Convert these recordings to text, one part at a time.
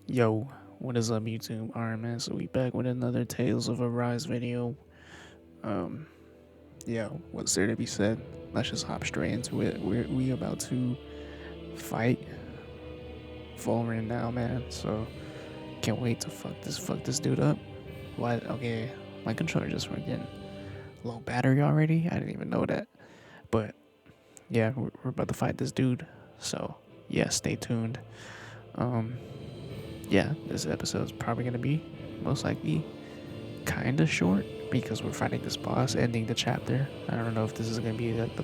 Yo, what is up YouTube? Alright man, so we back with another Tales of Arise video. Um, yeah, what's there to be said? Let's just hop straight into it. We about to fight Fulmer now, man. So can't wait to fuck this dude up. What? Okay, my controller just went getting low battery already. I didn't even know that. But yeah, we're about to fight this dude. So yeah, stay tuned. Um, yeah, this episode's probably gonna be most likely kind of short because we're fighting this boss, ending the chapter. I don't know if this is gonna be like the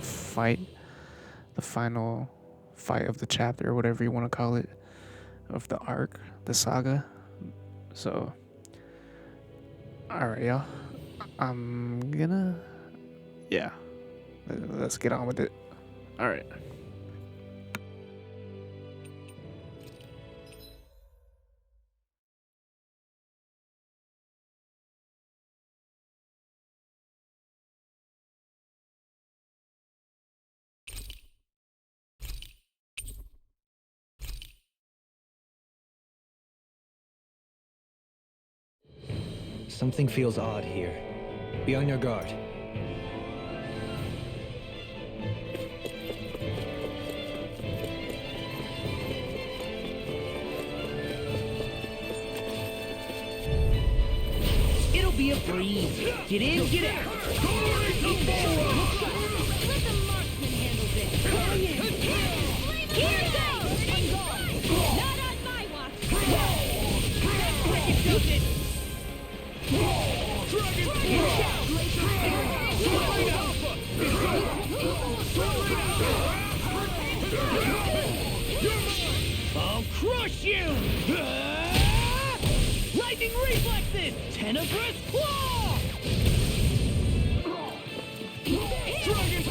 final fight of the chapter, or whatever you want to call it, of the arc, the saga. So, all right, y'all. I'm gonna, yeah, let's get on with it. All right. Something feels odd here. Be on your guard. It'll be a breeze. Get in, get out. Let the marksman handle this. Here goes! Not on my watch. Wicked does it. I'll crush you! Lightning reflexes! Tenebrous claw! Dragon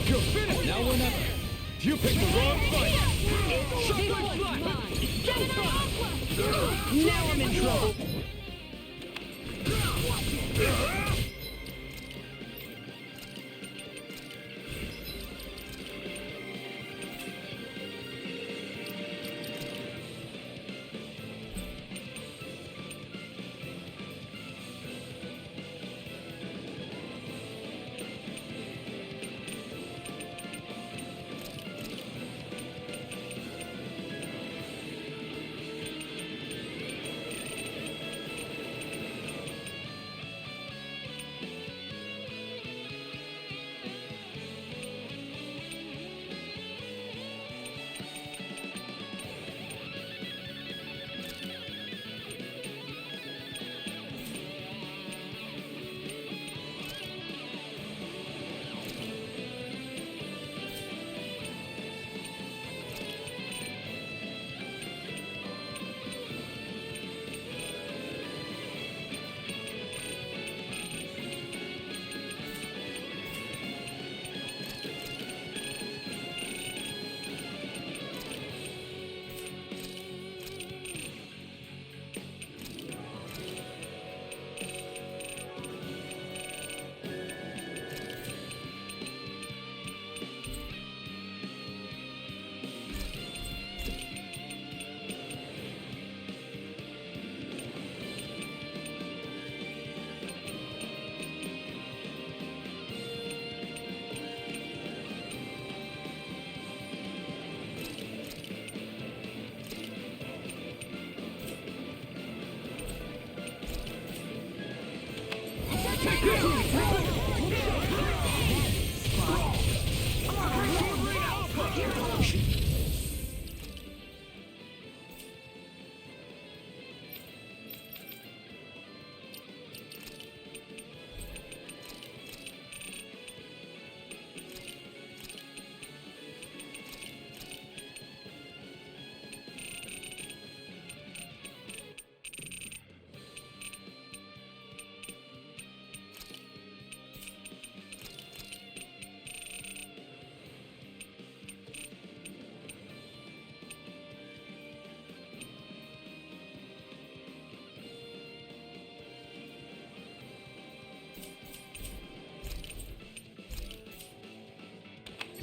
You're finished! Now we're not... You picked the wrong fight! Now I'm in trouble!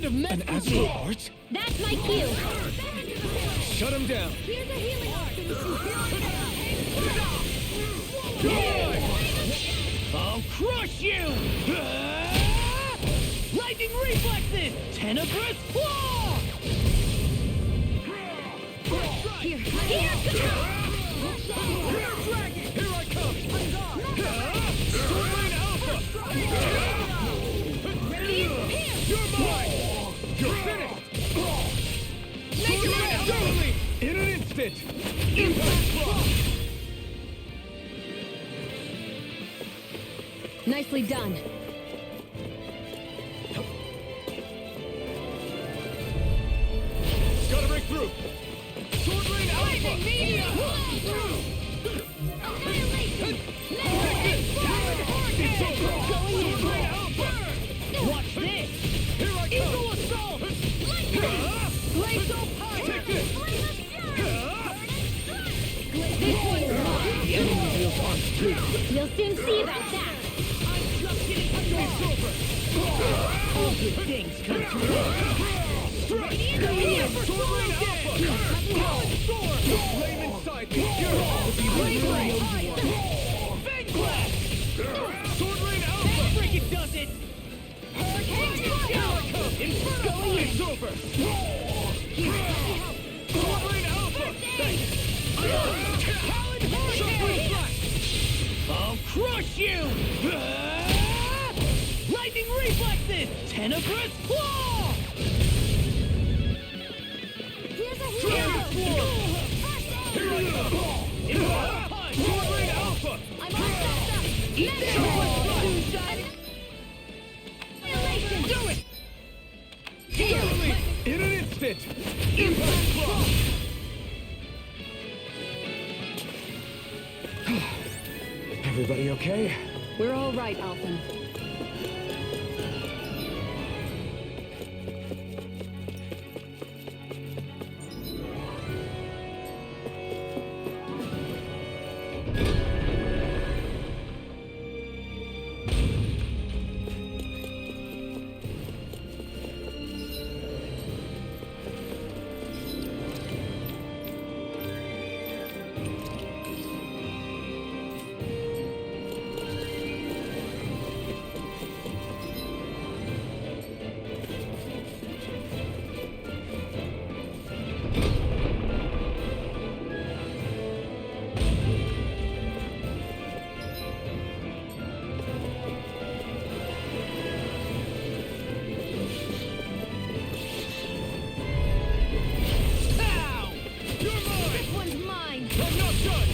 have messed An with astral me. art? That's my cue. Shut him down. Here's a healing art. I'll crush you! Lightning reflexes! Tenebrous claw! Here. Dragon! Here I come! Sword Rain Alpha! You're mine! You're finished! Sword Rain Alpha! In an instant! Impact Block! Nicely done. Gotta break through! Sword Rain Alpha! Annihilation! It's over! Sword Rain Alpha! Watch this! Here I come! Eagle Assault! Blaze of fire! Take this! This one's mine. The enemy feels arms too. You'll soon see about that. It's over! All good things come to an end. Strike! Sword Rain Alpha! Sword! Flame inside me! Flame Rain! Fang Blast! Sword Rain Alpha! Freaking does it! Inferno! It's over! Sword Rain Alpha! Shockwave Blast! I'll crush you! Lightning reflexes! Tenebrous claw! Here's a Dragon hero. Sword! Here I come! Sword Rain Alpha! I'm all set up. Eat this! Annihilation! Do it! Finally! In an instant! Impact Block! Everybody okay? We're all right, Alphen. Pow! You're mine! This one's mine. I'm not done!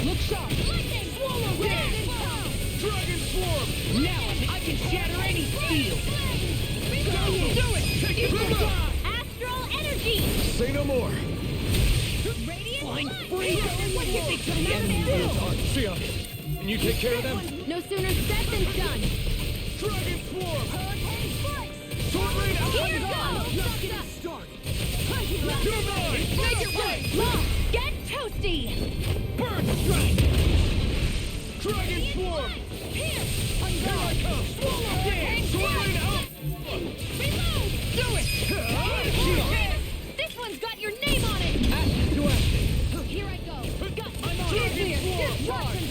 Look sharp. Lightning! Swallow Dragon this! Power! Dragon Swarm! Now I can shatter any steel! Do it! Take it! Astral energy! Say no more! Radiant Flying light! free! Get me to the end! See ya! And you take care of them? No sooner said than done. Dragon Swarm! Hurricane Foot! Sword Rain Here Alpha! goes! Just getting started. You're mine! Make it right! Lock! Get toasty! Burn Strike! Dragon Swarm! Here! Here I come! Swallow Dance! Sword Rain Alpha! Reload! Do it! This one's got your name on it! Action to action! Here I go! Got I'm on Dragon Swarm! Charge!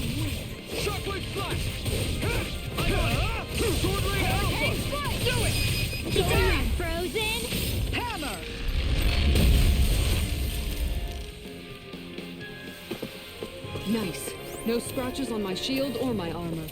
Shockwave Flash! Sword Rain Alpha! Do it! Down, Frozen! Hammer! Nice. No scratches on my shield or my armor.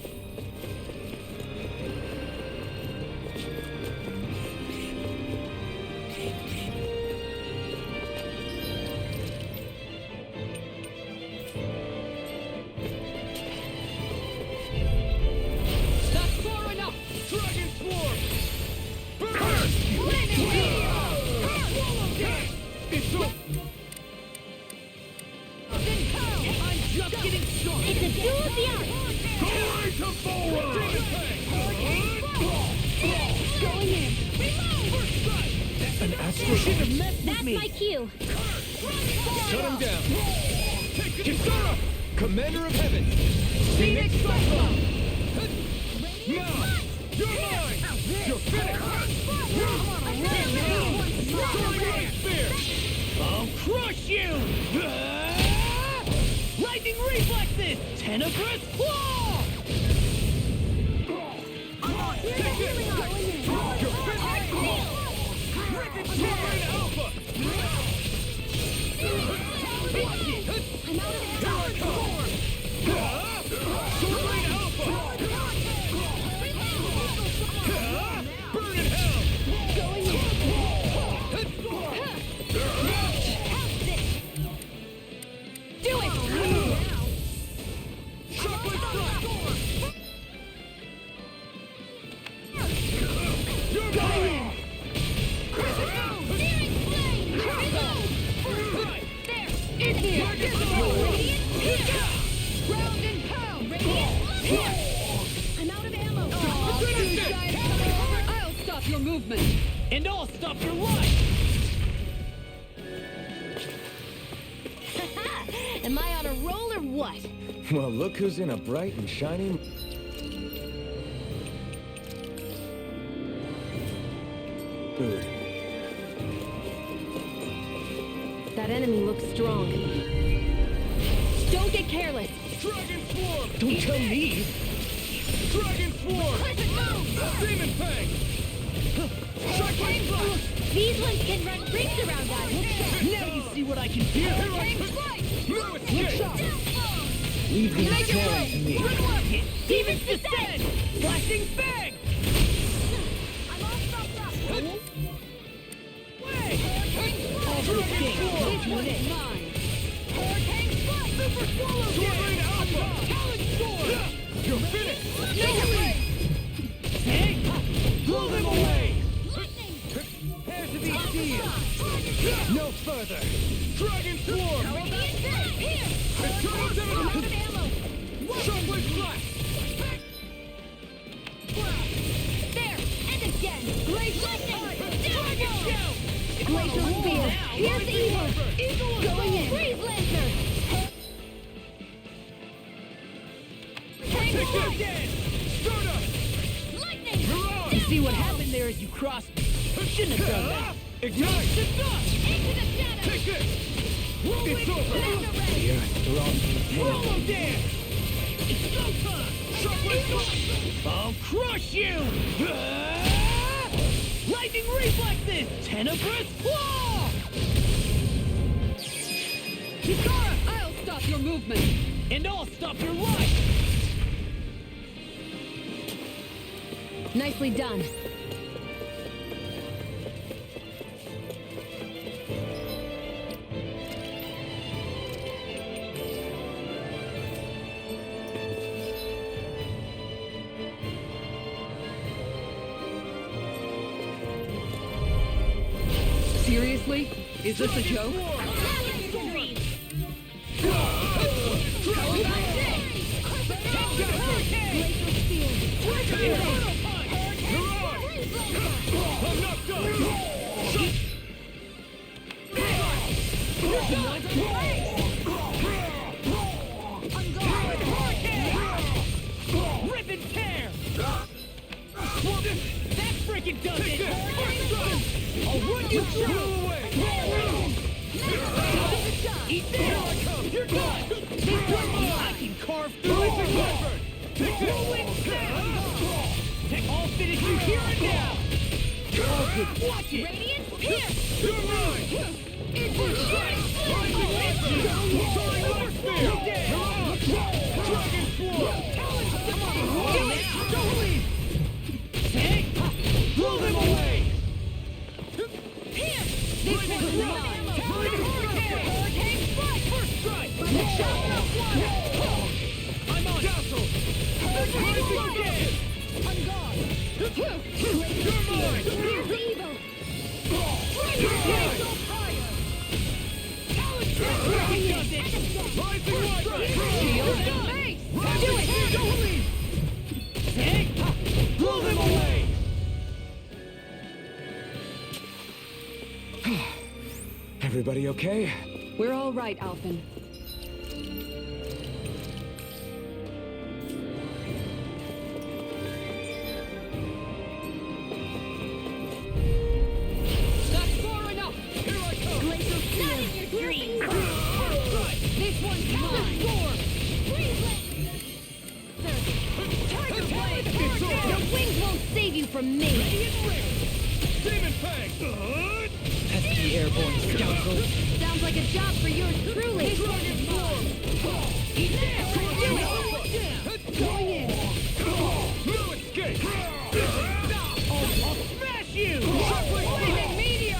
That's far enough! Dragon Swarm! Burn! It's over! I'm just getting started! It's a duel of the arts! Glory to forward! Going in! An astral Should have messed with That's me! my cue! Shut him down! Kisara! Commander of Heaven! Phoenix Cyclone! Now! You're mine! You're finished! I'll crush you! Lightning reflexes! Tenebrous claw! Alpha! Burn in hell! Do it! Chocolate strike! You're mine! Searing flame! There! In here! Radiant here! Ground and pound! Radiant here! I'm out of ammo! I'll stop your movement. And I'll stop your life! Am I on a roll or what? Well, look who's in a bright and shiny... mood. That enemy looks strong. Don't get careless! Dragon Swarm! Don't tell me! Dragon Swarm! Demon Fang! Chocolate strike! These ones can run rings around us! Now you see what I can do! Here I come! No escape! Leave these stories to me. Demons descend! Flashing Fang! I'm all stopped up! Way! All this game comes to an end. Hurricane strike! Super Swallow Sword Alpha! Talon Sword! You're finished! Hey! Blow them away! Prepare to be seen! No further! Dragon Swarm! Eternal Dividend! Chocolate Flash! There! And again! Glacial Dragon Shout! Glacial Spear! Here's evil! Eagle Going in! Freeze Lancer! Take it again! Stardust! Lightning! You see what happened there as you crossed me? Shouldn't have done that! Ignite the dust! Into the shadows! Take this! It's over! Laser ray! The earth belongs to the Promo dance! It's go time! Chocolate Flash! I'll crush you! Lightning reflexes! Tenebrous claw! Kikara, I'll stop your movement. And I'll stop your life! Nicely done. Seriously? Is this a joke? I'm not done! Rip and tear! That freaking does it! I'll run you through! Eat that! Here I come! You're done! I can carve through it! Rolling sound! I'll finish you here and now! Watch it! Radiant Pierce! You're mine! Into strike! Rising Legend! Soaring Light Spear! Dragon Swarm! Come on! Don't leave! Hey! Blow them away! Pierce! Lightning Strike! Hurricane strike! First strike! Shadow one! I'm on! Dazzle! Rising again! On guard! You're mine! Here's evil! You're mine! Rising Light! Shield and face! Do it! Don't leave! Hey! Blow them away! Everybody okay? We're all right, Alphen. Demon Fang! Pesky airborne scoundrels. Sounds like a job for yours truly. Dragon Form! Eat this! Going in. No escape! I'll smash you! Shockwave Lightning meteor!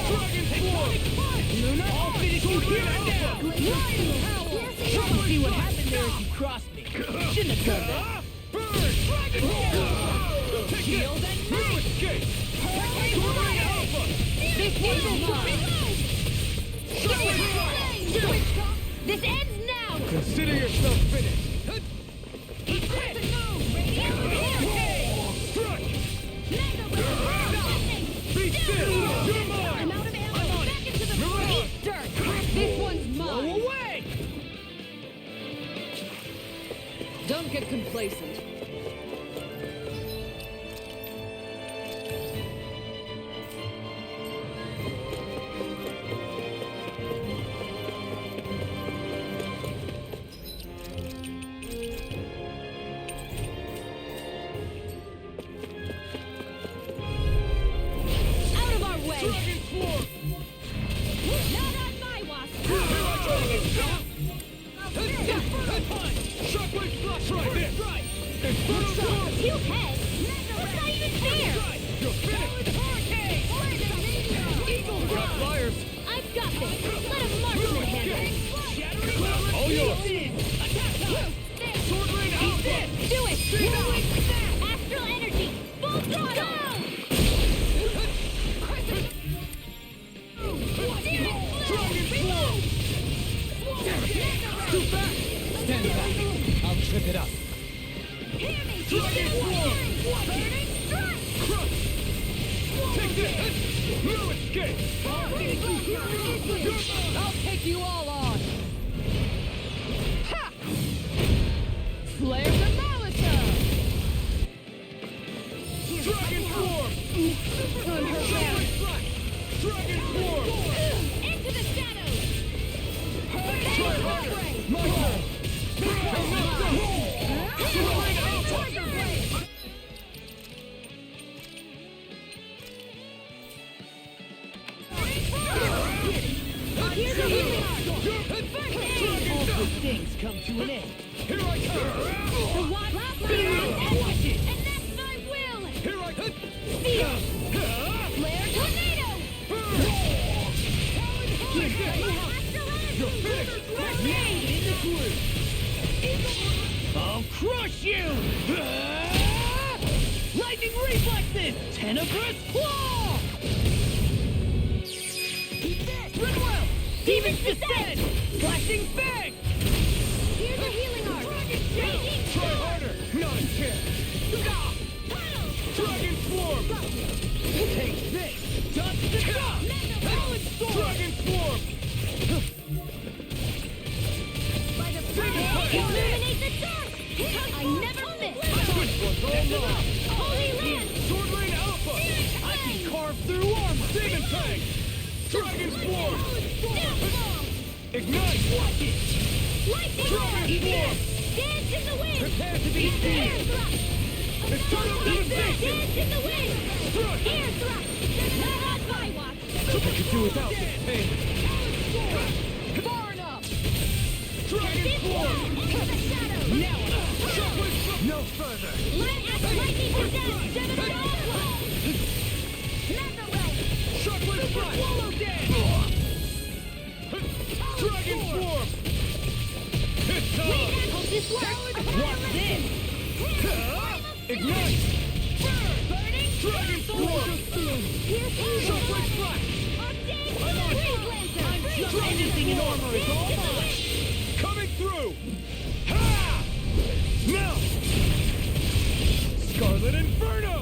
Dragon Form! Luna, I'll finish you here and now! Lion power! See what happened there as you crossed me. Shouldn't have done that. Burn! Dragon Form! Shield and No make! escape! Hurricane Tornado Fire! Alpha! This one's mine! This ends now! Consider yourself finished! Eat this! Strike! Mega Wave! Be still! You're I'm mine! out of ammo! Back into the You're fray! on! Dirt! This one's Blow mine. away! Don't get complacent. Out of our way! Dragon Form! Not on my watch! Shockwave Flash right there! Inferno Storm! You head! That's not even fair! You're finished! Eagle Got flyers! I've got this! Let a marksman handle it! All yours! Sword Rain Alpha! Do it! Astral energy! Full throttle! Dragon Form! Too fast! Stand back. I'll trip it up. Dragon Form! Burning strike! Crush! Take this! No escape! I'll take you all on! Ha! Flare the Malisa! Dragon Form! On her back! Shockwave Flash! Dragon Form! Into the shadows! Try harder! My turn! Hey, no, no! Sword Rain Alpha! Here's a healing arm! All good things come to an end. Here I come! The one last Watch it! and that's my will! Here I come! Steel! Flare tornado! You're finished! Made in the glue! I'll crush you! Lightning reflexes! Tenebrous claw! Ridwell! Demons descend! Flashing fang! Here's a healing arm! Raging Try harder! Not a chance! Dragon Form! Take this! Dust the dust! Talon storm! Dragon Form! Illuminate the dark! I never miss! This one's all mine! Holy Land! Sword Rain Alpha! I can carve through armor! Demon Fang! Dragon Form! Deathfall! Ignite! Watch it! Lightning Dragon Roar! Form! Dance in the wind! Prepare to be Air seen! thrust! Eternal Dance in the wind! Strike! Air thrust! Not on my watch! I could do without this pain. Far enough! Dragon This Form! one! Into the shadows! Now enough! Shockwave Flash! No further. Lightning to death! Gemini Alpha! Mega Ray! Shockwave Flash! Swallow dance! Dragon Form! It's Wait, time! hope this works! Watch this! Ignite! Burning Dragon Form! Here's Shockwave Flash! I'm on! Freeze Lancer! Anything in armor is all mine! Coming through! Ha! Now! Scarlet Inferno!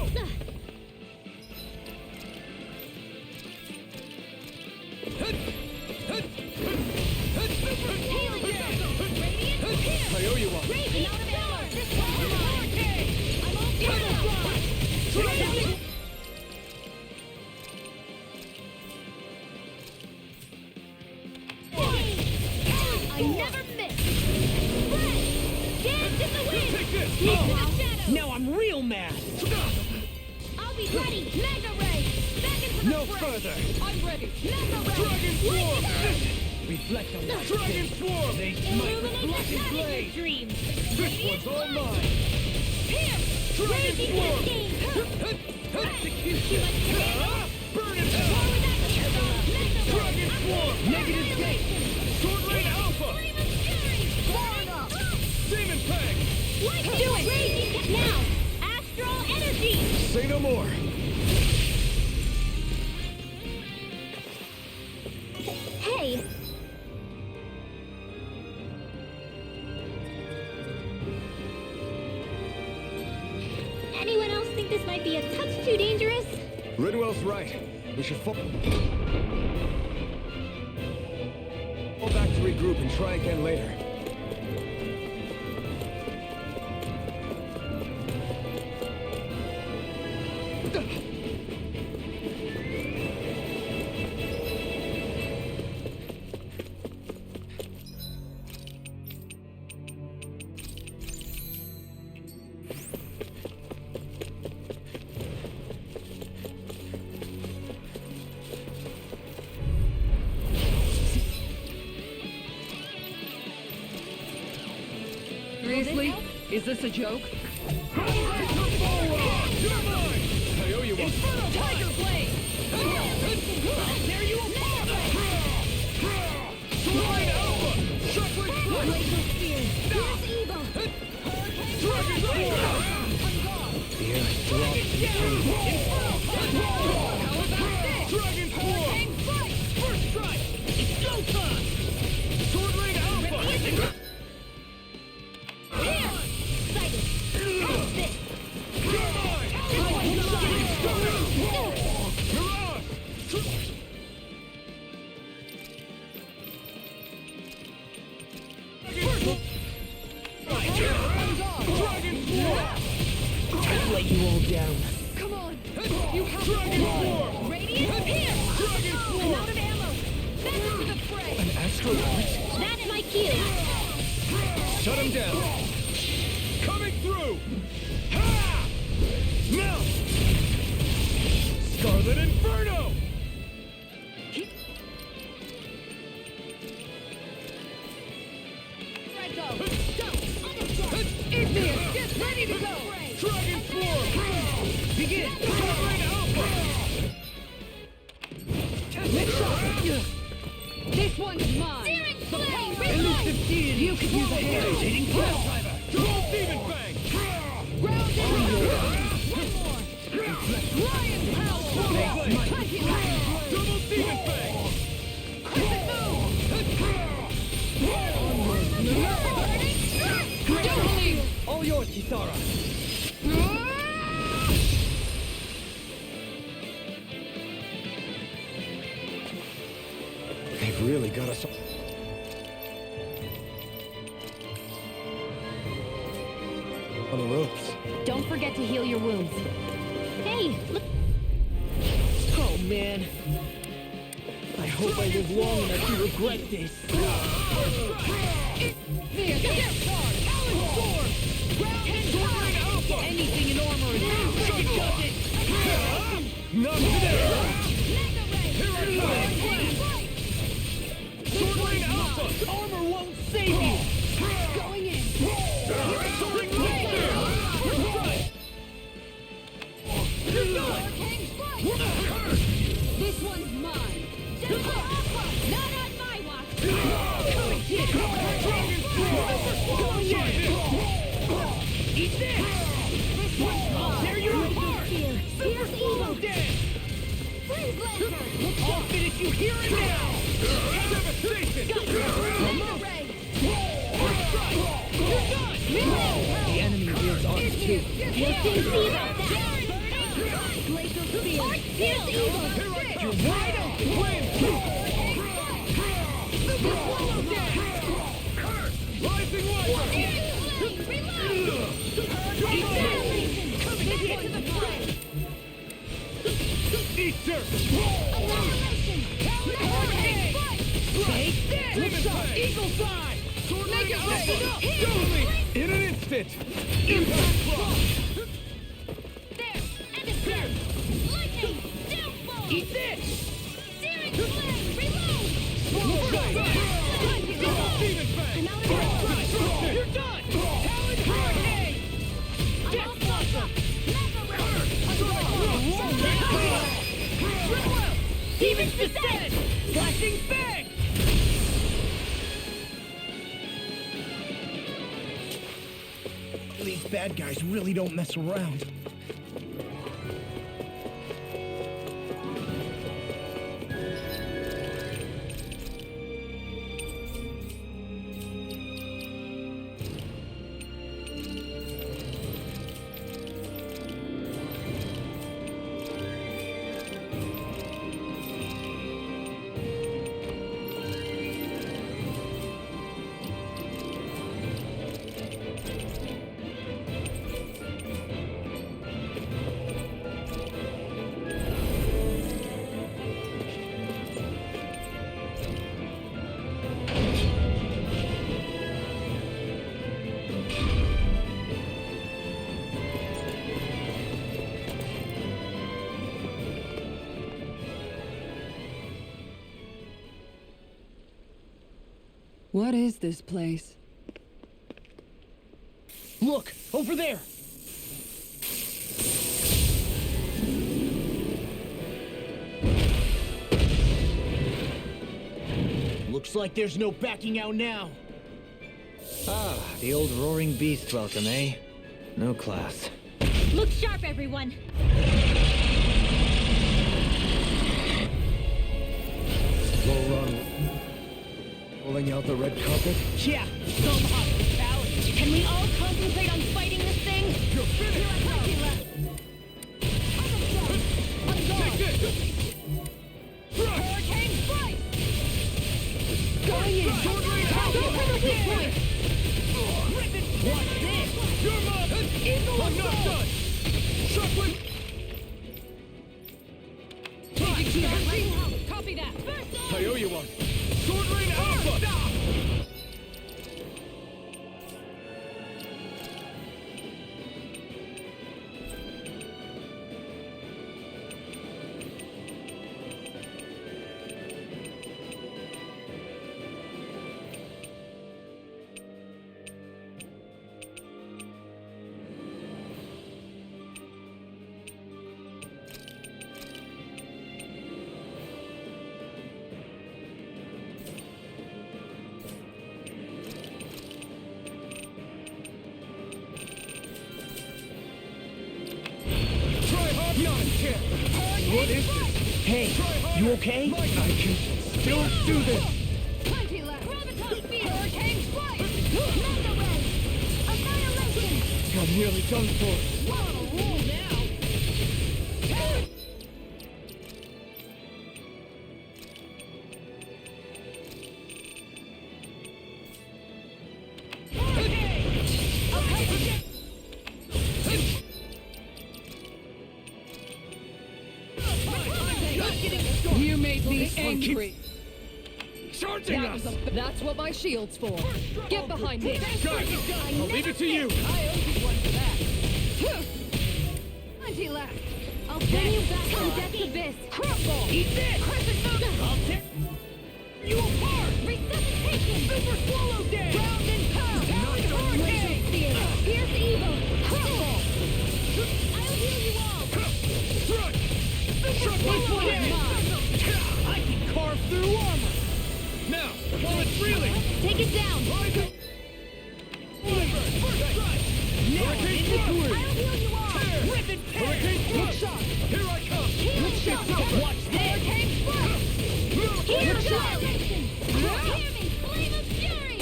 Healing circle! Radiant here! I owe you one. Raging out of ammo! This one's mine! I'm all fired up! I never miss! Spread! Dance in the wind! Take this! Into the shadows! Now I'm real mad! I'll be ready! Mega Ray! No further! I'm ready. Dragon Swarm! Reflect on that. Dragon Swarm! They smite with Illuminate black the and sun in your blaze! dreams. This one's all mine! Here! Dragon Raging Swarm! Cascade! Execution! Burn it War down! without the Dragon Swarm! Negative gate! Sword Rain Alpha! Far enough! Demon Fang! Let's do it! Raging now! Astral energy! Say no more! Hey! Anyone else think this might be a touch too dangerous? Ridwell's right. We should fall back to regroup and try again later. Seriously? Is this a joke? You're mine! I owe you one. Tiger Blade! There you are! Sword Alpha! Shockwave Thrust! Laser spear! Here's evil! Dragon Swarm! The earth drops in pain. Dragon Swarm! First strike! It's go time! Sword Rain Alpha! Excited! How's this? You're mine! Mirage! Dragon Swarm! I'll let you all down. Come on! You have Dragon Swarm! Radiant here! Dragon I'm Swarm! out of ammo! Back into the fray! An astronaut? That's my cue! Shut him down! Coming through! Ha! Now! Scarlet Inferno! Draco! Go! Understand! Igneous! Get ready to go! Dragon Swarm! Begin! Scarlet Alpha! This one's mine! Searing flame! Elusive deity! You could use a hand! Rotating cloud driver! Double Demon Fang! Round and round! One more! Lion power! Punch it like Double Demon Fang! Doubling! All yours, Kisara! They've really got us on the ropes. Don't forget to heal your wounds. Hey, look! Oh man. I hope I live long enough to regret this. Anything in armor is freaking does it! Not today! Here I come! Sword Rain Alpha! Armor won't save you! Going in! Soaring Laser! You're done! This one's mine! Not on my watch! Dragon Swarm! Eat this! Tear you apart! Here's evil! Freeze laser! I'll finish you here and now! Devastation! Laser ray! The enemy wields arms too. We'll soon see about that! Laser spear! Here's evil! You're wide open! Rising Wiper! Eat dirt! Take this! Demon Fang! Eagle Fly! Sword Make Rain it Alpha! rain! Totally! In an instant! Impact Cross! There! And a curve! Lightning! Downfall! Eat this! Demon Fang! You're done! Talon Hurricane! Death Blossom! Demon Descent! Flashing Fang! These bad guys really don't mess around. What is this place? Look! Over there! Looks like there's no backing out now. Ah, the old roaring beast welcome, eh? No class. Look sharp, everyone. Slow run. Rolling out the red carpet. Yeah, some hospitality. Can we all concentrate on fighting this thing? You're finished! Take this! Hurricane strike! Going in! Go for the weak point! Watch this! You're mine! Eagle I'm not done! Shockwave! Copy that. I owe you one! Sword Rain Alpha! What is this? Hey, you okay? I can still do this! Plenty left. Graviton speed. Hurricane strike. Mega ray. Annihilation. I'm nearly done for. Whoa, roll now. You made me angry. Charging us! That's what my shield's for. Get behind me. Guys, I'll leave it to you! I owe you one for that. Plenty left. I'll bring you back from Death's Abyss. Crumble. Eat this! Crescent Moon. I'll tear you apart! Resuscitation. Super Swallow Day! Ground and pound. Not your Laser way! spear. Fierce evil. Crumble. I'll heal you all. Super Swallow Day! I can carve through armor! Now, while it's reeling! Take it down. First strike! Hurricane Fury! I'll heal you all. Ribbon Hurricane Look sharp. Here I come! Heal shot. Watch this! Hurricane strike. Heal Look shot. Hear me. Flame of fury.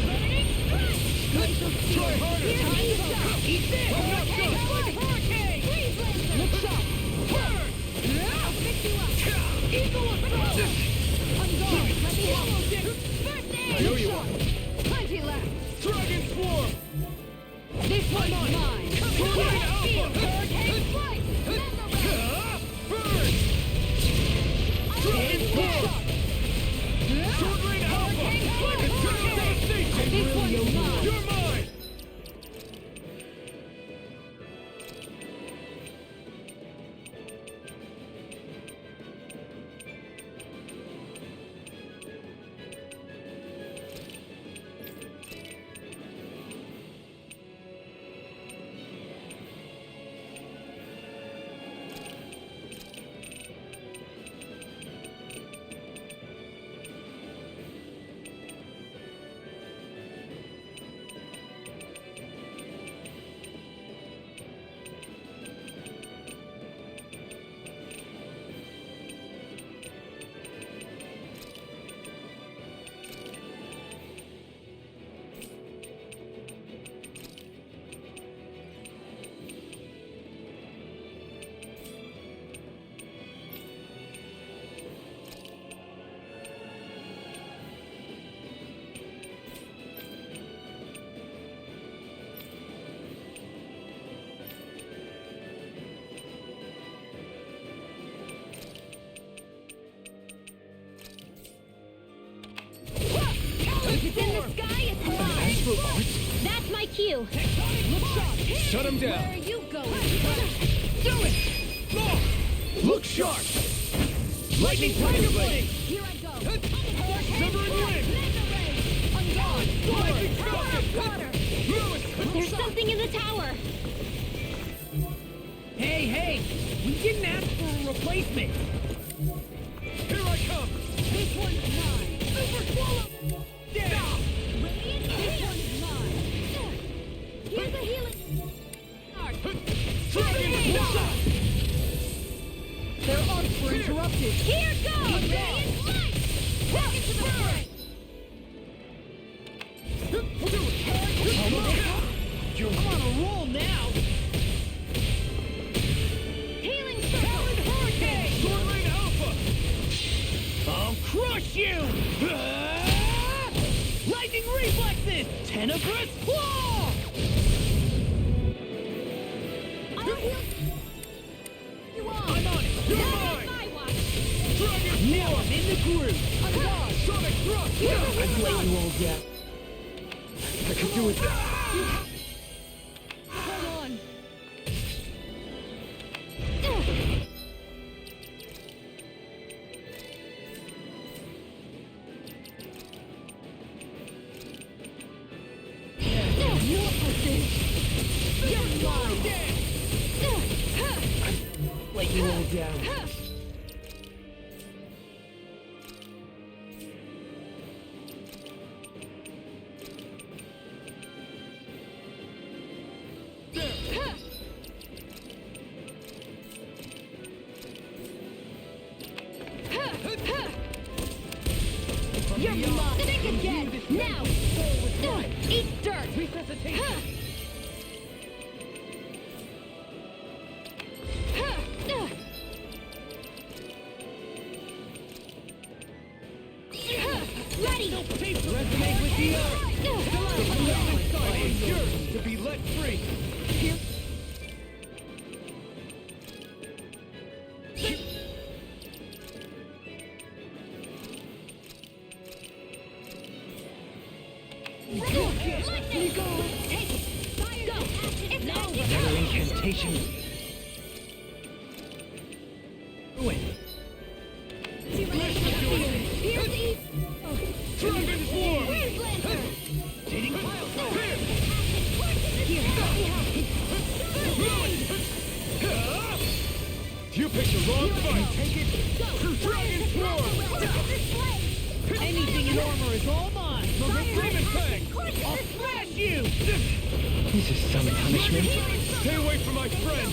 Burning strike. Try harder! Fierce evil. Eat this! I'm not Hurricane done! strike. Hurricane! Freeze laser. Look sharp. Burn! I'll fix you up. Eagle Assault! On guard. Let me help. First aid. I owe you one. Plenty left. Dragon Swarm! This one's mine. Hurricane Alpha! Hurricane strike. Burn! Dragon Swarm! Sword Rain Alpha! Eternal Devastation! This one's mine. You're mine! That's my cue. Shut him Where down. are you going? Do it! Look sharp! Lightning Tiger Blade! Here I go. Severing Wind! On guard. Lightning Power Falcon! up, Carter. There's something in the tower. Hey, we didn't ask for a replacement. Here I come! This one's mine. Super Swallow! Down! This one's mine. Here's a healing. Dragon Shot! Their arms were interrupted. Here goes. Radiant light. Back into the fray. I'm on a roll now. Healing circle. Hurricane! Swirling Alpha! I'll crush you! Lightning reflexes! Tenebrous claw! I'll heal you all. I'm on it! You're Not on mine! my watch. Dragon Now I'm in the groove! On guard. Sonic Thrust! I'd let you all down. I can do it! Hold on. Let you all down. You're mine. Think again. Now. Eat dirt. Resuscitation. Ready. Resonate with the earth! I am yours to be let free! Another incantation. Ruin. Dragon Swarm! Dating You picked the wrong fight! Take it! Dragon Swarm! anything in armor is all mine. Demon Fang! I'll smash you! This is some punishment. Stay away from my friend!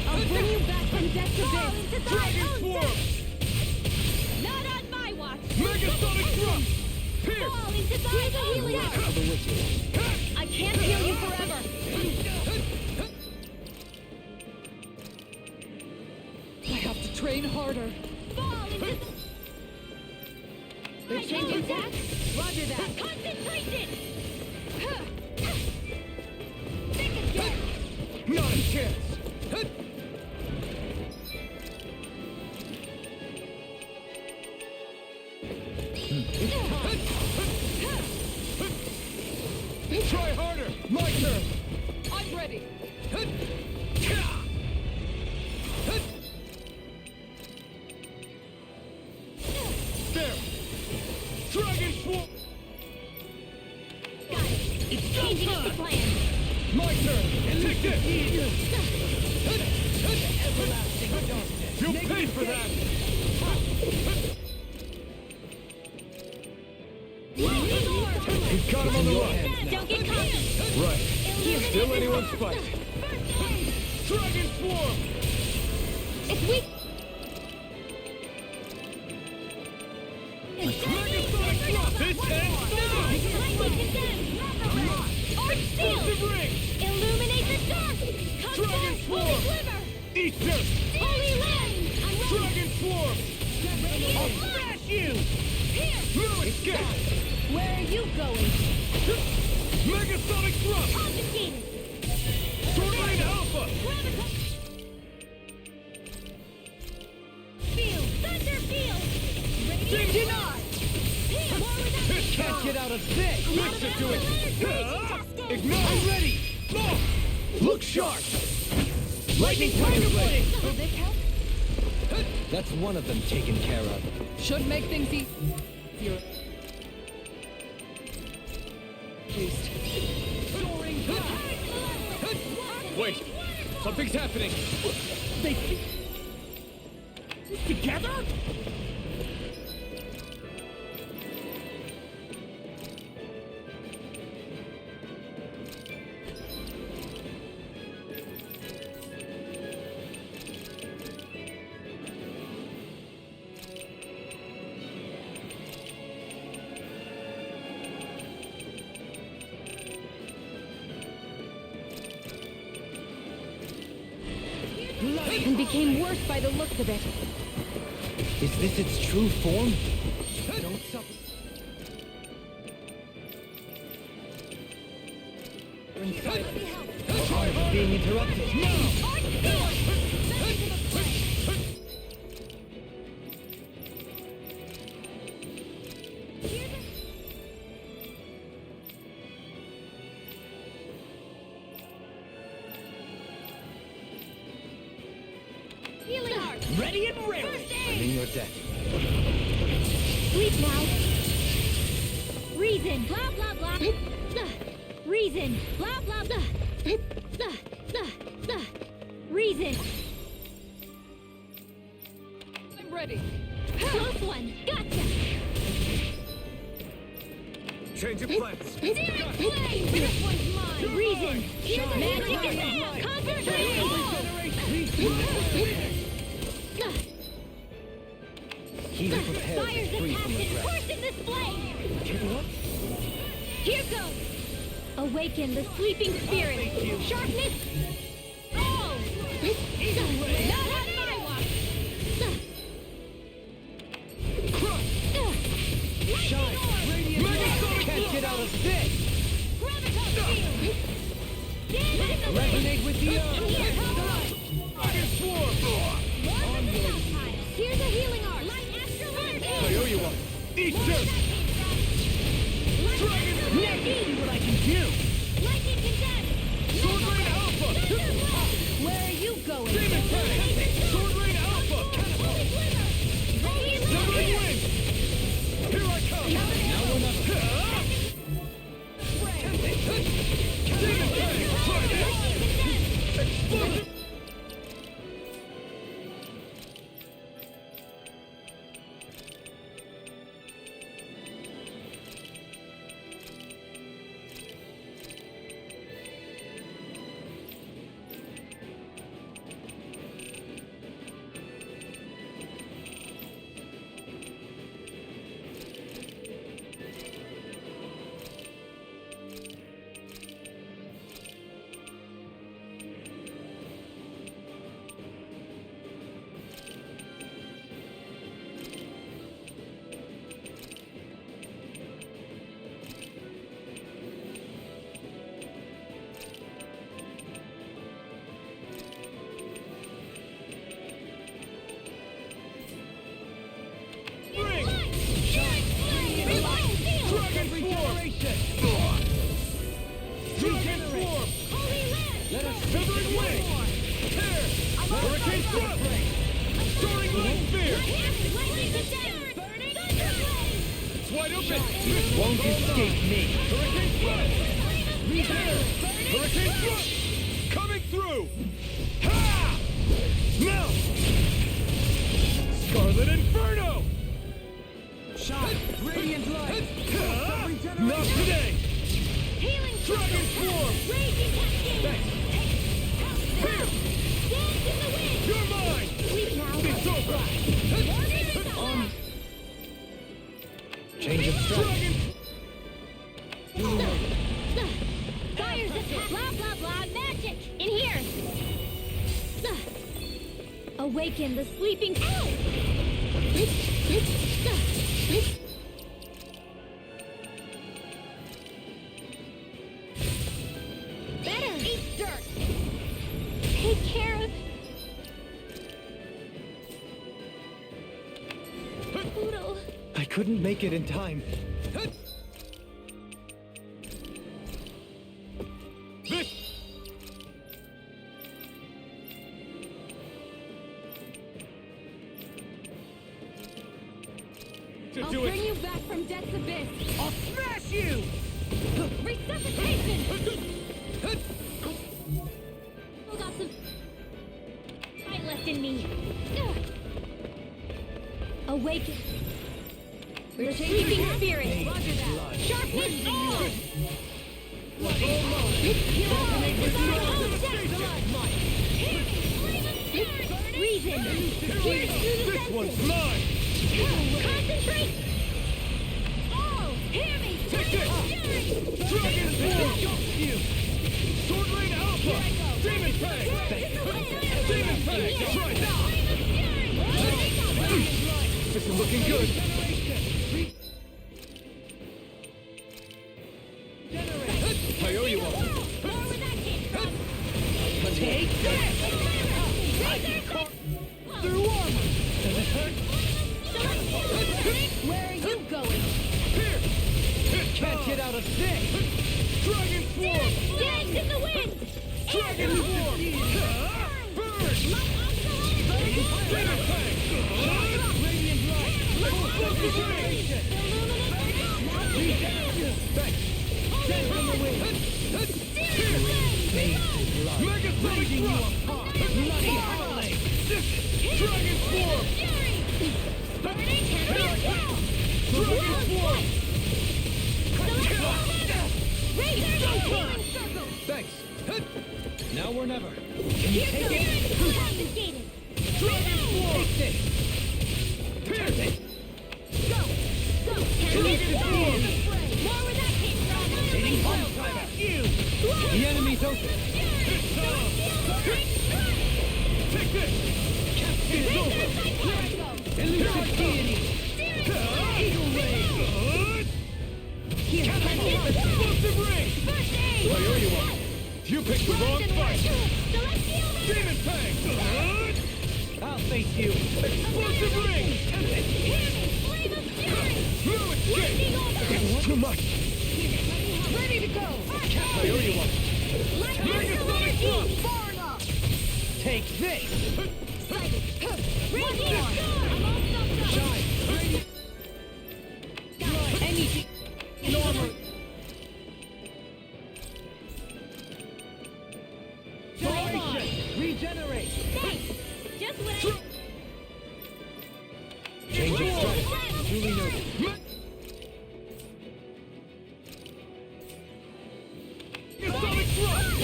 I'll bring you back from death to this. Dragon Swarm! Not on my watch. Megasonic Thrust! Pierce! Fall into thy healing arm. I can't heal you forever. I have to train harder. Fall into the... They're changing tack. Roger that. Concentration. Think again. Not a chance! Try harder! My turn! I'm ready. There! Dragon Swarm! Got it. It's changing up the plan. My turn! Take this! You'll pay for that! We've got him on the run! Don't get caught. Right. Illuminate Still this anyone's one. fight. Dragon Swarm! If we... Megasonic Thrust! This ends now! Lightning condemned. Arch seal. Explosive Ring! Illuminate the dark. Come Dragon back. Swarm. Holy glitter. Eat dirt! Holy land. I'm ready. Dragon Swarm! Radiant light. Smash you! Here. No escape! Where are you going? Megasonic Thrust! Confiscated. Field! Thunder Field! Radiant Denied! More without Can't get out of this! Listen to it! Ignite! I'm ready! Look sharp! Lightning Tiger Blade! Will this help? That's one of them taken care of. Should make things easier. Boost. Soaring blast! Wait, something's happening. They... Together? And became worse by the looks of it. Is this its true form? Don't suffer. I'm being interrupted. Healing Heart! Ready and raring! First I'm aid! in your debt. Sleep now. Reason. Blah blah blah. Reason. Blah blah blah. Reason. I'm ready. Close one. Gotcha. Change of plans. Searing flame. This one's mine. Reason. Magic attack. Concentrate. He who prepares Fire's is free the from passion. regret. Burst in this flame. What? Here goes. Awaken the sleeping spirit. Sharpness. Oh. Not on my watch. Shine! Radiant light! Can't get out of this! Graviton field. Resonate with the earth! Here's a healing art. Light astral I owe you one. Eat this! Next, see what I can do! Lightning condemned. Sword Rain Alpha! Where are you going? Demon Tank! Sword Rain Alpha! Holy Glimmer. Severing Wind! Here I come! Now we're not... Demon Tank! Try this! Explode! Ring! Dragon Regeneration! Dragon Form! Let us Severing Wind! Tear! Hurricane Thrust! Soaring Light Spear! It's wide open! won't escape me! Hurricane Thrust! Tear! Hurricane Thrust! Coming through! Ha! Now! Scarlet Inferno! Shine! Radiant light! Not today! Healing Dragon Form! Raging cascade. Here! Dance in the wind. You're mine! Sleep now. It's over! Change of strength. Dragon! Fire's attack. Blah blah blah. Magic. In here. Awaken the sleeping. Better. Eat dirt. Take couldn't make it in time. I'll bring you back from death's abyss. I'll smash you! Resuscitation! Still got some fight left in me. Awaken. The sleeping spirit. Roger that. Sharpness on! Reason. Here's through the This one's senses. mine! Concentrate! All! Hear me! Take this! Fury! Dragon Sword! You! Sword Lane Alpha! Demon Fang! Demon Fang! That's right! This is looking good! I owe you one! Take this! Through armor! Does it hurt? Where are you going? Here! Can't get out of this! Dragon Swarm! Dance in the wind! Dragon Swarm! Burn! Demon Fang! Radiant light! Explosive Ray! Thanks! Stand in the wind! Megasonic Thrust! Bloody howling! Dragon Swarm! Burning Dragon Swarm! Thanks! Now or never! Here's the confiscated! Dragon Swarm! Take this! Pierce! Go! Go! Dragon Swarm! More where that came from! Hitting bomb timer! The enemy's open! Take this! Captain is over! Elusive deity! Eagle ray! Explosive Ray! First aid! I owe you one! You picked the wrong fight! Demon Fang! I'll face you! Explosive Ring! No escape! It's too much! Ready to go! I owe you one! Megasonic Thrust! Far enough! Take this! Radiant! I'm all stuffed up! Shine! Anything! Normal! Duration! Regenerate! Thanks! Just what Change of strategy! Duly noted! Megasonic Thrust!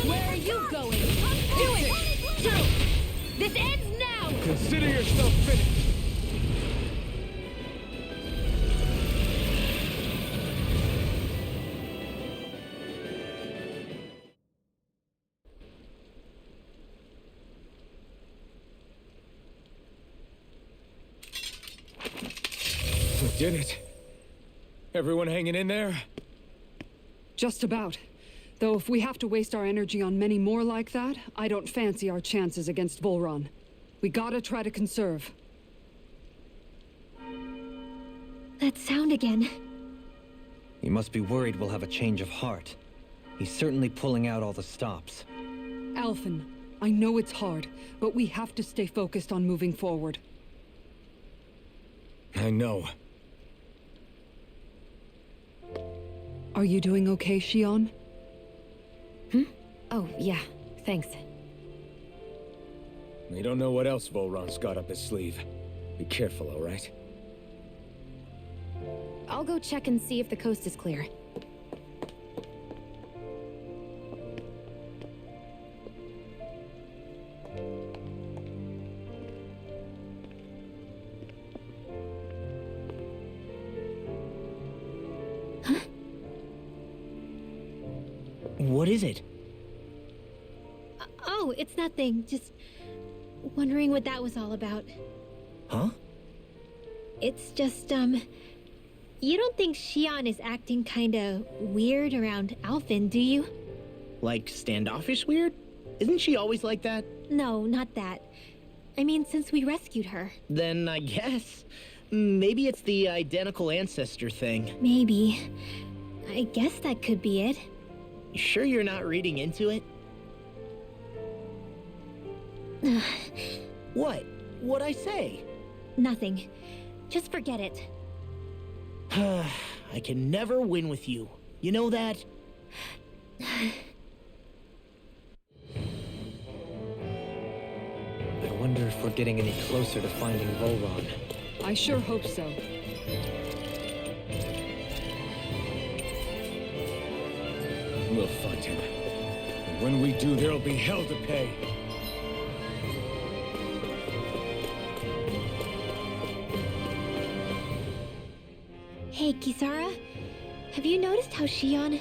Where are you going? Do it! This ends now! Consider yourself finished! We did it! Everyone hanging in there? Just about. Though if we have to waste our energy on many more like that, I don't fancy our chances against Volron. We gotta try to conserve. That sound again. You must be worried we'll have a change of heart. He's certainly pulling out all the stops. Alphen, I know it's hard, but we have to stay focused on moving forward. I know. Are you doing okay, Shion? Oh, yeah. Thanks. We don't know what else Volron's got up his sleeve. Be careful, all right? I'll go check and see if the coast is clear. What is it? Oh, it's nothing. Just wondering what that was all about. Huh? It's just, you don't think Shion is acting kinda weird around Alphen, do you? Like standoffish weird? Isn't she always like that? No, not that. I mean, since we rescued her. Then I guess. Maybe it's the identical ancestor thing. Maybe. I guess that could be it. You sure you're not reading into it? What? What'd I say? Nothing. Just forget it. I can never win with you. You know that? I wonder if we're getting any closer to finding Volron. I sure hope so. We'll find him. And when we do, there'll be hell to pay. Hey, Kisara. Have you noticed how Shion...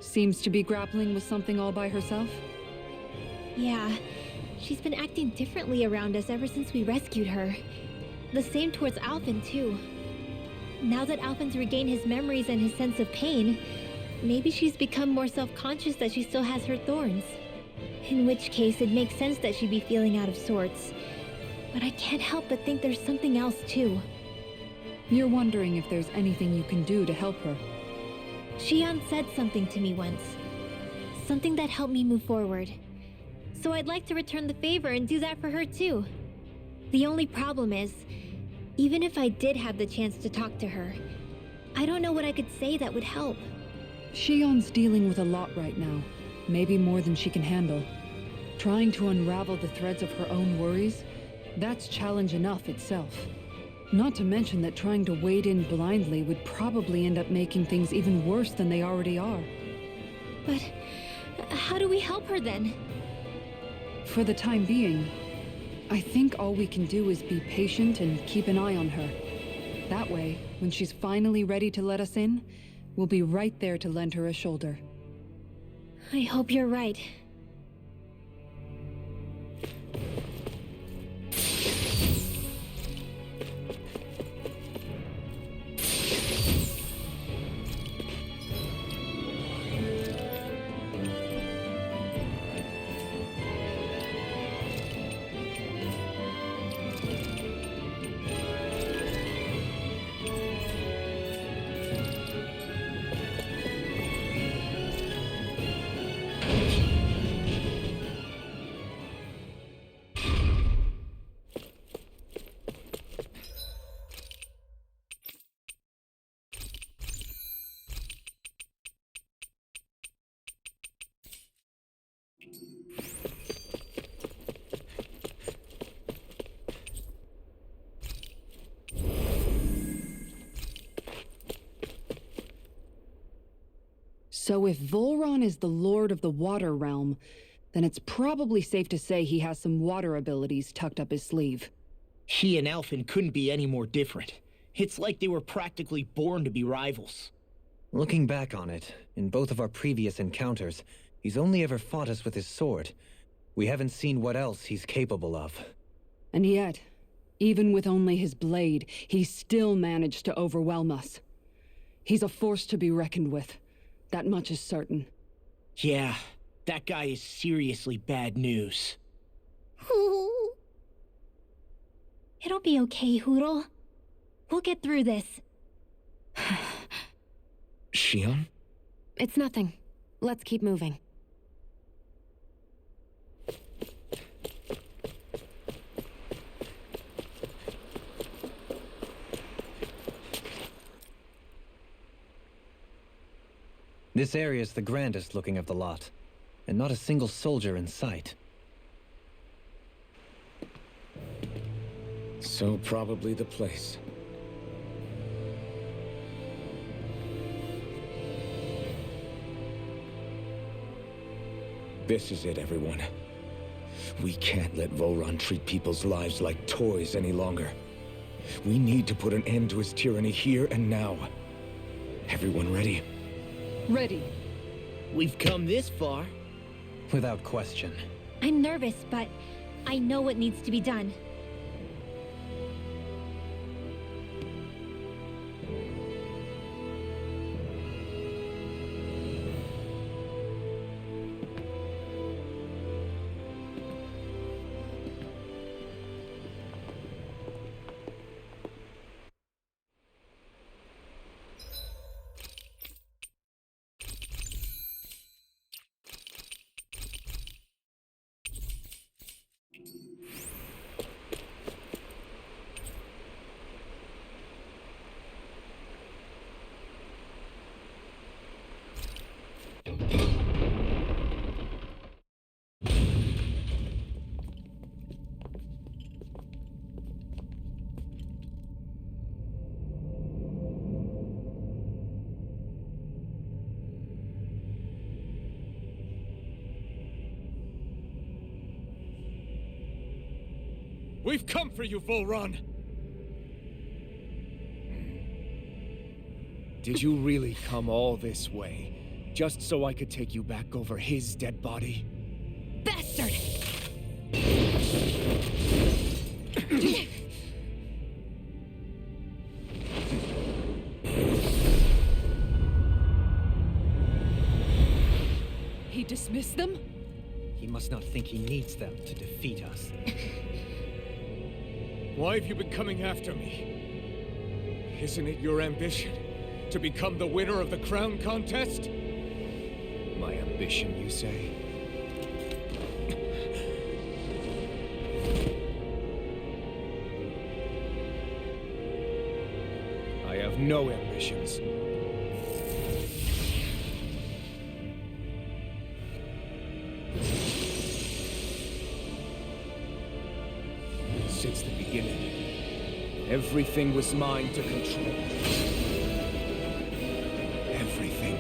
Seems to be grappling with something all by herself? Yeah, she's been acting differently around us ever since we rescued her. The same towards Alphen, too. Now that Alphen's regained his memories and his sense of pain, maybe she's become more self-conscious that she still has her thorns. In which case, it makes sense that she'd be feeling out of sorts. But I can't help but think there's something else, too. You're wondering if there's anything you can do to help her. Shion said something to me once. Something that helped me move forward. So I'd like to return the favor and do that for her too. The only problem is, even if I did have the chance to talk to her, I don't know what I could say that would help. Shion's dealing with a lot right now. Maybe more than she can handle. Trying to unravel the threads of her own worries, that's challenge enough itself. Not to mention that trying to wade in blindly would probably end up making things even worse than they already are. But how do we help her then? For the time being, I think all we can do is be patient and keep an eye on her. That way, when she's finally ready to let us in, we'll be right there to lend her a shoulder. I hope you're right. So if Volron is the Lord of the Water Realm, then it's probably safe to say he has some water abilities tucked up his sleeve. He and Alphen couldn't be any more different. It's like they were practically born to be rivals. Looking back on it, in both of our previous encounters, he's only ever fought us with his sword. We haven't seen what else he's capable of. And yet, even with only his blade, he still managed to overwhelm us. He's a force to be reckoned with. That much is certain. Yeah, that guy is seriously bad news. It'll be okay, Hoodle. We'll get through this. Shion? It's nothing. Let's keep moving. This area's the grandest looking of the lot, and not a single soldier in sight. So probably the place. This is it, everyone. We can't let Volron treat people's lives like toys any longer. We need to put an end to his tyranny here and now. Everyone ready? Ready. We've come this far. Without question. I'm nervous, but I know what needs to be done. We've come for you, Volron! Did you really come all this way? Just so I could take you back over his dead body? Bastard! He dismissed them? He must not think he needs them to defeat us. Why have you been coming after me? Isn't it your ambition to become the winner of the crown contest? My ambition, you say? I have no ambitions. Since the beginning, everything was mine to control. Everything,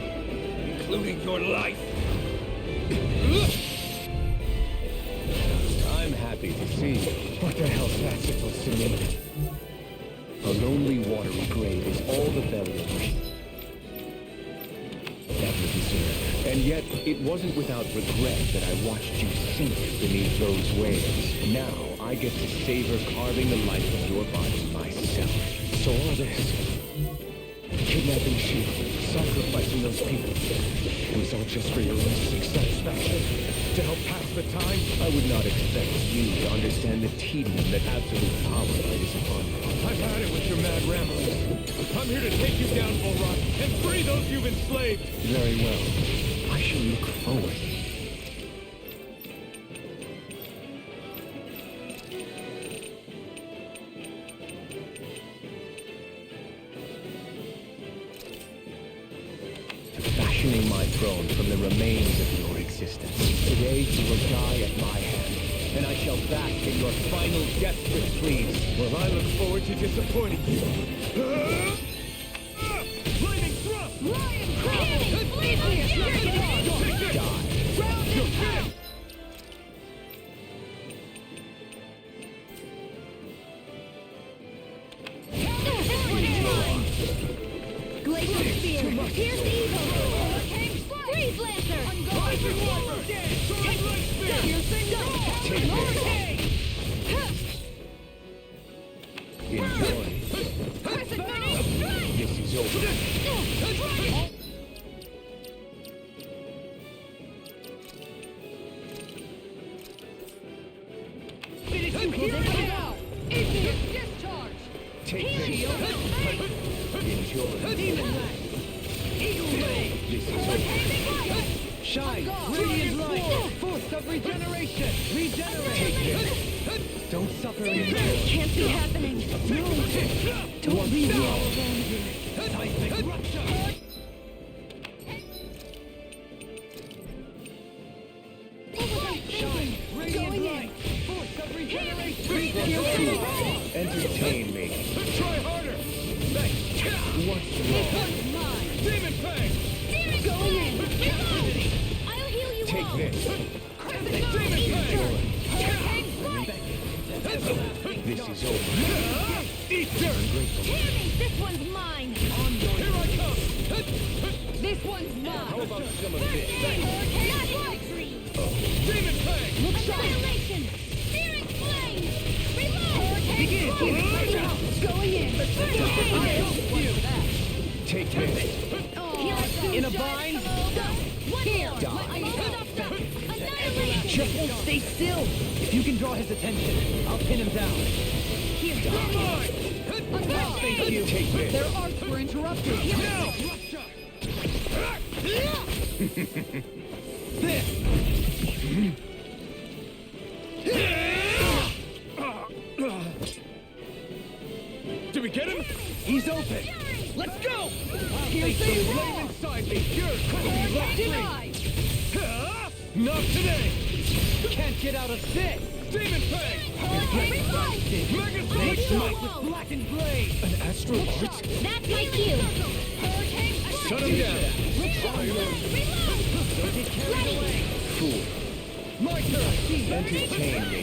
including your life. I'm happy to see. What the hell's that supposed to mean? A lonely, watery grave is all the burial ever deserved. And yet, it wasn't without regret that I watched you sink beneath those waves. Now, I get to savor carving the life of your body myself. So all this, kidnapping Shield, sacrificing those people, it was all just for your own satisfaction? To help pass the time? I would not expect you to understand the tedium that absolute power lays upon you. I've had it with your mad ramblings. I'm here to take you down, Volron, and free those you've enslaved! Very well. I shall look forward. Fashioning my throne from the remains of your existence. Today you will die at my hand, and I shall bask in your final desperate pleas. Well, I look forward to disappointing you. Lightning thrust! Lion crumble! Leave me! Die. Round and pound! Glacial Spear! Pierce evil! Freeze Lancer! Rising Wyvern! Sword Light Spear! Piercing Enjoy. Crescent Moon! Strike! This is over. Finish you here now! Atheist discharge! Take this. Enjoy. Demon Knight! Eagle Ray! This is over. Shine! Radiant light! Force of regeneration! Regenerate! Don't suffer in Can't be happening! No! Don't leave me all alone here! Seismic rupture! Shine! Radiant light! Force of regeneration! entertain me. Try harder! What's wrong? Mine! Demon Fang! Going in! I'll heal you Take all! this. Crescent Demon Moon! Fang! Hurricane Strike! This is over. Eastern! Tammy, this one's mine! Here I come! This one's mine! How about some of this? Hurricane Demon Fang! Annihilation! Searing Flame! Reload! Hurricane Strike! Going in! Take this. In a bind? Here! Die. Annihilation! Just won't stay still! If you can draw his attention, I'll pin him down. Thank you. Take this. Their arts were interrupted. This! Did we get him? He's open! Let's go! I'll face Piercing you. Wall! Inside me, you're Denied! Not today! Can't get out of this! Demon Fang! Reload! Mega They Strike! smite with blackened blade! An astral art? That's my cue! Hurricane Strike! Shut him down! Don't get carried away! Fool. My turn! Entertain me.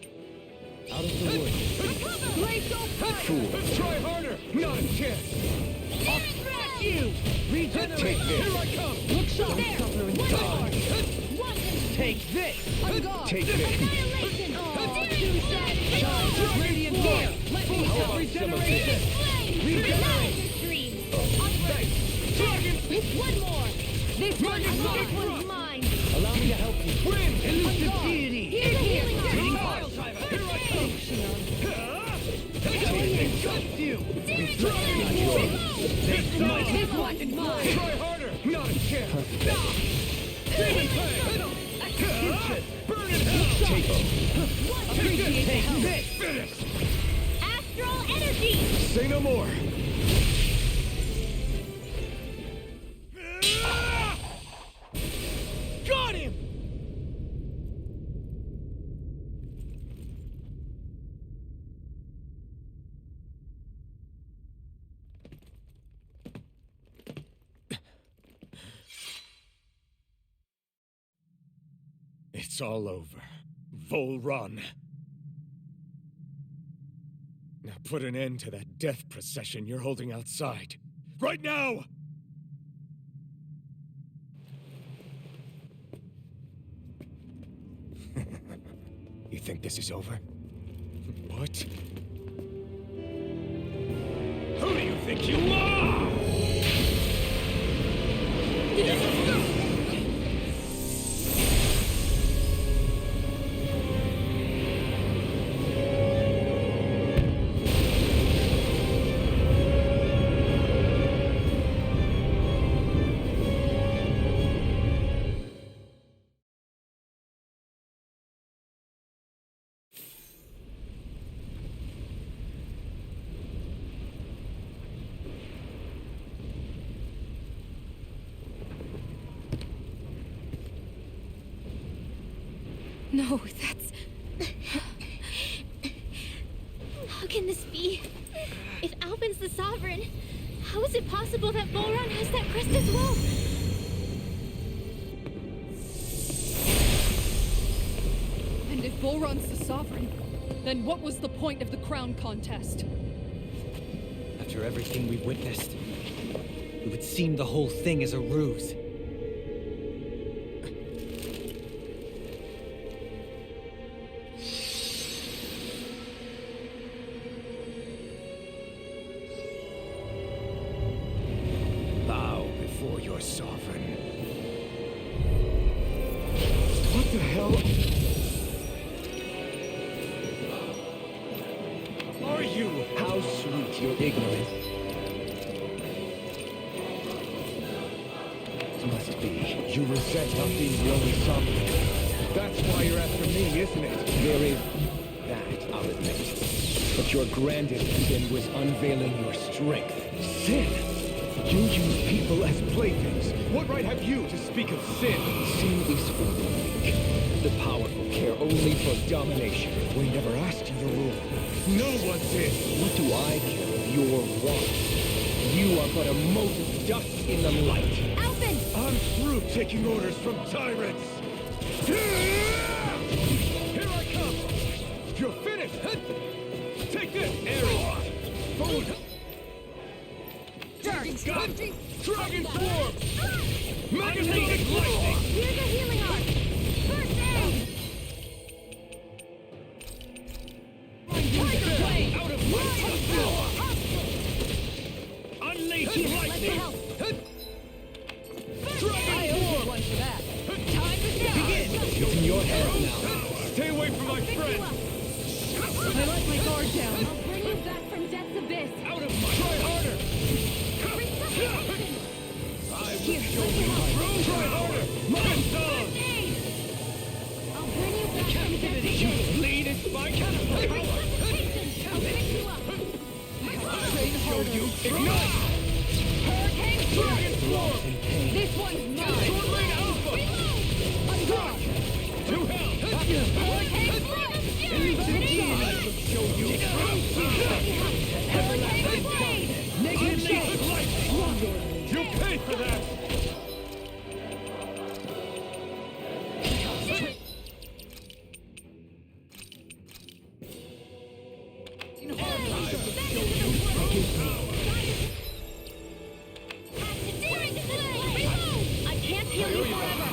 Fool. Try harder! Not a chance! I'll smash you! Regenerate! Take this. Here I come! Look sharp! There. Suffer and One die! Watch him. Take this! On guard. Take this. Annihilation. Oh, Too sad. Shine! Radiant here! Let me How have about regeneration! Flame. Regenerate! Your dreams. Dragon! One more. This one is mine! This one's mine. Allow me to help you. Win! Elusive guard. deity! Here's a healing Hitting arrow. pile driver! Here I come! Trust you! This This one's is mine! Try harder! Not a chance! Demon Fang! Execution! Burn in hell! Take them. Appreciate the help! This! Finish! Astral energy. Say no more. Got him! It's all over. Vol Run. Now put an end to that death procession you're holding outside. Right now! You think this is over? What? Who do you think you are? No, that's... How can this be? If Alpin's the Sovereign, how is it possible that Volron has that crest as well? And if Volron's the Sovereign, then what was the point of the crown contest? After everything we witnessed, it would seem the whole thing is a ruse. Bow before your sovereign. What the hell are you? How sweet your ignorance must be. You resent not being the only sovereign. That's why you're after me, isn't it? There is that, I'll admit. But your grandest sin was unveiling your strength. Sin? You use people as playthings. What right have you to speak of sin? Sin is for the weak. The powerful care only for domination. We never asked you to rule. No one did. What do I care of your wants? You are but a mote of dust in the light. Alpin! I'm through taking orders from tyrants. Here I come. You're finished. Take this, Ares. Food. Dragon form. Magnetic lightning. Here's a healing arc! First aid! Tiger Blade! Out of my Unleash Let's lightning! help! I owe you one for that. Time to begin! It's in your hands now. Stay away from my Pick you friend. up! I let my guard down. I'll bring you back from death's abyss! Out of my Try harder! Resuscitation! I will show you my room! Try harder! Mine done! First aid! I'll bring you back from Captivity! death's You abyss! bleed at my catapult! Resuscitation! I'll pick you up! Train harder! You ignite! Hurricane Dragon form! This one's mine! Sword Blade Alpha! On guard! To hell! Hurricane Blade of Fury! Show you Hurricane Blade! Unleash lightning! You pay for that! I can't heal you forever.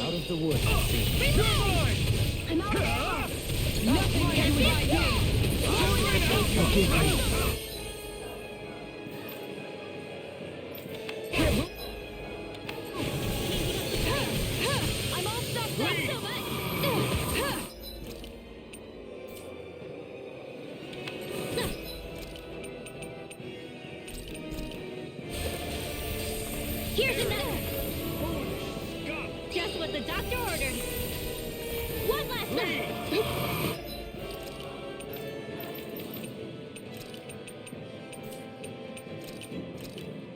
Out of the woods. I'm out. Nothing can I'm all stuffed up. Here's another. Just what the doctor ordered. One last time.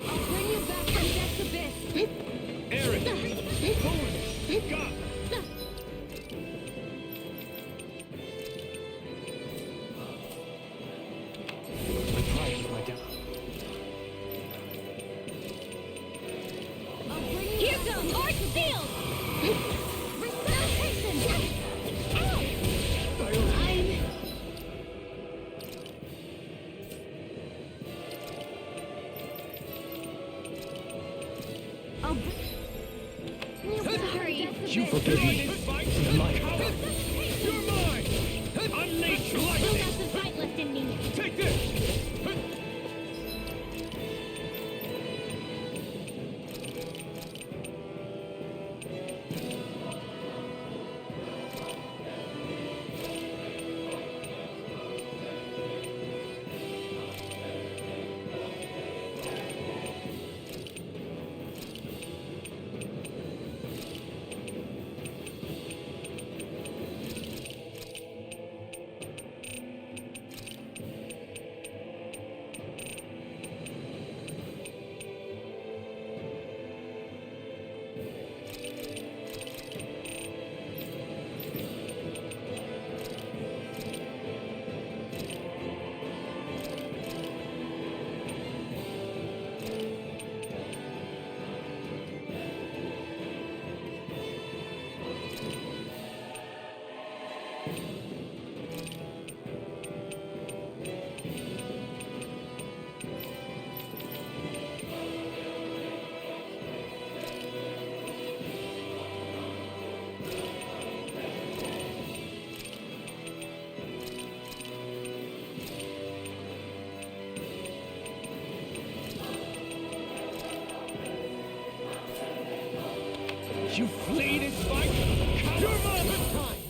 I'll bring you back from death's abyss. Aaron! Holy God! Here goes Art Seals! Sorry. You forgive me. You're mine! Unleash Still lightning! got some fight left in me. Take this! You flee this fight? Your moment time!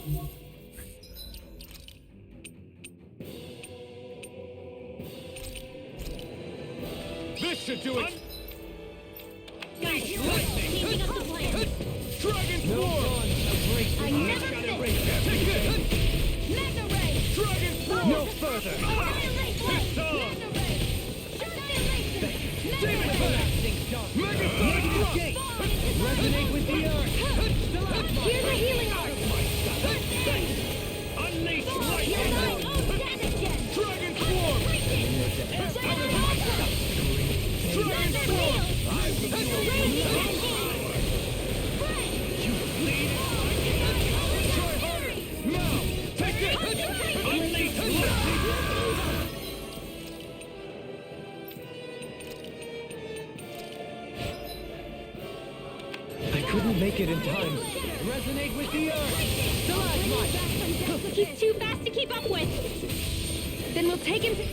This should do it! Unleash lightning! Keeping up the plan. Dragon Form! I never miss. Take this! Mega Ray. Dragon Form! No further! Annihilate Ray. It's on! Mega Ray. Annihilation. Mega Demon Ray. Blast! Megasonic Thrust! Gate! Resonate with the earth! Here's a healing art. Unleash Here's lightning! my own Danagen. Dragon Form! Dragon Form! You flee this fight? Try harder! Now! Take this! Unleash lightning! I couldn't make it in time. Resonate with the earth! Stalagmite! He's too fast to keep up with. Then we'll take him to...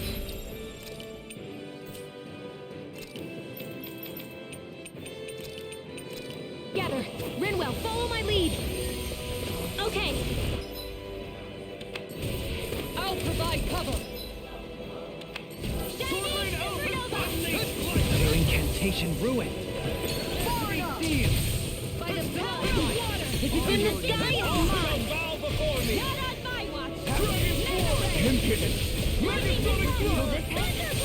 Gather. Rinwell, follow my lead. Okay. I'll provide cover! Sword Alpha! Unleash Your lightning! incantation ruined! Seal! By the power of water. If it's in the sky, it's mine. Bow before me! Not on my watch. Dragon Form! Impudent! Megasonic Thrust!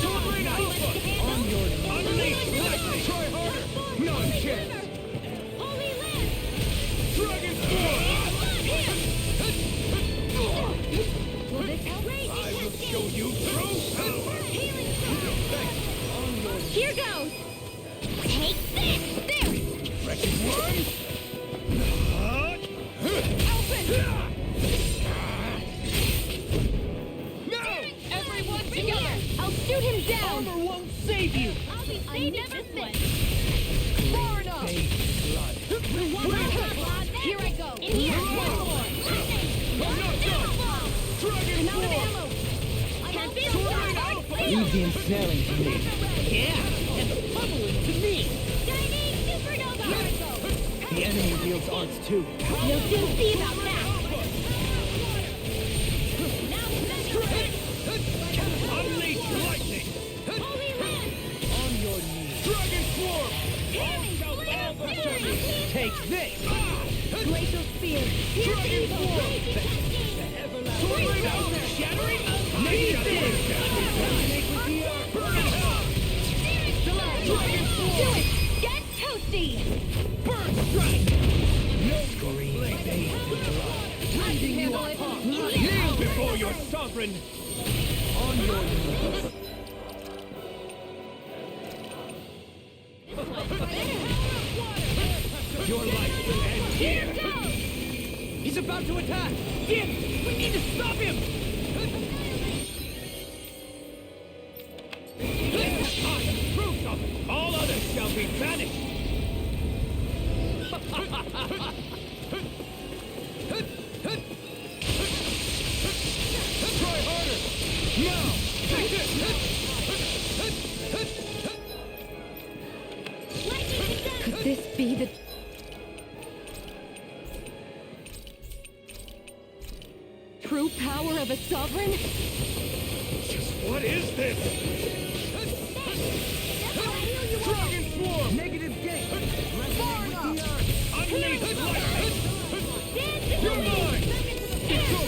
Sword Alpha! On your Unleash lightning! Try harder! Nonsense! Holy Land. Dragon Form! Will this help? I will show you true power! Here goes. Take this. There. Wrecking Worm! you. I'll be saving this one. Far enough. Here I go. In here. One more. I'm out of ammo. Can't feel it. Leave the ensnaring to me. Yeah, and the pummeling to me. Chinese supernova. Here I go. The enemy wields arts too. You'll soon see about that. Now Unleash lightning! Holy Land. On your knees. Dragon Swarm! Parry. Flame of Fury. Take this. Glacial Spear. Pierce evil. Raging Cascade. Shattering. Need this. Burn it up. Do it. Get toasty. Burn strike. No green fade to blood. Leading you apart. Kneel before your sovereign! On your knees. Your life will end here! He's about to attack. Jim, we need to stop him. Proof of all others shall be banished! Try harder! Now! Take this! Could this be the... true power of a sovereign? What is this? Dragon Swarm! Negative gate. Far enough! Unleash lightning! You're mine!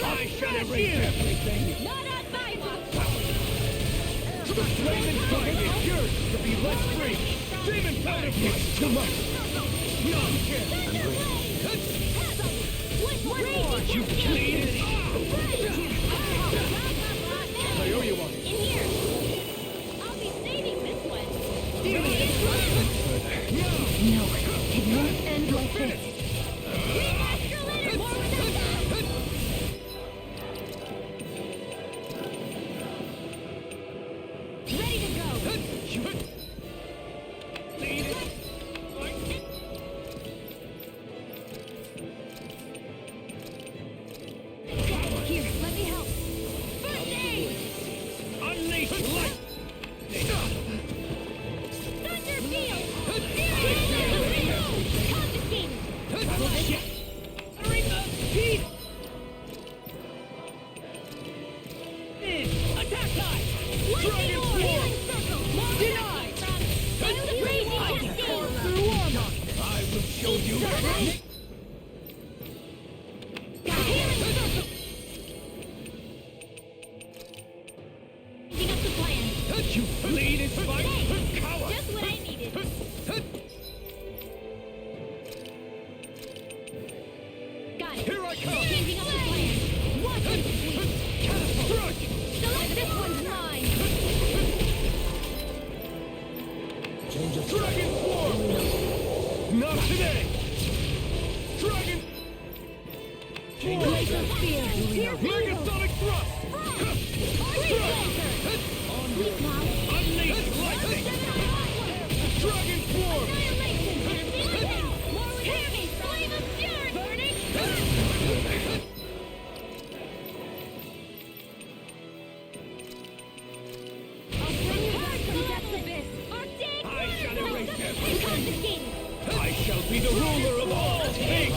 I shall erase everything! Not on my watch. The flaming fire is yours to be let free! Demon powder! It's too much! Nonsense! One more. You bleed! I owe you one. In here. I'll be saving this one. No, it won't end like this. Extra letter. More without that. Ready to go. Here, let me help. First aid. Unleash light! Thunder field. Confiscated. Attack time. Lightning orb. Healing circle. Denied. Raging cascade. Through armor. I will show you! Healing circle. Changing up the plan. You bleed in spite! Thanks. Coward! Just what I needed. Got it. Here I come! Changing up the plan. Watch and sweep. Struck! Select this one's mine. Dragon Swarm! Not today! Dragon! Glacial Spear. Megasonic Thrust! Sweep now. Unleash lightning! Dragon Swarm! Annihilation. More with me. Flame of Fury. Burning. I'll bring you back from death's abyss. Arctic. I shall erase everything! Confiscated. I shall be the ruler of all things!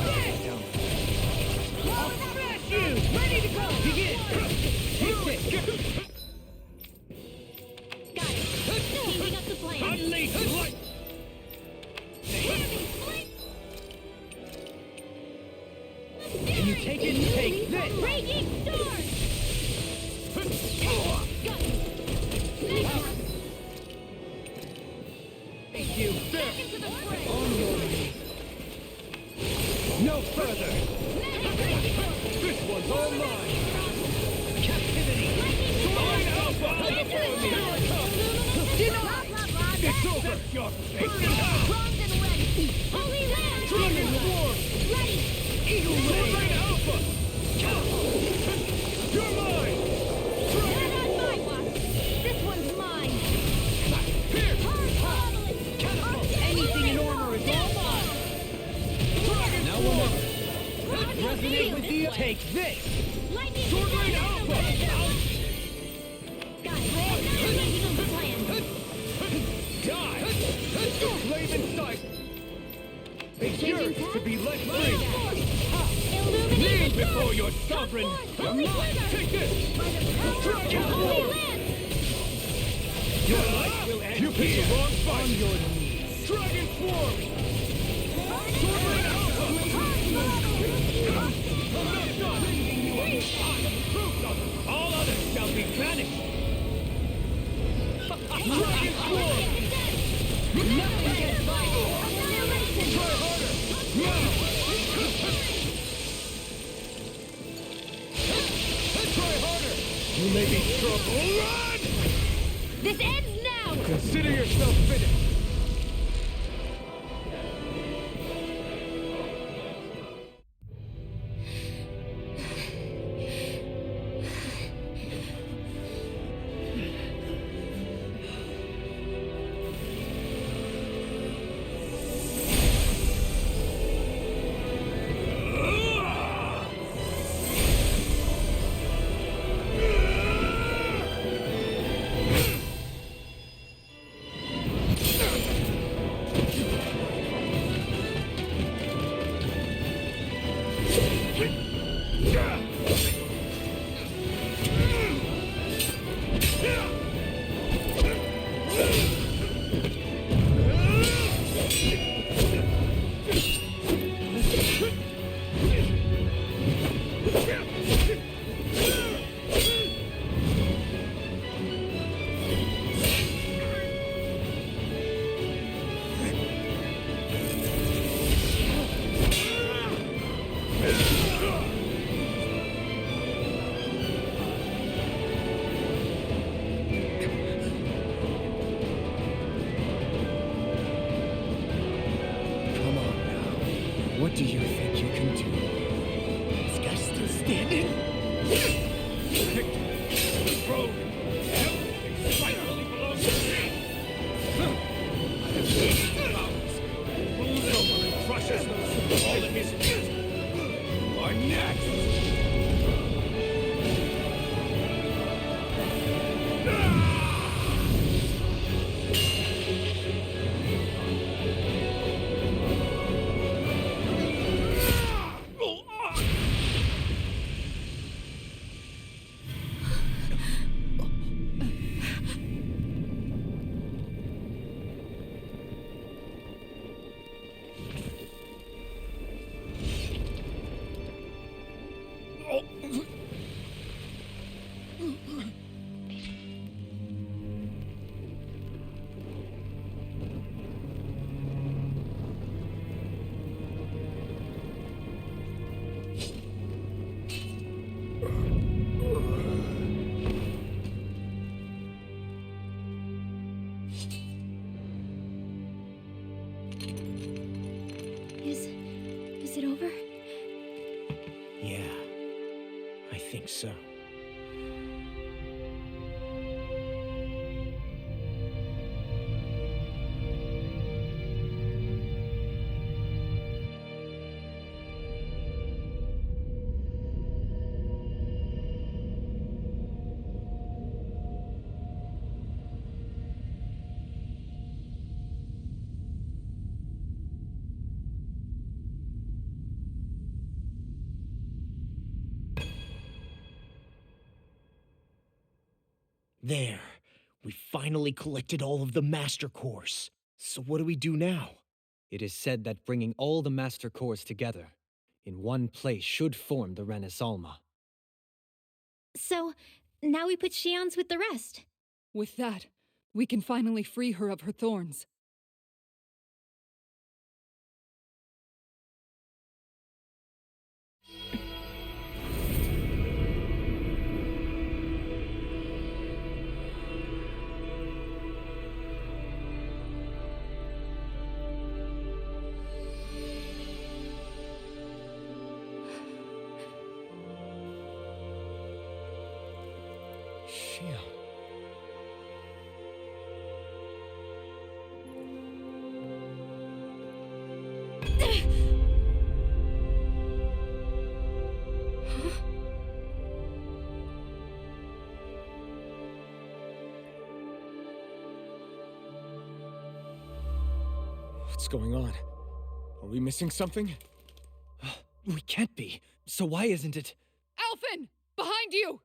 I'll smash you. Ready to go. Begin. Take this. Got it. Changing up the plan. Unleash light! Can you take it? Take this. Raging storm. Got you. Thank you. Back into the fray. On your knees. No further. This one's all mine! Captivity! Sign Alpha! Here I come! It's over! Your fate! Prongs and ready. Holy Land. Dragon Swarm! Ready. Eagle Sign Alpha! You're mine! Not on my watch. This one's mine. Here! Resonate with you. Take this. Lightning Sword Rain Alpha! Alpha. Got it. Now lightning on the plan. Die. Flame in sight. It's yours to be let free. Illuminate Kneel the before sun! your sovereign. Holy Quiver! Take this. By the power of the Dragon Holy Form. Lance! Your life will end. You picked the wrong fight. On your knees. Dragon Swarm. Sword Rain Alpha. All others shall be banished. Dragon Swarm. Nothing gets by. Annihilation! Try harder. Try harder. You may be strong. Run! This ends now! Consider yourself finished. Come on now. What do you think you can do? This guy's still standing? The throne. Everything rightfully belongs to me. I have seized the powers. Moves over and crushes those who fall at his feet. You are next. Is it over? Yeah, I think so. There. We finally collected all of the Master Cores. So what do we do now? It is said that bringing all the Master Cores together in one place should form the Renaissance. So, now we put Xian's with the rest. With that, we can finally free her of her thorns. Xian. What's going on? Are we missing something? We can't be. So why isn't it? Alphen! Behind you!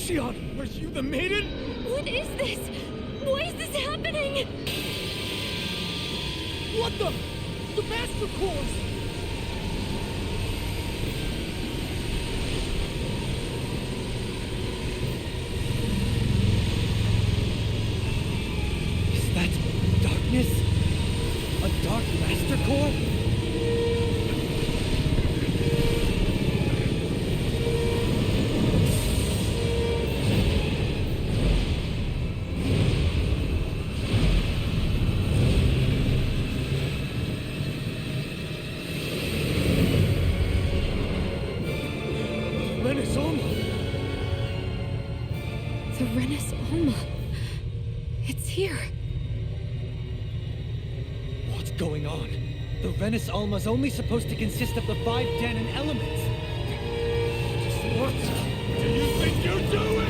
Xion, are you the maiden? What is this? Why is this happening? What the? The Master Course! Is that darkness? A dark master core? The Renis Alma. It's here. What's going on? The Renis Alma's only supposed to consist of the 5 Danon elements. What do you think you're doing?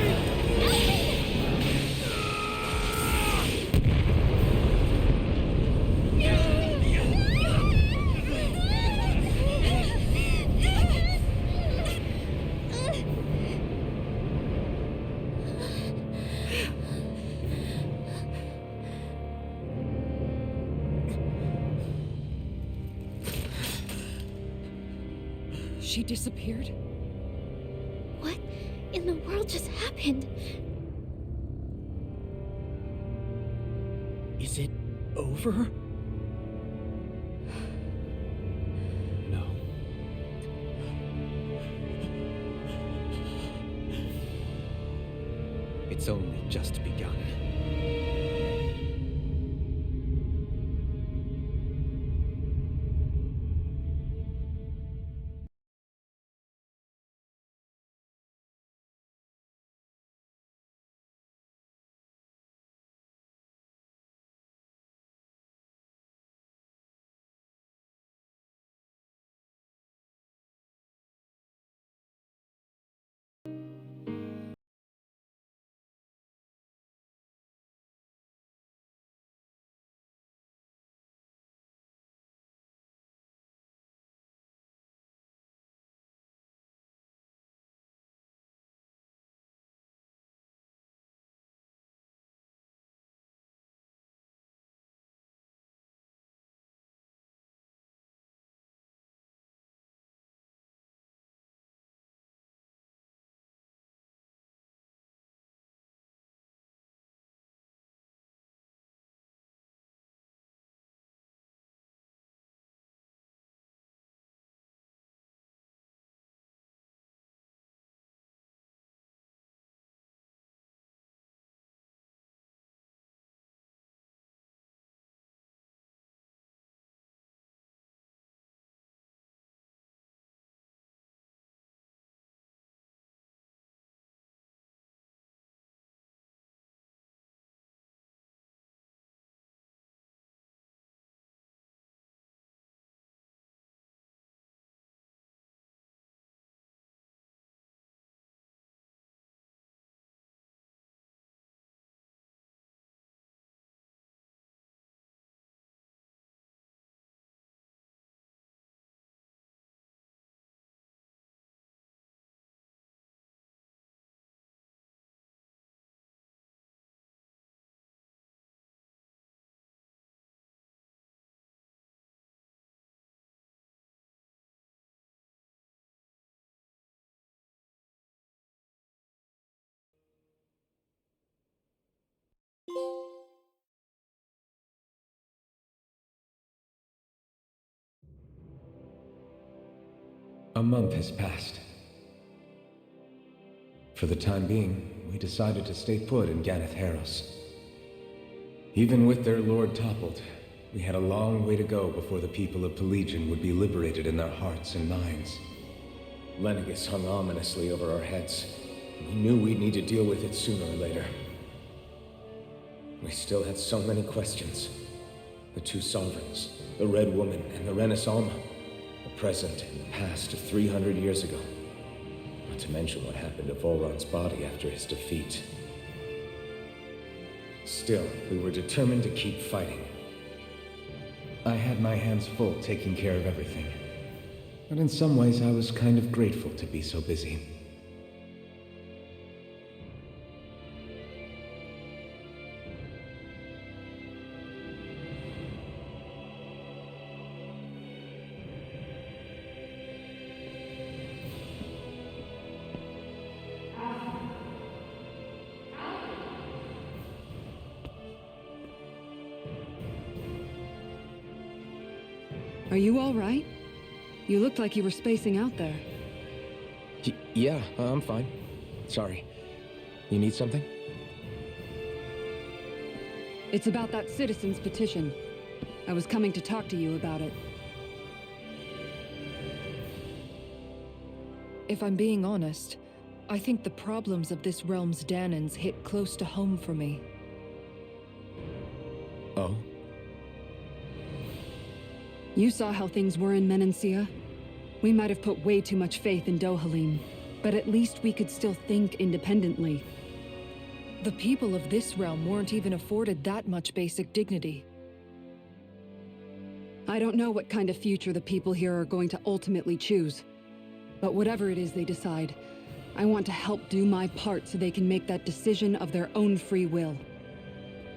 She disappeared? What in the world just happened? Is it over? No. It's only just begun. A month has passed. For the time being, we decided to stay put in Ganeth Heros. Even with their lord toppled, we had a long way to go before the people of Pelegion would be liberated in their hearts and minds. Lenegus hung ominously over our heads, We knew we'd need to deal with it sooner or later. We still had so many questions. The two sovereigns, the Red Woman and the Renaissance, the present and the past of 300 years ago. Not to mention what happened to Volron's body after his defeat. Still, we were determined to keep fighting. I had my hands full taking care of everything. But in some ways, I was kind of grateful to be so busy. Are you all right? You looked like you were spacing out there. Yeah, I'm fine. Sorry. You need something? It's about that citizen's petition. I was coming to talk to you about it. If I'm being honest, I think the problems of this realm's Danans hit close to home for me. Oh? You saw how things were in Menancia. We might have put way too much faith in Dohalim, but at least we could still think independently. The people of this realm weren't even afforded that much basic dignity. I don't know what kind of future the people here are going to ultimately choose. But whatever it is they decide, I want to help do my part so they can make that decision of their own free will.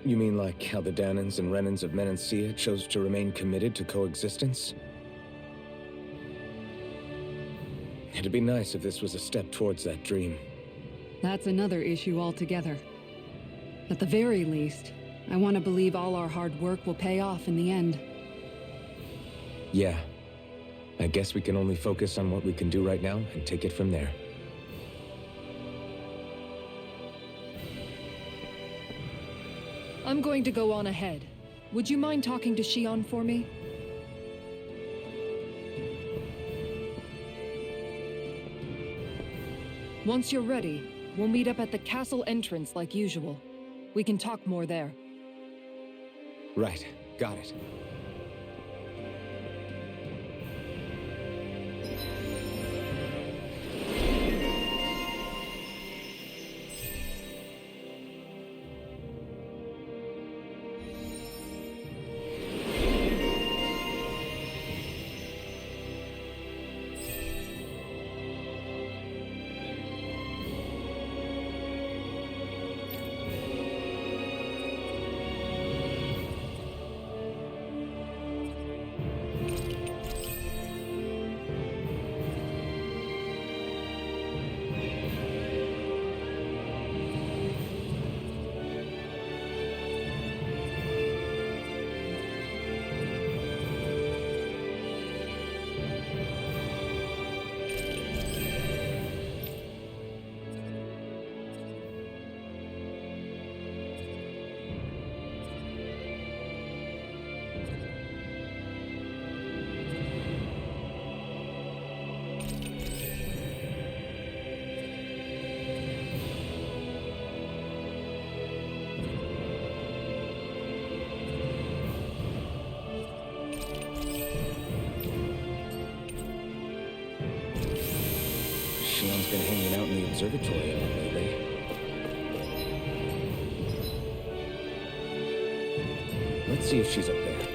You mean like how the Danans and Renans of Menancia chose to remain committed to coexistence? It'd be nice if this was a step towards that dream. That's another issue altogether. At the very least, I want to believe all our hard work will pay off in the end. Yeah. I guess we can only focus on what we can do right now and take it from there. I'm going to go on ahead. Would you mind talking to Shion for me? Once you're ready, we'll meet up at the castle entrance like usual. We can talk more there. Right. Got it. Shion's been hanging out in the observatory a lot lately. Let's see if she's up there.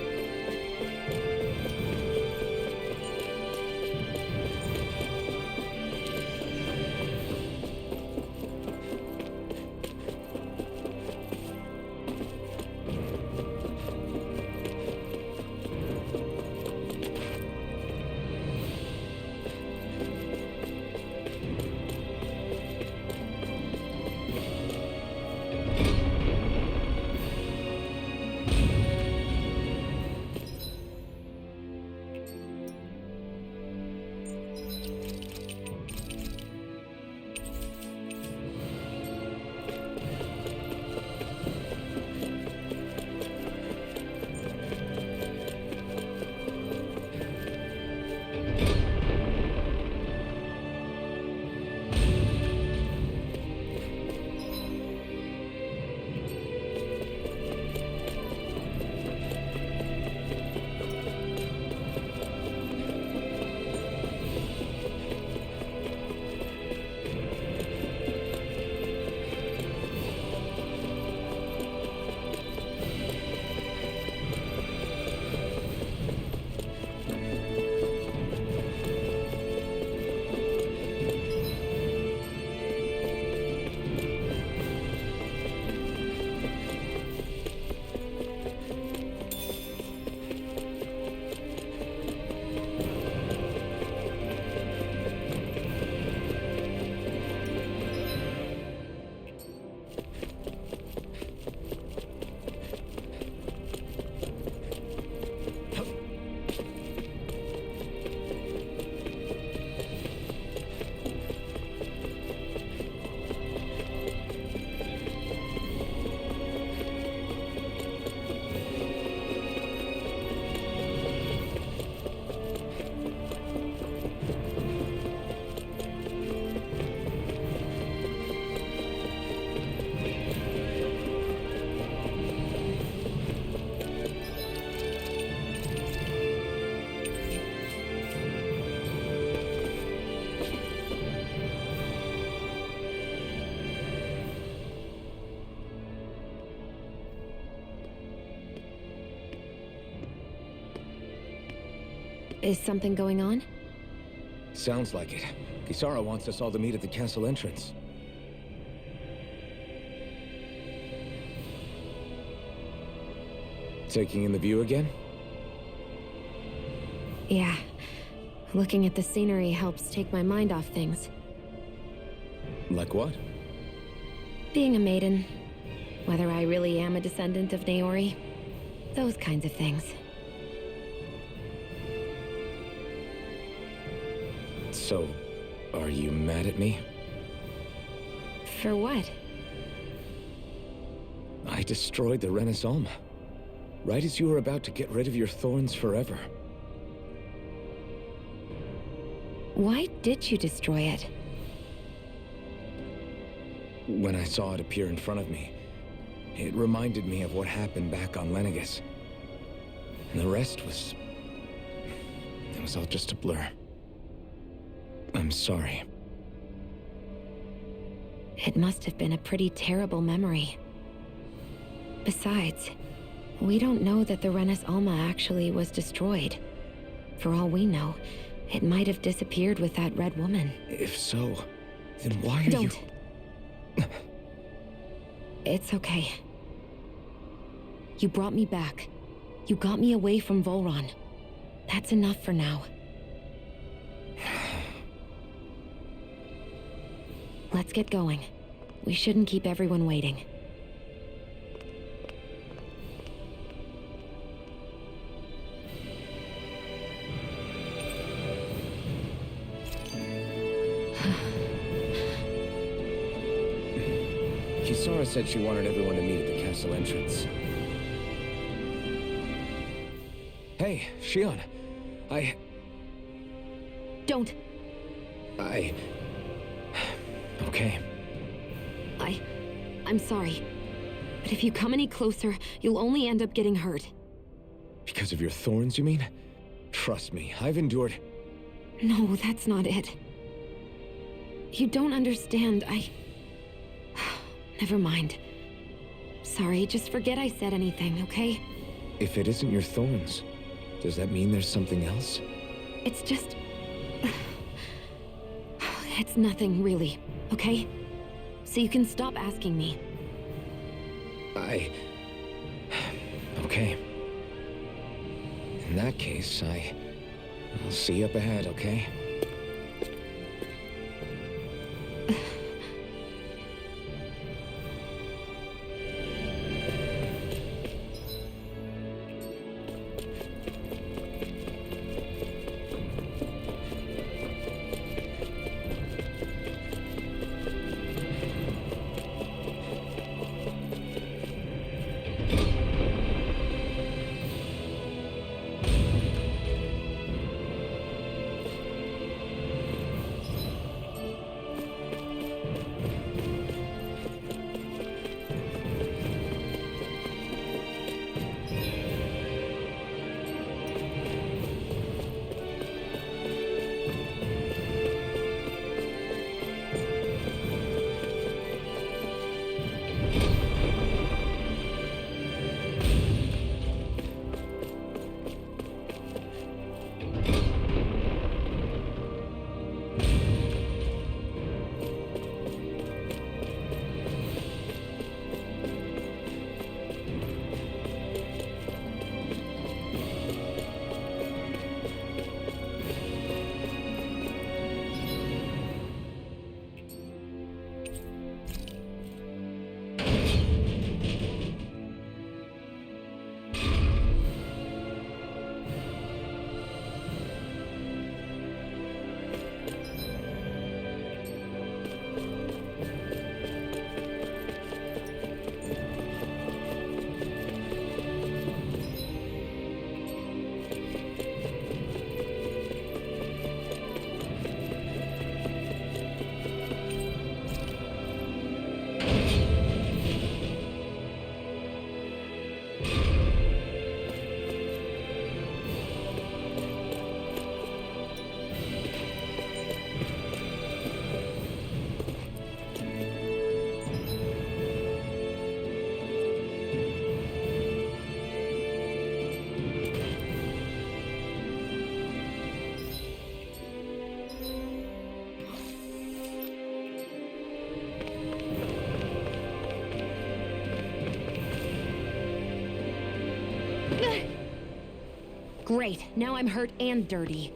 Is something going on? Sounds like it. Kisara wants us all to meet at the castle entrance. Taking in the view again? Yeah. Looking at the scenery helps take my mind off things. Like what? Being a maiden. Whether I really am a descendant of Naori. Those kinds of things. So, are you mad at me? For what? I destroyed the Renaissance. Right as you were about to get rid of your thorns forever. Why did you destroy it? When I saw it appear in front of me, it reminded me of what happened back on Lenegus. And the rest was... it was all just a blur. I'm sorry. It must have been a pretty terrible memory. Besides, we don't know that the Renis Alma actually was destroyed. For all we know, it might have disappeared with that red woman. If so, then why are Don't. you... It's okay. You brought me back. You got me away from Volron. That's enough for now. Let's get going. We shouldn't keep everyone waiting. Kisara said she wanted everyone to meet at the castle entrance. Hey, Shion. Don't! Okay. I'm sorry. But if you come any closer, you'll only end up getting hurt. Because of your thorns, you mean? Trust me, I've endured... No, that's not it. You don't understand. Never mind. Sorry, just forget I said anything, okay? If it isn't your thorns, does that mean there's something else? It's just... It's nothing, really, okay? So you can stop asking me. Okay. In that case, I'll see you up ahead, okay? Great, now I'm hurt and dirty.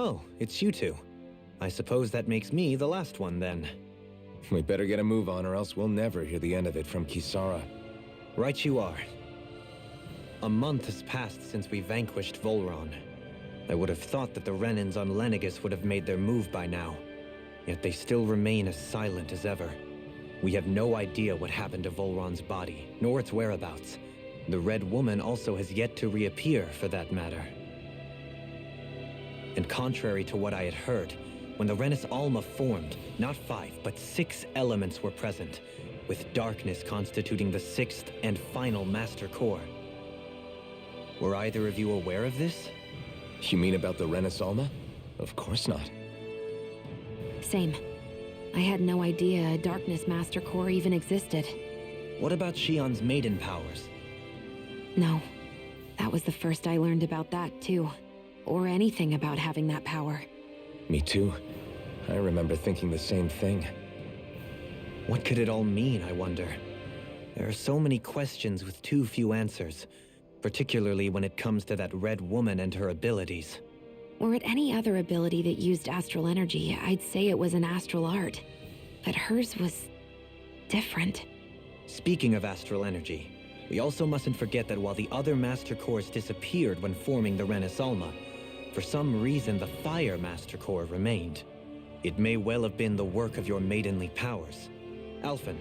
Oh, it's you two. I suppose that makes me the last one then. We better get a move on or else we'll never hear the end of it from Kisara. Right you are. A month has passed since we vanquished Volron. I would have thought that the Renans on Lenegis would have made their move by now. Yet they still remain as silent as ever. We have no idea what happened to Volron's body, nor its whereabouts. The Red Woman also has yet to reappear, for that matter. And contrary to what I had heard, when the Renis Alma formed, not 5, but 6 elements were present, with darkness constituting the 6th and final Master Core. Were either of you aware of this? You mean about the Renis Alma? Of course not. Same. I had no idea a Darkness Master Core even existed. What about Shion's maiden powers? No. That was the first I learned about that, too. Or anything about having that power. Me too. I remember thinking the same thing. What could it all mean, I wonder? There are so many questions with too few answers, particularly when it comes to that Red Woman and her abilities. Were it any other ability that used astral energy, I'd say it was an astral art. But hers was different. Speaking of astral energy, we also mustn't forget that while the other Master Cores disappeared when forming the Renis Alma, for some reason the Fire Master Core remained. It may well have been the work of your maidenly powers. Alphen,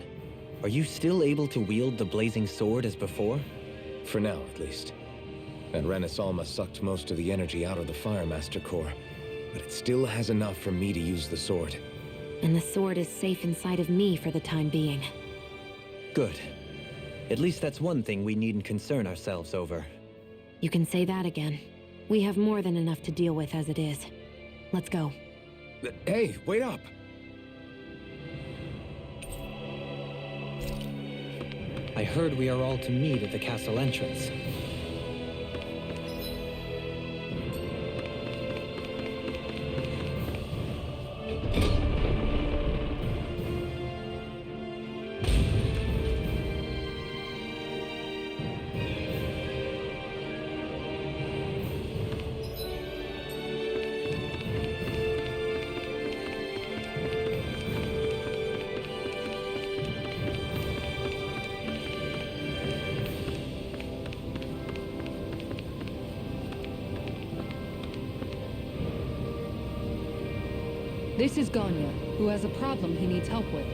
are you still able to wield the blazing sword as before? For now, at least. And Renis Alma sucked most of the energy out of the Fire Master Core, but it still has enough for me to use the sword. And the sword is safe inside of me for the time being. Good. At least that's one thing we needn't concern ourselves over. You can say that again. We have more than enough to deal with as it is. Let's go. Hey, wait up! I heard we are all to meet at the castle entrance. This is Ganya, who has a problem he needs help with.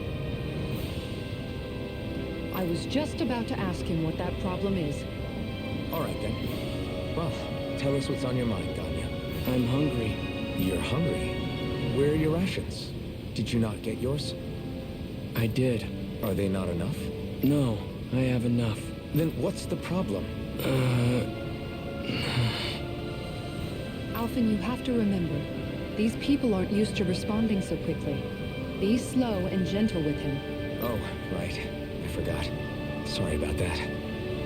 I was just about to ask him what that problem is. All right, then. Well, tell us what's on your mind, Ganya. I'm hungry. You're hungry? Where are your rations? Did you not get yours? I did. Are they not enough? No, I have enough. Then what's the problem? Alphen, you have to remember, these people aren't used to responding so quickly. Be slow and gentle with him. Oh, right. I forgot. Sorry about that.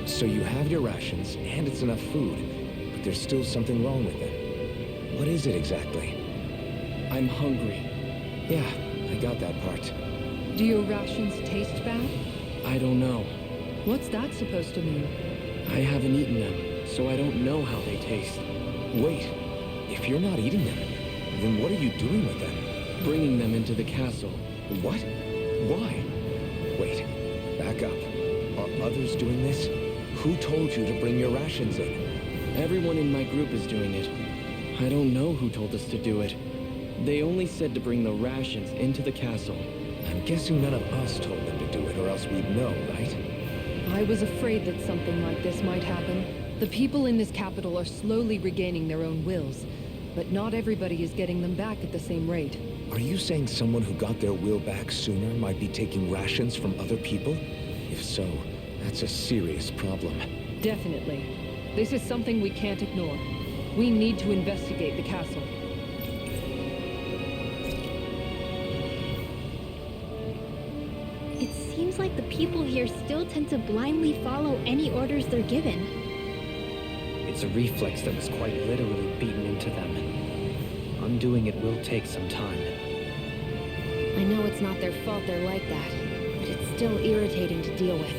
So you have your rations, and it's enough food, but there's still something wrong with them. What is it exactly? I'm hungry. Yeah, I got that part. Do your rations taste bad? I don't know. What's that supposed to mean? I haven't eaten them, so I don't know how they taste. Wait, if you're not eating them, then what are you doing with them? Bringing them into the castle. What? Why? Wait, back up. Are others doing this? Who told you to bring your rations in? Everyone in my group is doing it. I don't know who told us to do it. They only said to bring the rations into the castle. I'm guessing none of us told them to do it, or else we'd know, right? I was afraid that something like this might happen. The people in this capital are slowly regaining their own wills, but not everybody is getting them back at the same rate. Are you saying someone who got their will back sooner might be taking rations from other people? If so, that's a serious problem. Definitely. This is something we can't ignore. We need to investigate the castle. It seems like the people here still tend to blindly follow any orders they're given. It's a reflex that was quite literally beaten into them. Undoing it will take some time. I know it's not their fault they're like that, but it's still irritating to deal with.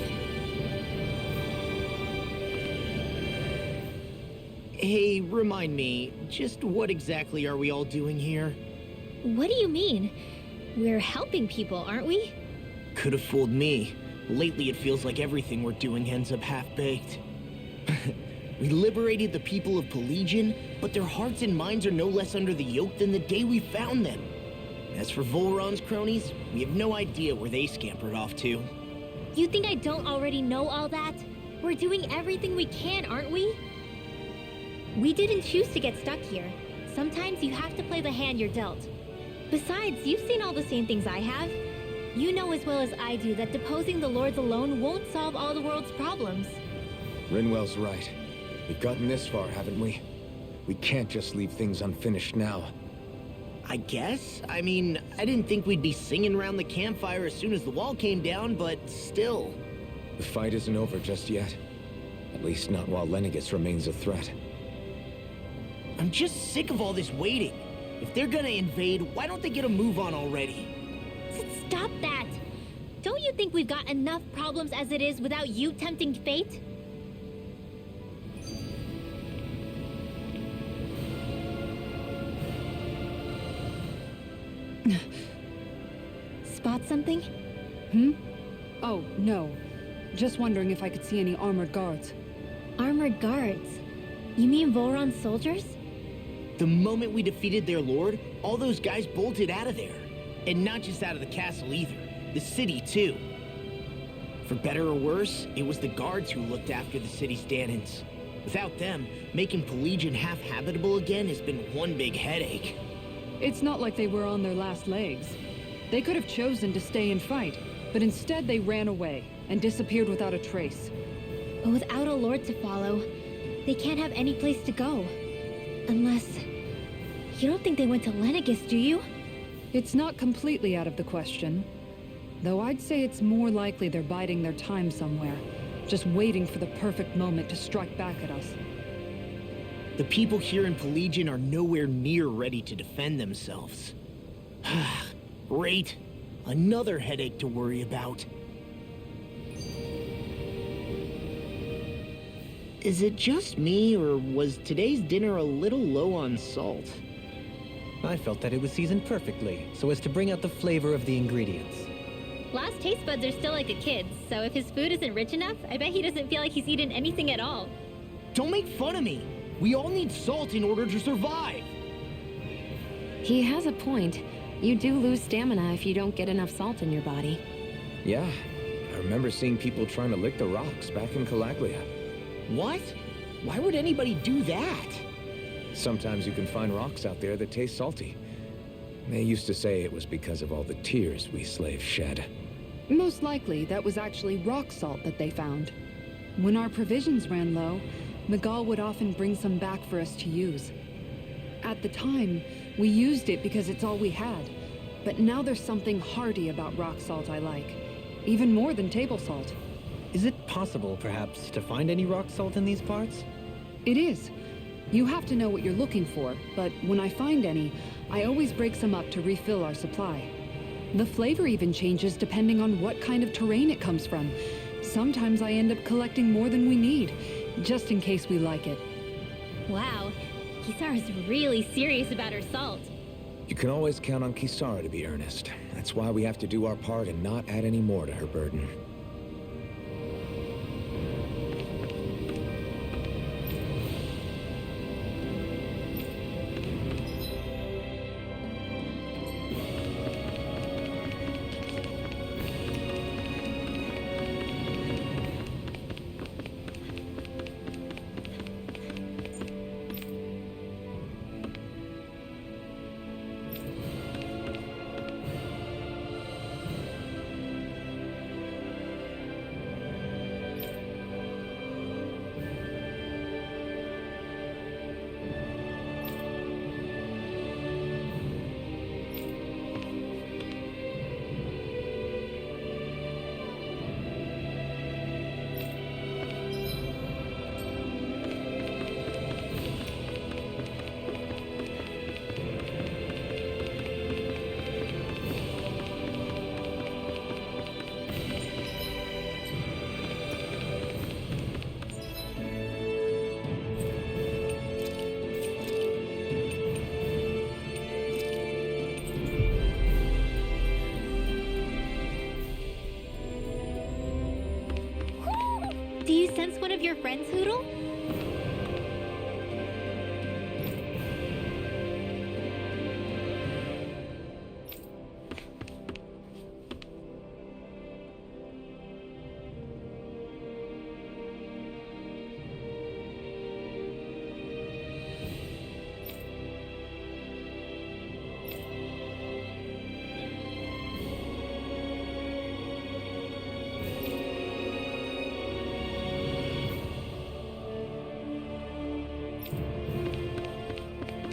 Hey, remind me, just what exactly are we all doing here? What do you mean? We're helping people, aren't we? Could have fooled me. Lately, it feels like everything we're doing ends up half-baked. We liberated the people of Pelagian, but their hearts and minds are no less under the yoke than the day we found them. As for Volron's cronies, we have no idea where they scampered off to. You think I don't already know all that? We're doing everything we can, aren't we? We didn't choose to get stuck here. Sometimes you have to play the hand you're dealt. Besides, you've seen all the same things I have. You know as well as I do that deposing the lords alone won't solve all the world's problems. Rinwell's right. We've gotten this far, haven't we? We can't just leave things unfinished now. I guess? I mean, I didn't think we'd be singing around the campfire as soon as the wall came down, but still. The fight isn't over just yet. At least not while Lenegis remains a threat. I'm just sick of all this waiting. If they're gonna invade, why don't they get a move on already? Stop that! Don't you think we've got enough problems as it is without you tempting fate? Spot something? Oh, no. Just wondering if I could see any armored guards. Armored guards? You mean Volron's soldiers? The moment we defeated their lord, all those guys bolted out of there. And not just out of the castle either. The city, too. For better or worse, it was the guards who looked after the city's Danans. Without them, making Pelagian half-habitable again has been one big headache. It's not like they were on their last legs. They could have chosen to stay and fight, but instead they ran away and disappeared without a trace. But without a lord to follow, they can't have any place to go. Unless... You don't think they went to Lenegis, do you? It's not completely out of the question. Though I'd say it's more likely they're biding their time somewhere, just waiting for the perfect moment to strike back at us. The people here in Pelagian are nowhere near ready to defend themselves. Great. Another headache to worry about. Is it just me, or was today's dinner a little low on salt? I felt that it was seasoned perfectly, so as to bring out the flavor of the ingredients. Last taste buds are still like a kid's, so if his food isn't rich enough, I bet he doesn't feel like he's eaten anything at all. Don't make fun of me. We all need salt in order to survive. He has a point. You do lose stamina if you don't get enough salt in your body. Yeah, I remember seeing people trying to lick the rocks back in Calaglia. What? Why would anybody do that? Sometimes you can find rocks out there that taste salty. They used to say it was because of all the tears we slaves shed. Most likely, that was actually rock salt that they found. When our provisions ran low, Miguel would often bring some back for us to use. At the time, we used it because it's all we had. But now there's something hearty about rock salt I like. Even more than table salt. Is it possible, perhaps, to find any rock salt in these parts? It is. You have to know what you're looking for, but when I find any, I always break some up to refill our supply. The flavor even changes depending on what kind of terrain it comes from. Sometimes I end up collecting more than we need, just in case we like it. Wow, Kisara's really serious about her salt. You can always count on Kisara to be earnest. That's why we have to do our part and not add any more to her burden. Do you sense one of your friends, Hoodle?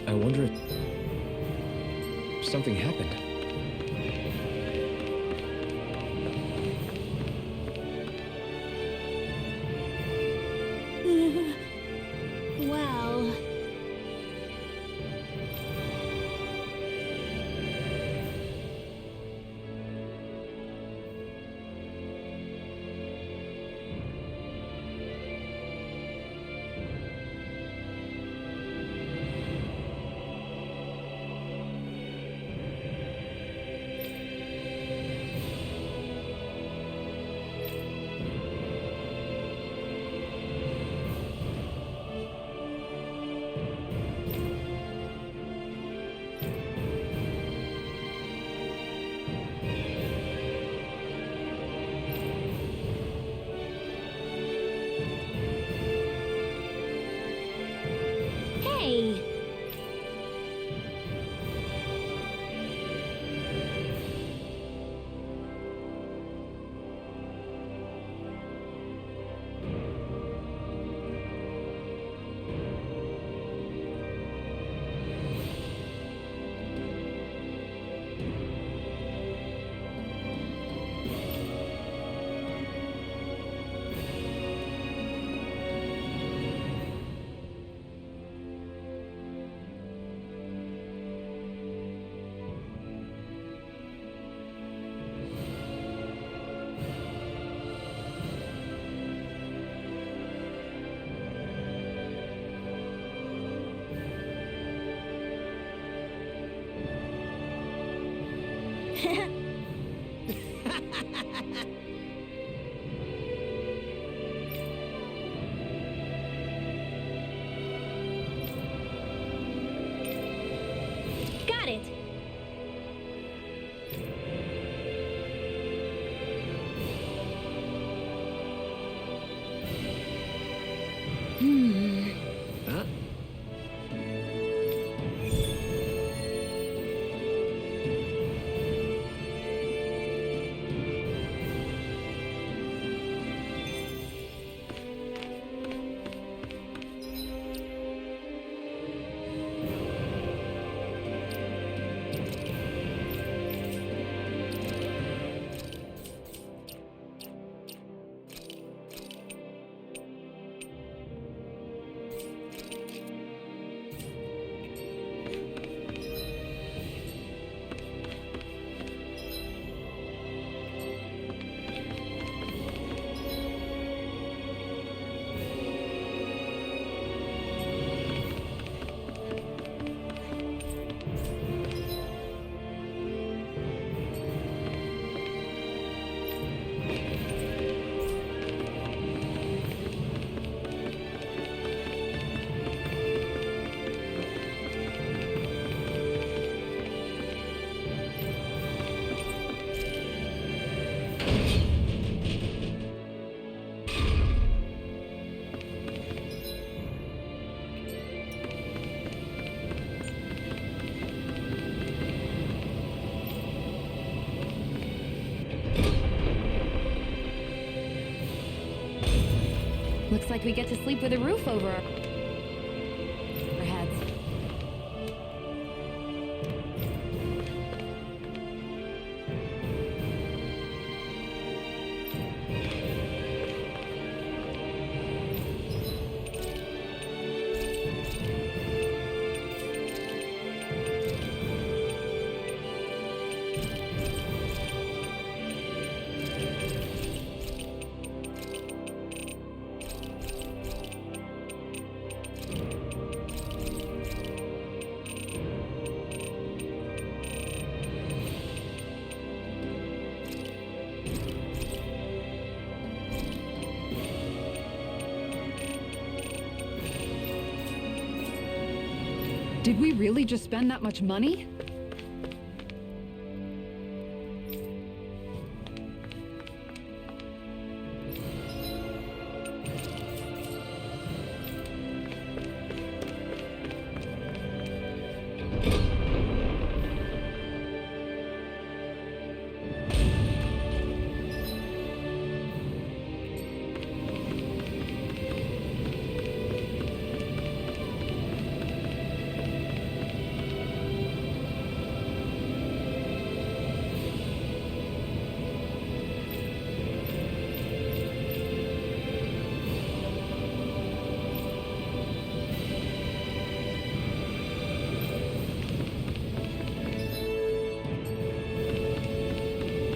I wonder if something happened. Well... Hey! Got it! Huh? Looks like we get to sleep with a roof over our heads. Did we really just spend that much money?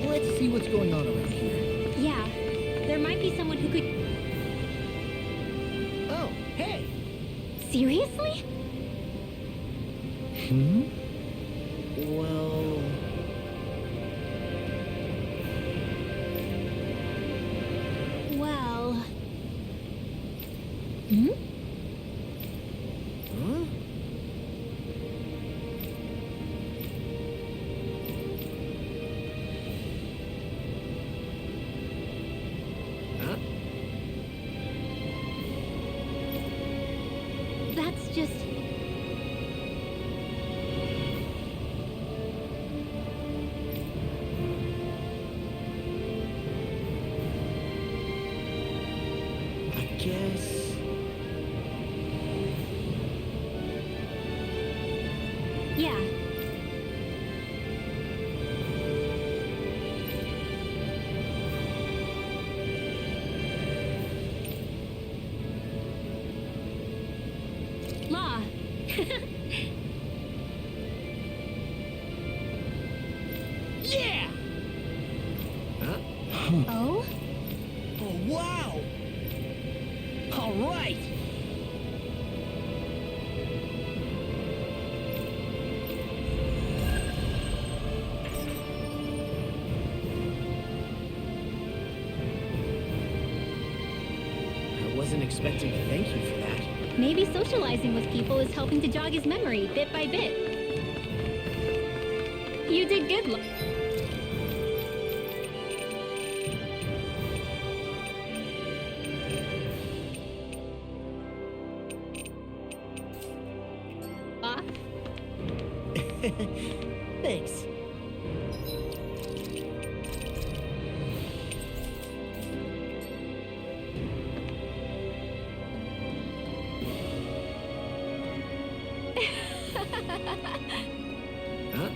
Let's see what's going on around here. Yeah, there might be someone who could... Oh, hey! Seriously? Well... Well... Hmm? Huh? Huh? That's just... I guess... Yeah. Law. Yeah! Huh? Oh? Oh, wow! All right! I wasn't expecting to thank you for that. Maybe socializing with people is helping to jog his memory bit by bit. You did good, Law. Thanks. Huh?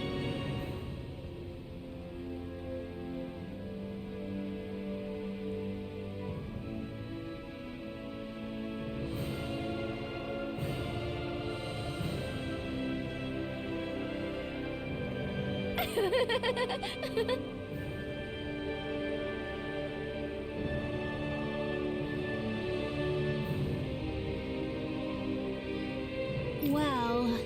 Well...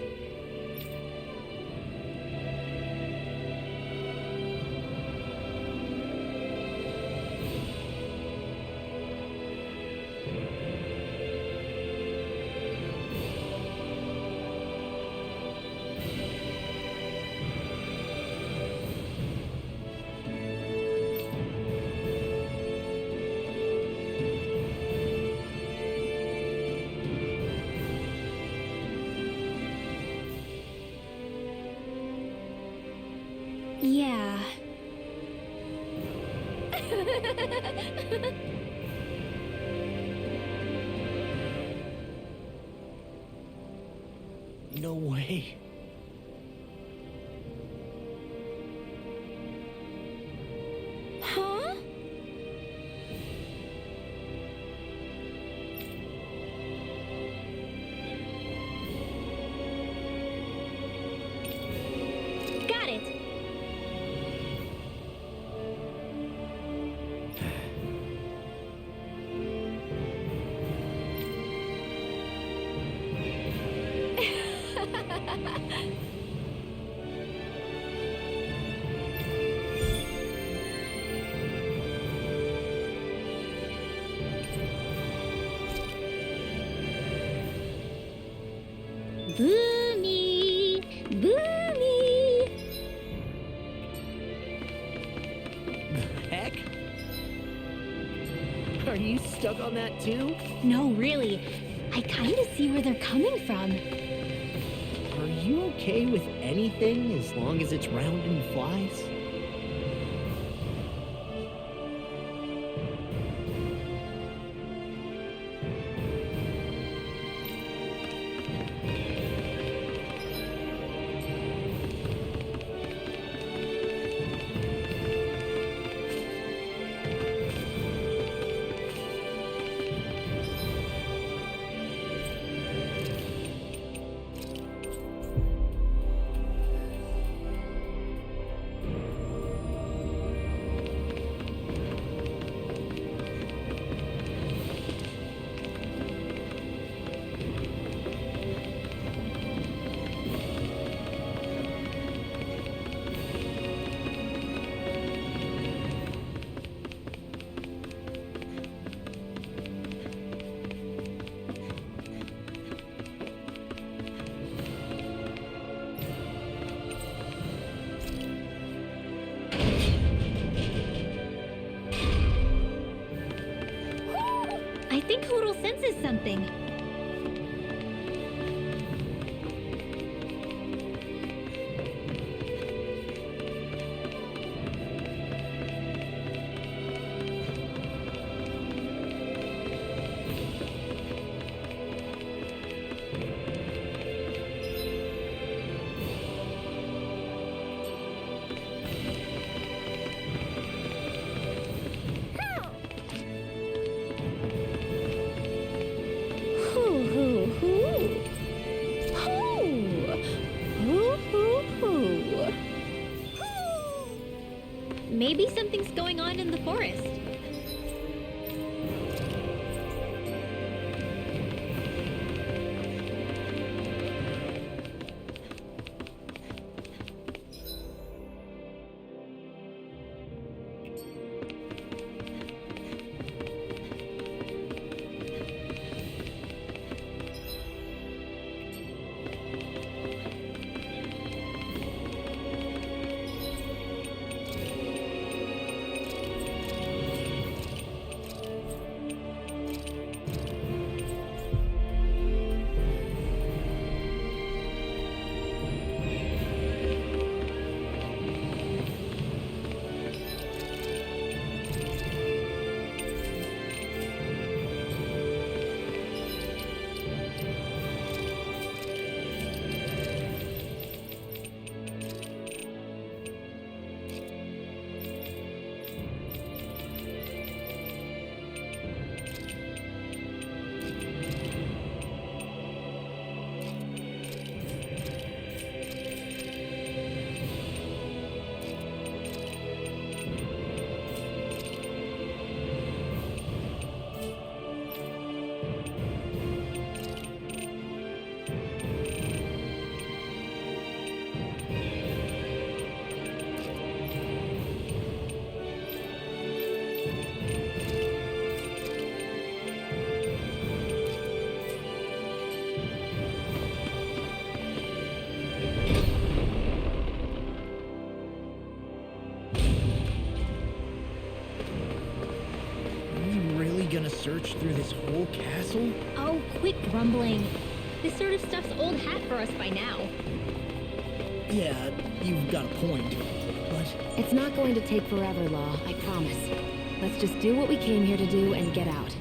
Yeah. No way. Huh? Got it. Boomy! Boomy! Heck? Are you stuck on that too? No, really. I kinda see where they're coming from. Are you okay with anything as long as it's round and flies? I think Hoodle senses something. Hoo hoo hoo. Hoo. Hoo hoo hoo. Maybe something's going on in the forest. Gonna search through this whole castle? Oh, quit grumbling. This sort of stuff's old hat for us by now. Yeah, you've got a point. But It's not going to take forever, Law, I promise. Let's just do what we came here to do and get out.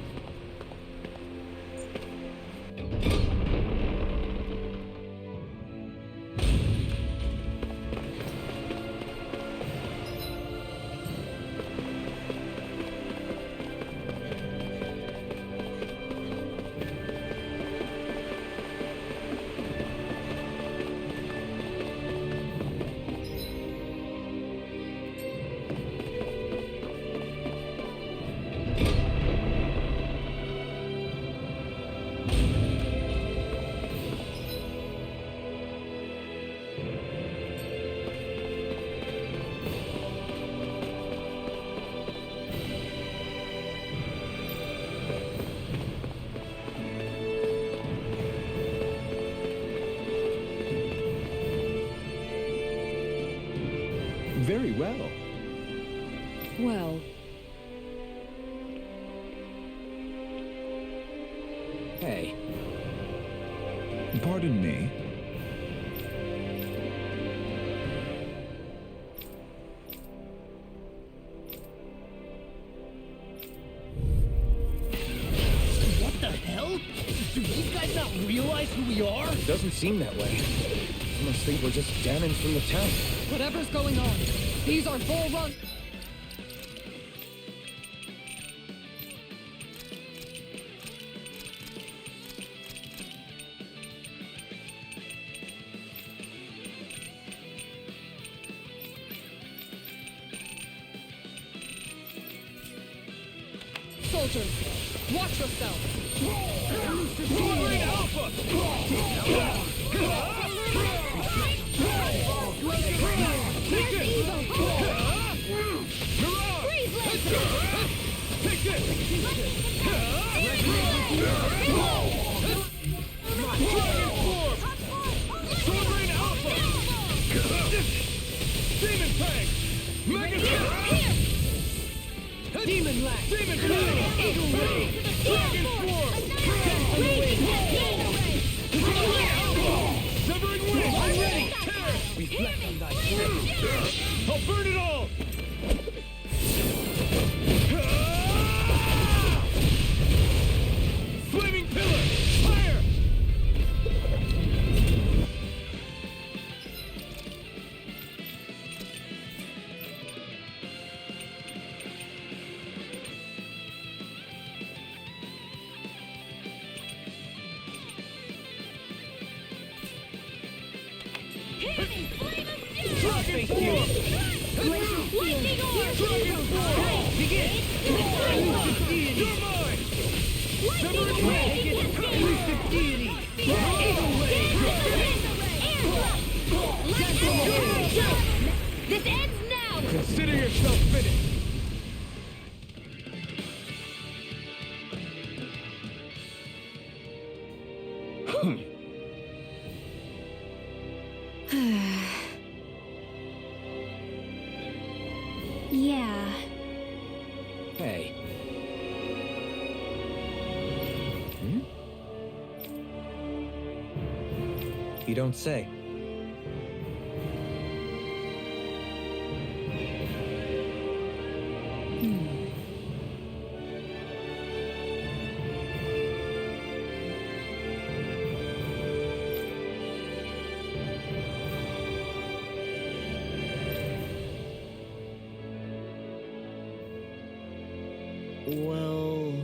well. Well, Hey. Pardon me. What the hell? Do these guys not realize who we are? It doesn't seem that way. I must think we're just damning from the town. whatever's going on, these are Bull Run. Soldiers, watch yourselves. Wolverine Alpha! Take it! Mirage! Take this! Dragon Form! Wolverine Alpha! Demon Tank! Mega Demon Lash! Demon Tank! Eagle Ray! Dragon Form! Severing Wind! I'm ready! Tear! Reflect on thy strength. I'll burn it all! Flaming Pillar! Fire! Dragon Form! Dragon Form! Begin! You're mine! Severing Wind! Elusive Deity! Eagle Ray! This ends now! Consider yourself finished! Yeah. Hey. You don't say. Well...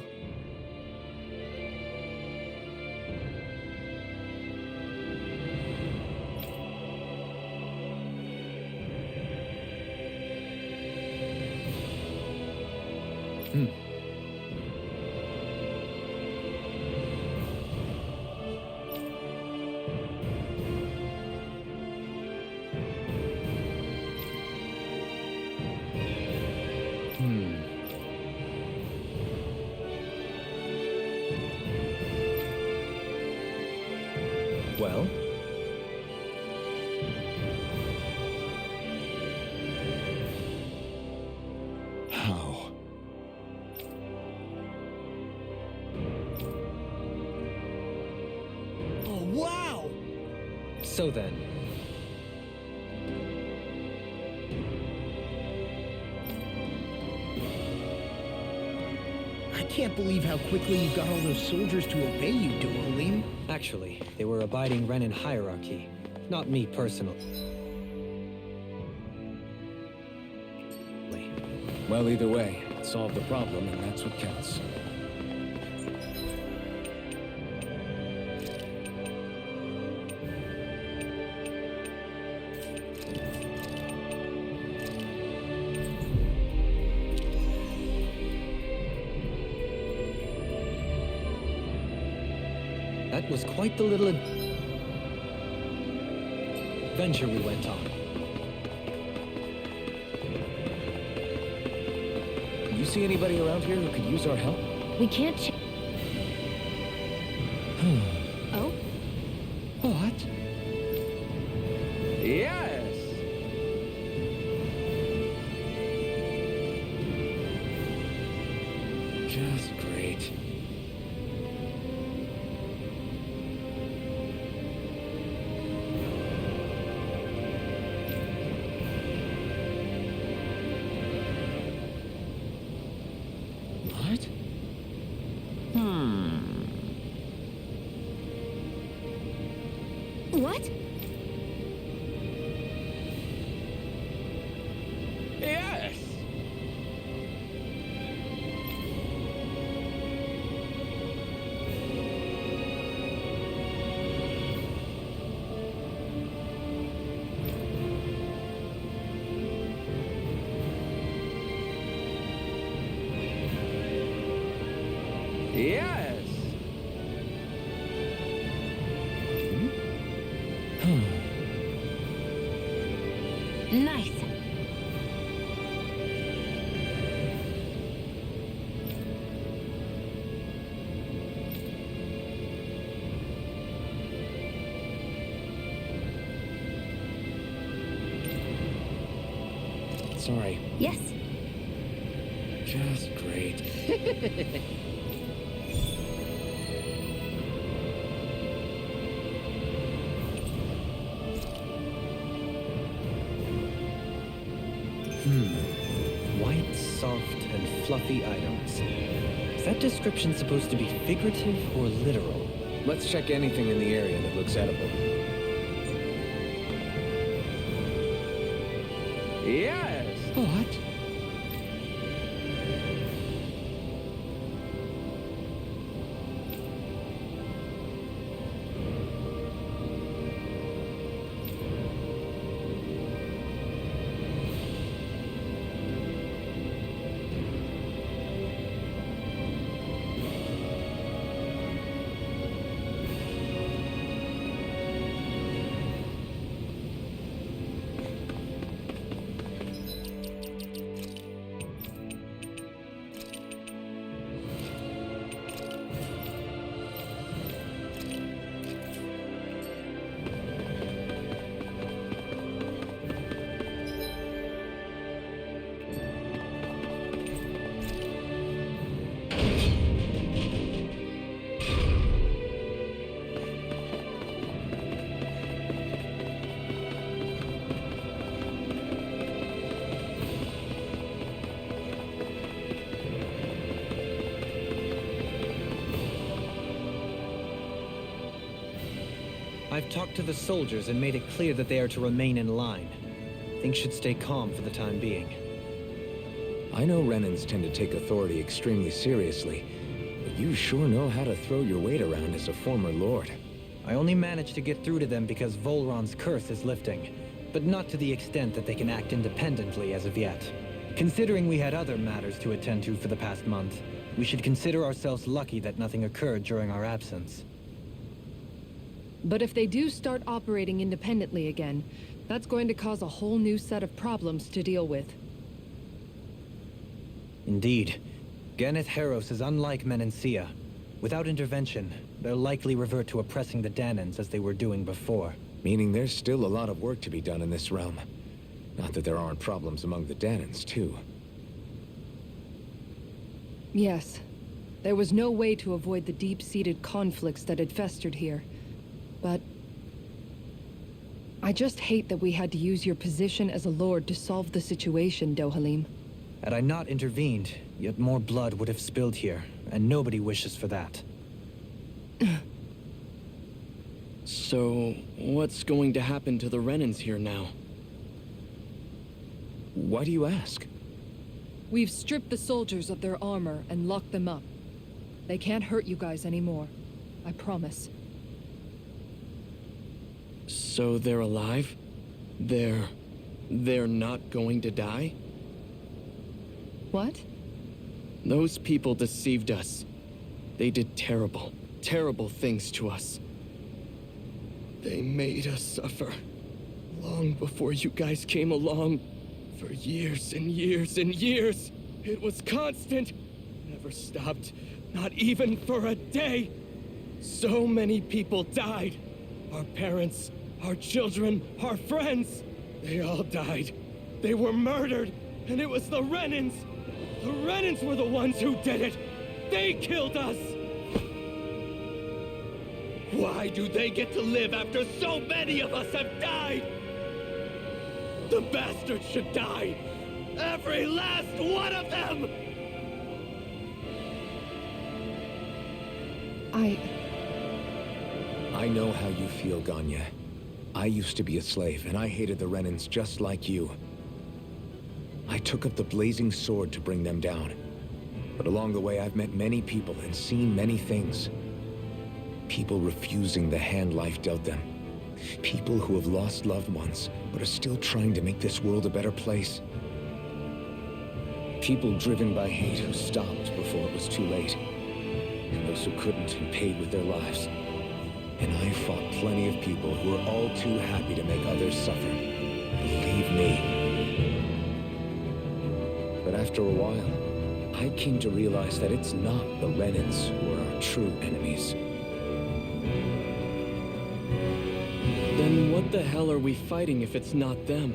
Well? How? Oh, wow! So then, I can't believe how quickly you got all those soldiers to obey you, Duolim. actually, they were abiding Renan hierarchy, not me personally. Well, either way, it solved the problem, and that's what counts. That was quite the little adventure we went on. You see anybody around here who could use our help? We can't Oh? Yes! Just great. What? What? Yes! Yes! Nice. Sorry. Yes. Just great. White, soft, and fluffy items. Is that description supposed to be figurative or literal? Let's check anything in the area that looks edible. Yes! What? I've talked to the soldiers and made it clear that they are to remain in line. Things should stay calm for the time being. I know Renans tend to take authority extremely seriously, but you sure know how to throw your weight around as a former lord. I only managed to get through to them because Volron's curse is lifting, but not to the extent that they can act independently as of yet. Considering we had other matters to attend to for the past month, we should consider ourselves lucky that nothing occurred during our absence. But if they do start operating independently again, that's going to cause a whole new set of problems to deal with. Indeed. Ganeth Heros is unlike Menancia. Without intervention, they'll likely revert to oppressing the Danans as they were doing before. Meaning there's still a lot of work to be done in this realm. Not that there aren't problems among the Danans, too. Yes. There was no way to avoid the deep-seated conflicts that had festered here. But I just hate that we had to use your position as a lord to solve the situation, Dohalim. Had I not intervened, yet more blood would have spilled here, and nobody wishes for that. So, what's going to happen to the Renans here now? Why do you ask? We've stripped the soldiers of their armor and locked them up. They can't hurt you guys anymore. I promise. So they're alive? They're not going to die? What? Those people deceived us. They did terrible, terrible things to us. They made us suffer. Long before you guys came along. For years and years and years. It was constant. Never stopped. Not even for a day. So many people died. Our parents, our children, our friends. They all died. They were murdered. And it was the Renans. The Renans were the ones who did it. They killed us! Why do they get to live after so many of us have died? The bastards should die! Every last one of them! I know how you feel, Ganya. I used to be a slave, and I hated the Renans just like you. I took up the blazing sword to bring them down. But along the way, I've met many people and seen many things. People refusing the hand life dealt them. People who have lost loved ones, but are still trying to make this world a better place. People driven by hate who stopped before it was too late. And those who couldn't and paid with their lives. And I fought plenty of people who were all too happy to make others suffer. Believe me. But after a while, I came to realize that it's not the Renans who are our true enemies. Then what the hell are we fighting if it's not them?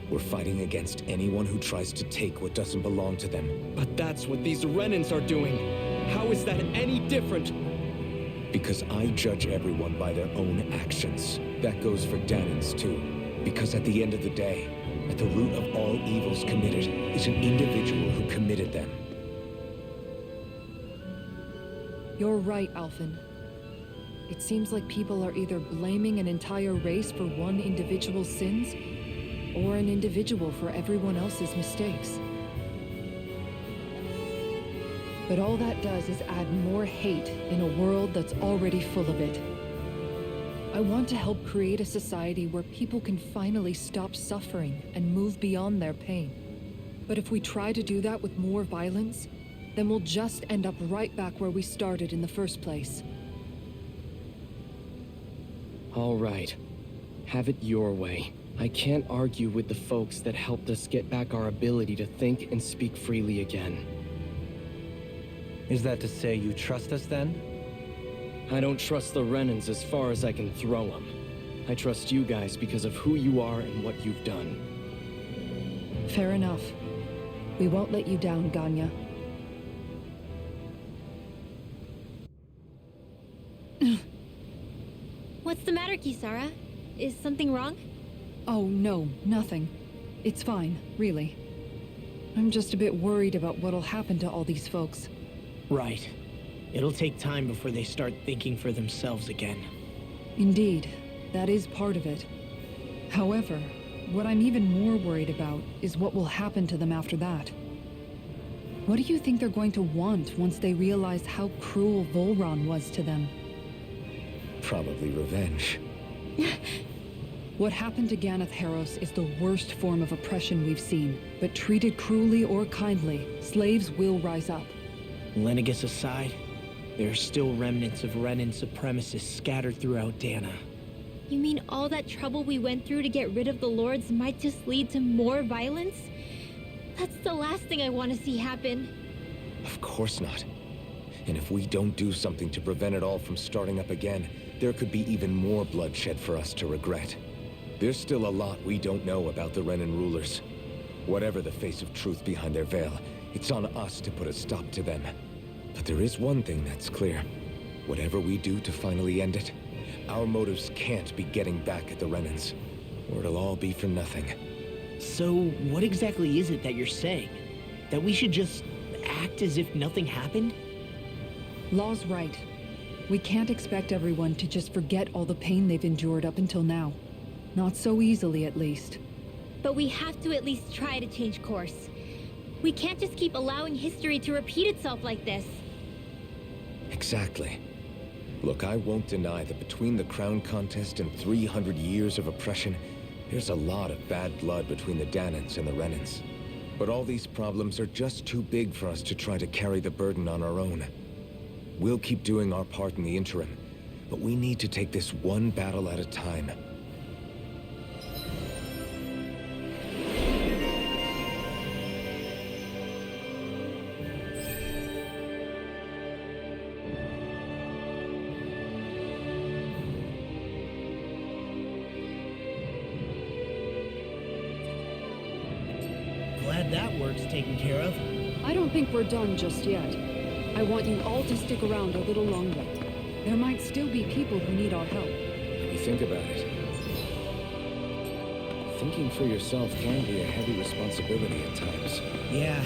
We're fighting against anyone who tries to take what doesn't belong to them. But that's what these Renans are doing. How is that any different? Because I judge everyone by their own actions. That goes for Danans too. Because at the end of the day, at the root of all evils committed is an individual who committed them. You're right, Alphen. It seems like people are either blaming an entire race for one individual's sins, or an individual for everyone else's mistakes. But all that does is add more hate in a world that's already full of it. I want to help create a society where people can finally stop suffering and move beyond their pain. But if we try to do that with more violence, then we'll just end up right back where we started in the first place. All right. Have it your way. I can't argue with the folks that helped us get back our ability to think and speak freely again. Is that to say you trust us then? I don't trust the Renans as far as I can throw them. I trust you guys because of who you are and what you've done. Fair enough. We won't let you down, Ganya. What's the matter, Kisara? Is something wrong? Oh, no, nothing. It's fine, really. I'm just a bit worried about what'll happen to all these folks. Right. It'll take time before they start thinking for themselves again. Indeed, that is part of it. However, what I'm even more worried about is what will happen to them after that. What do you think they're going to want once they realize how cruel Volron was to them? Probably revenge. What happened to Ganeth Haros is the worst form of oppression we've seen, but treated cruelly or kindly, slaves will rise up. Lenegis aside, there are still remnants of Renan supremacists scattered throughout Dana. You mean all that trouble we went through to get rid of the Lords might just lead to more violence? That's the last thing I want to see happen. Of course not. And if we don't do something to prevent it all from starting up again, there could be even more bloodshed for us to regret. There's still a lot we don't know about the Renan rulers. Whatever the face of truth behind their veil, it's on us to put a stop to them. But there is one thing that's clear. Whatever we do to finally end it, our motives can't be getting back at the Renans, or it'll all be for nothing. So, what exactly is it that you're saying? That we should just act as if nothing happened? Law's right. We can't expect everyone to just forget all the pain they've endured up until now. Not so easily, at least. But we have to at least try to change course. We can't just keep allowing history to repeat itself like this. Exactly. Look, I won't deny that between the crown contest and 300 years of oppression, there's a lot of bad blood between the Danans and the Renans. But all these problems are just too big for us to try to carry the burden on our own. We'll keep doing our part in the interim, but we need to take this one battle at a time. that work's taken care of. I don't think we're done just yet. I want you all to stick around a little longer. There might still be people who need our help. When you think about it, thinking for yourself can be a heavy responsibility at times. Yeah.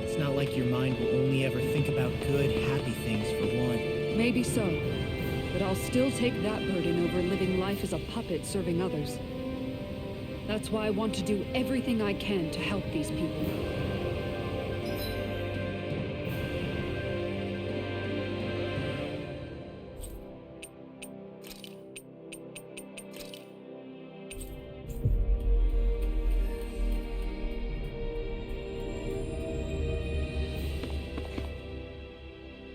It's not like your mind will only ever think about good, happy things for one. Maybe so. But I'll still take that burden over living life as a puppet serving others. That's why I want to do everything I can to help these people.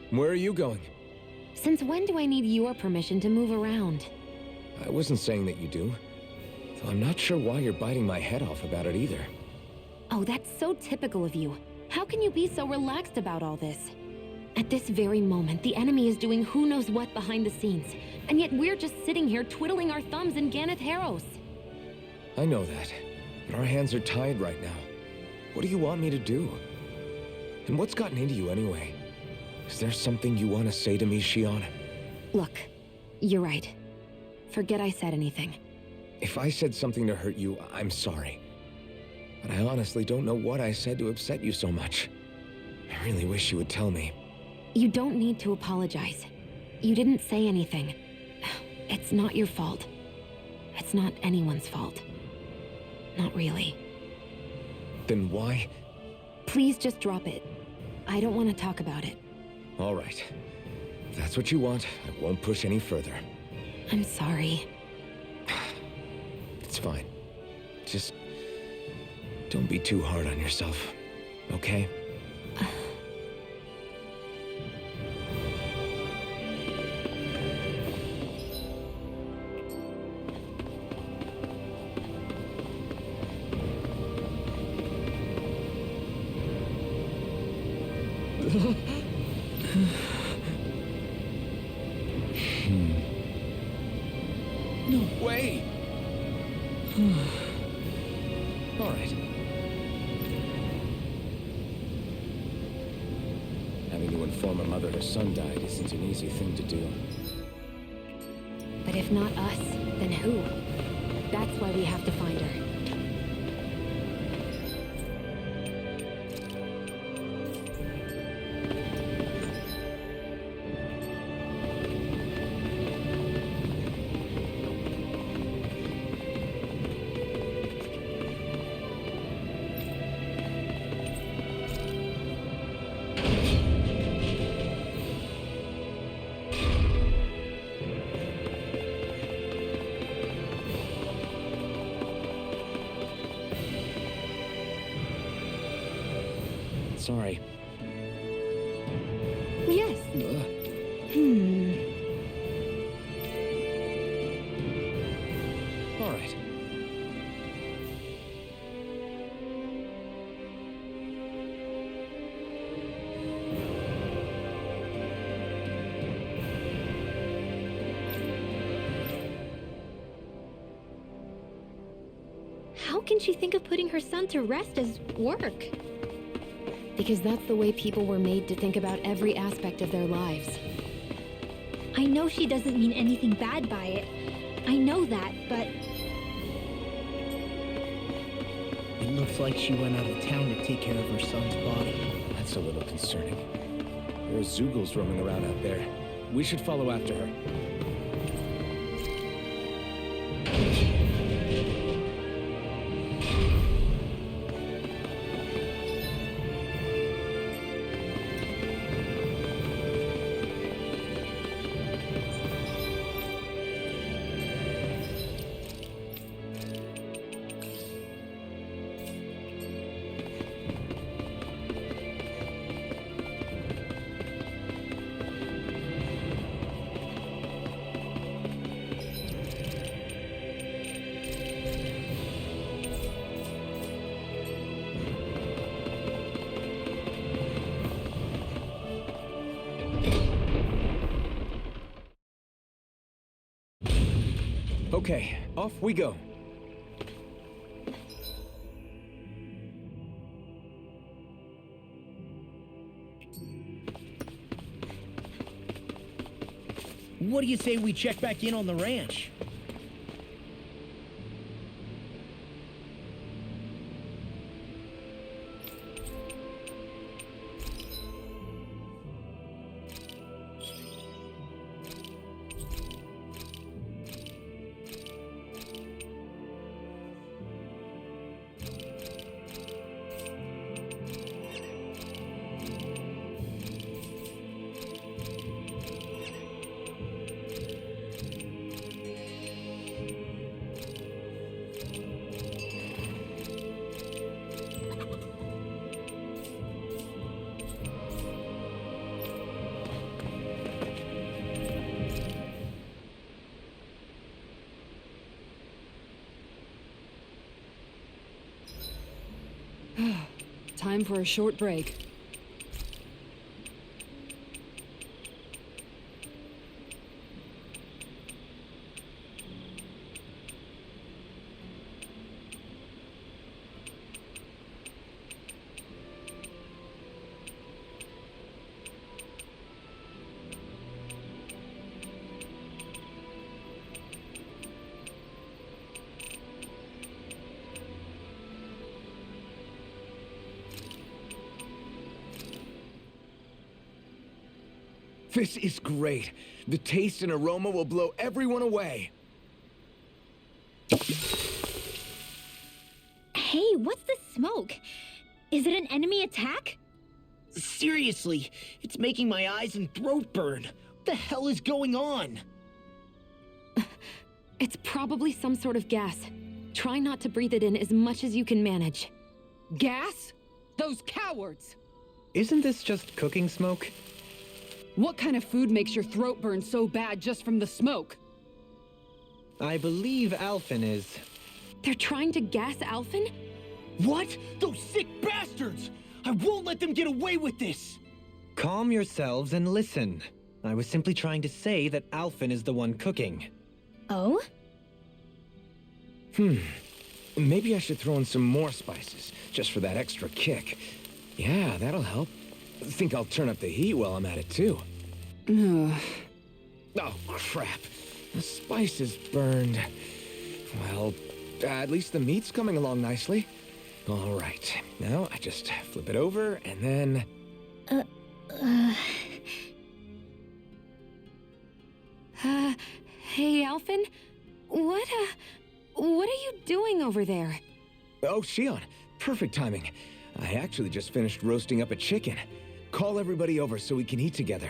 Where are you going? Since when do I need your permission to move around? I wasn't saying that you do. Though I'm not sure why you're biting my head off about it either. Oh, that's so typical of you. How can you be so relaxed about all this? At this very moment, the enemy is doing who knows what behind the scenes, and yet we're just sitting here twiddling our thumbs in Ganeth Haros. I know that, but our hands are tied right now. What do you want me to do? And what's gotten into you anyway? Is there something you want to say to me, Shion? Look, you're right. Forget I said anything. If I said something to hurt you, I'm sorry. But I honestly don't know what I said to upset you so much. I really wish you would tell me. You don't need to apologize. You didn't say anything. It's not your fault. It's not anyone's fault. Not really. Then why? Please just drop it. I don't want to talk about it. All right. If that's what you want, I won't push any further. I'm sorry. It's fine. Just don't be too hard on yourself, okay? No way! All right. Having to inform a mother her son died isn't an easy thing to do. But if not us, then who? That's why we have to find her. Sorry. Yes. All right. How can she think of putting her son to rest as work? Because that's the way people were made to think about every aspect of their lives. I know she doesn't mean anything bad by it. I know that, but It looks like she went out of town to take care of her son's body. That's a little concerning. There are Zeugles roaming around out there. We should follow after her. Okay, off we go. What do you say we check back in on the ranch? Time for a short break. This is great. The taste and aroma will blow everyone away. Hey, what's the smoke? Is it an enemy attack? Seriously, it's making my eyes and throat burn. What the hell is going on? It's probably some sort of gas. Try not to breathe it in as much as you can manage. Gas? Those cowards! Isn't this just cooking smoke? What kind of food makes your throat burn so bad just from the smoke? I believe Alphen is. They're trying to gas Alphen? What? Those sick bastards! I won't let them get away with this! Calm yourselves and listen. I was simply trying to say that Alphen is the one cooking. Oh? Maybe I should throw in some more spices, just for that extra kick. Yeah, that'll help. Think I'll turn up the heat while I'm at it, too. Oh, crap. The spice is burned. Well, at least the meat's coming along nicely. All right. Now I just flip it over, and then... Hey, Alphen? What are you doing over there? Oh, Shion. Perfect timing. I actually just finished roasting up a chicken. Call everybody over so we can eat together.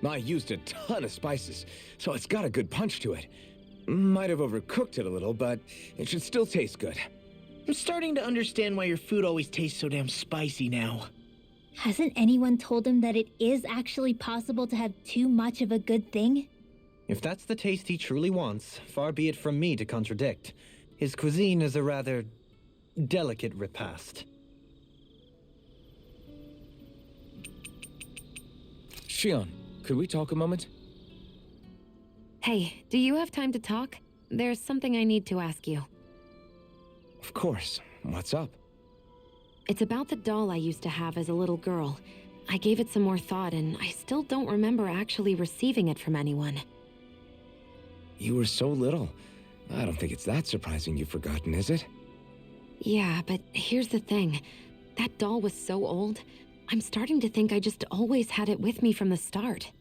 I used a ton of spices, so it's got a good punch to it. Might have overcooked it a little, but it should still taste good. I'm starting to understand why your food always tastes so damn spicy now. Hasn't anyone told him that it is actually possible to have too much of a good thing? If that's the taste he truly wants, far be it from me to contradict. His cuisine is a rather delicate repast. Shion, could we talk a moment? Hey, do you have time to talk? There's something I need to ask you. Of course. What's up? It's about the doll I used to have as a little girl. I gave it some more thought, and I still don't remember actually receiving it from anyone. You were so little. I don't think it's that surprising you've forgotten, is it? Yeah, but here's the thing. That doll was so old, I'm starting to think I just always had it with me from the start.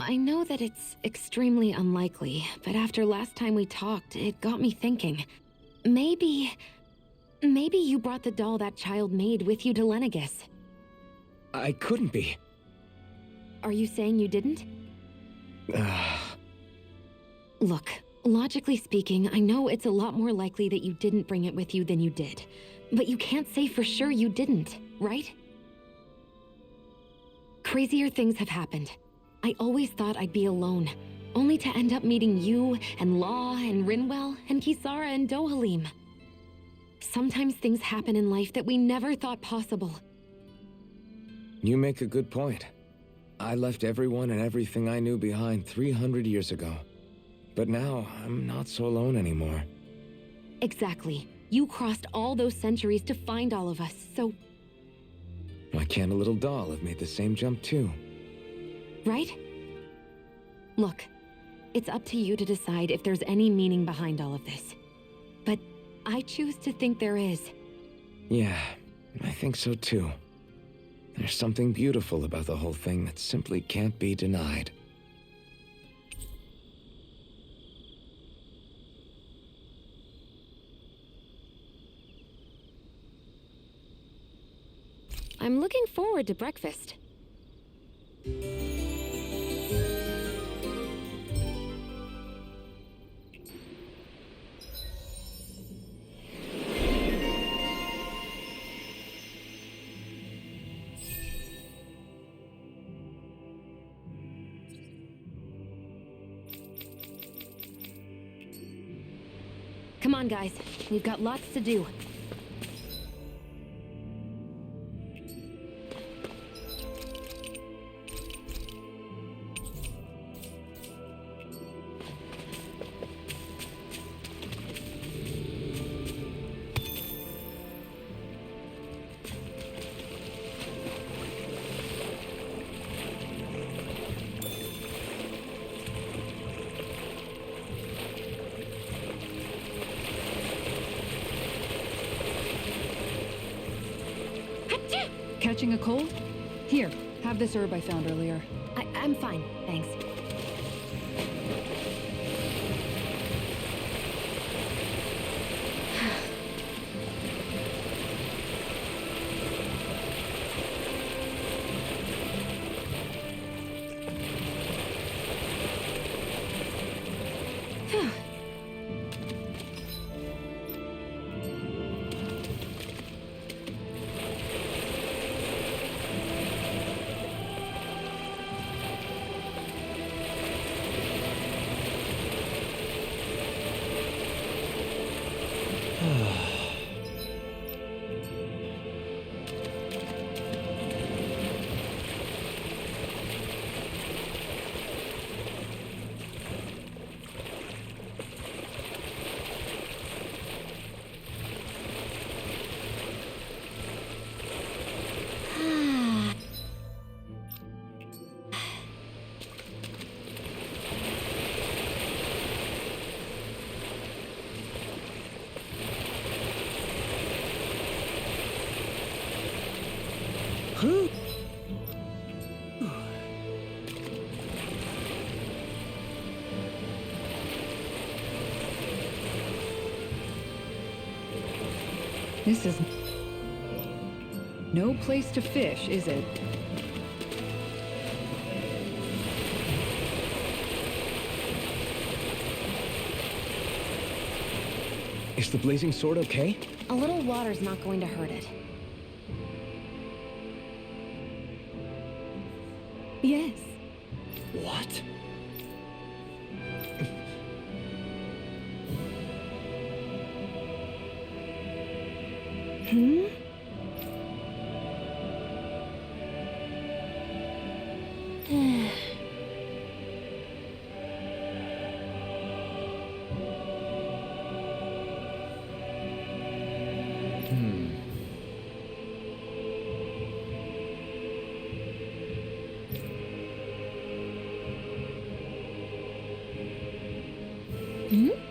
I know that it's extremely unlikely, but after last time we talked, it got me thinking. Maybe you brought the doll that child made with you to Lenegis. I couldn't be. Are you saying you didn't? Look, logically speaking, I know it's a lot more likely that you didn't bring it with you than you did. But you can't say for sure you didn't, right? Crazier things have happened. I always thought I'd be alone, only to end up meeting you, and Law, and Rinwell, and Kisara, and Dohalim. Sometimes things happen in life that we never thought possible. You make a good point. I left everyone and everything I knew behind 300 years ago. But now, I'm not so alone anymore. Exactly. You crossed all those centuries to find all of us, so... Why can't a little doll have made the same jump too? right? Look, it's up to you to decide if there's any meaning behind all of this. But I choose to think there is. Yeah, I think so too. There's something beautiful about the whole thing that simply can't be denied. I'm looking forward to breakfast. Come on, guys. We've got lots to do. Catching a cold? Here, have this herb I found earlier. I'm fine, thanks. This is no place to fish, is it? Is the blazing sword okay? A little water's not going to hurt it. Yes. What? Hmm? Hmm?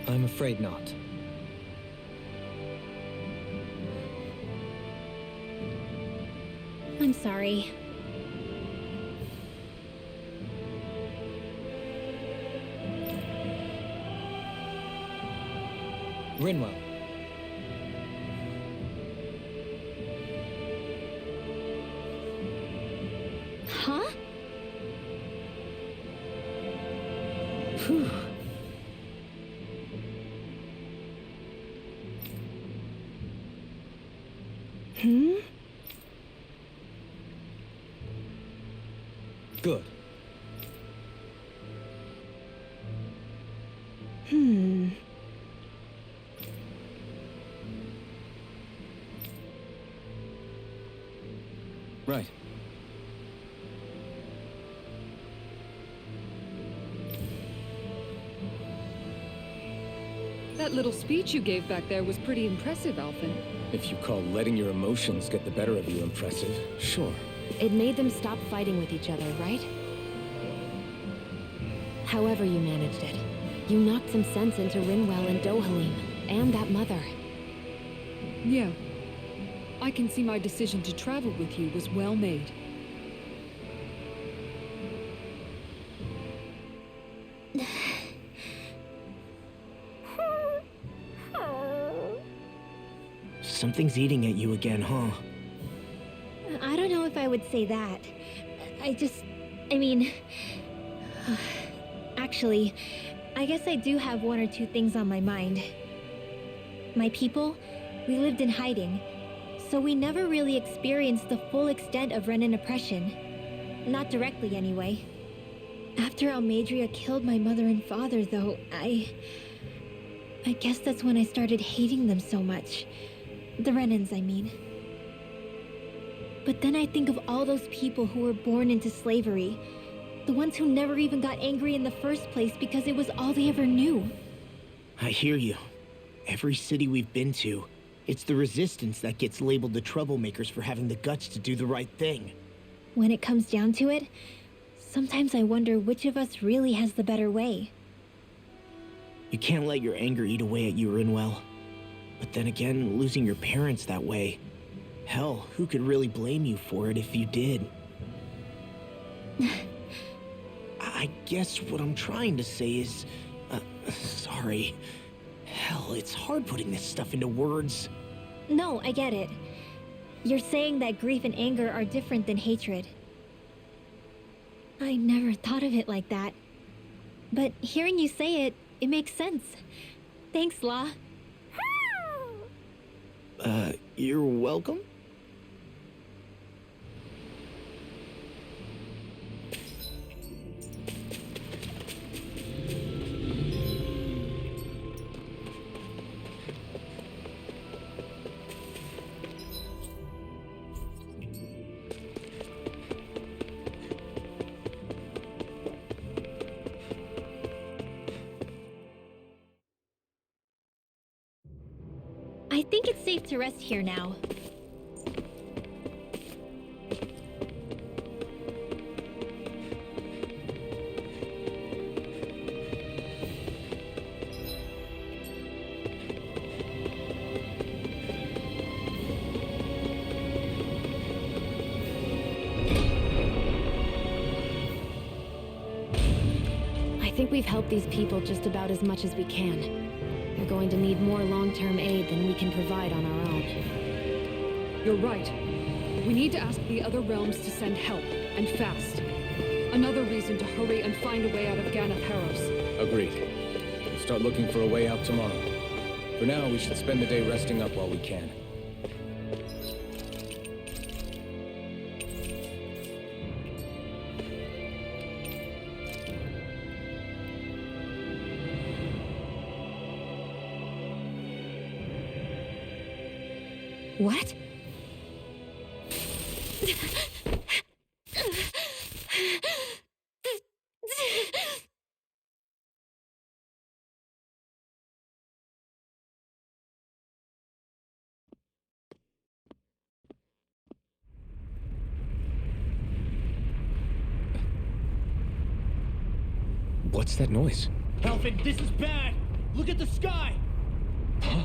I'm afraid not. I'm sorry. Rinwell. Huh? Phew. Hmm? Good. Hmm. Right. That little speech you gave back there was pretty impressive, Alphen. If you call letting your emotions get the better of you impressive, sure. It made them stop fighting with each other, right? However you managed it, you knocked some sense into Rinwell and Dohalim, and that mother. Yeah. I can see my decision to travel with you was well made. Something's eating at you again, huh? I don't know if I would say that. I mean... Actually, I guess I do have one or two things on my mind. My people, we lived in hiding, so we never really experienced the full extent of Renan oppression. Not directly, anyway. After Almadria killed my mother and father, though, I guess that's when I started hating them so much. The Renans, I mean. But then I think of all those people who were born into slavery. The ones who never even got angry in the first place because it was all they ever knew. I hear you. Every city we've been to, it's the resistance that gets labeled the troublemakers for having the guts to do the right thing. When it comes down to it, sometimes I wonder which of us really has the better way. You can't let your anger eat away at you, Rinwell. But then again, losing your parents that way... Hell, who could really blame you for it if you did? I guess what I'm trying to say is... sorry. Hell, it's hard putting this stuff into words. No, I get it. You're saying that grief and anger are different than hatred. I never thought of it like that. But hearing you say it, it makes sense. Thanks, La. You're welcome? I think it's safe to rest here now. I think we've helped these people just about as much as we can. They're going to need more long-term aid than we can provide on our own. You're right. We need to ask the other realms to send help, and fast. Another reason to hurry and find a way out of Ganaparos. Agreed. We'll start looking for a way out tomorrow. For now, we should spend the day resting up while we can. What? What's that noise? Alfred, this is bad! Look at the sky! Huh?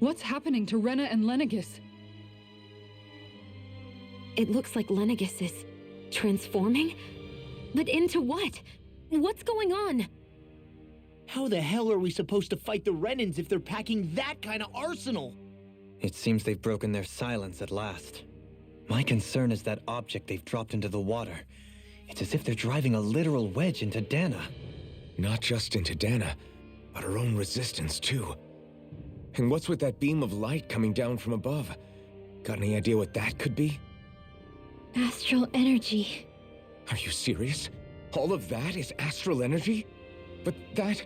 What's happening to Rena and Lenegis? It looks like Lenegis is transforming? But into what? What's going on? How the hell are we supposed to fight the Renans if they're packing that kind of arsenal? It seems they've broken their silence at last. My concern is that object they've dropped into the water. It's as if they're driving a literal wedge into Dana. Not just into Dana, but her own resistance too. And what's with that beam of light coming down from above? Got any idea what that could be? Astral energy. Are you serious? All of that is astral energy? But that...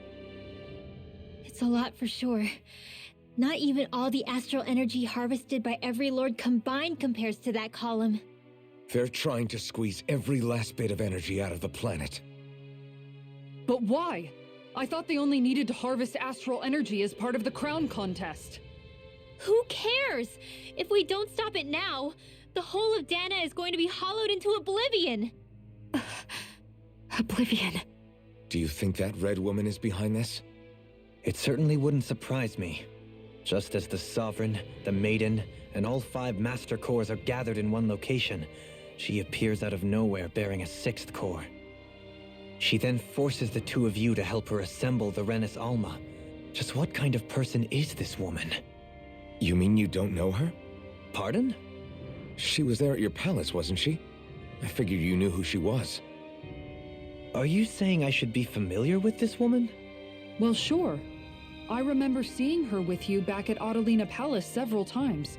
It's a lot for sure. Not even all the astral energy harvested by every lord combined compares to that column. They're trying to squeeze every last bit of energy out of the planet. But why? I thought they only needed to harvest astral energy as part of the crown contest. Who cares? If we don't stop it now, the whole of Dana is going to be hollowed into oblivion. Oblivion. Do you think that red woman is behind this? It certainly wouldn't surprise me. Just as the Sovereign, the Maiden, and all 5 Master Cores are gathered in one location, she appears out of nowhere bearing a 6th core. She then forces the 2 of you to help her assemble the Renis Alma. Just what kind of person is this woman? You mean you don't know her? Pardon? She was there at your palace, wasn't she? I figured you knew who she was. Are you saying I should be familiar with this woman? Well, sure. I remember seeing her with you back at Adelina Palace several times.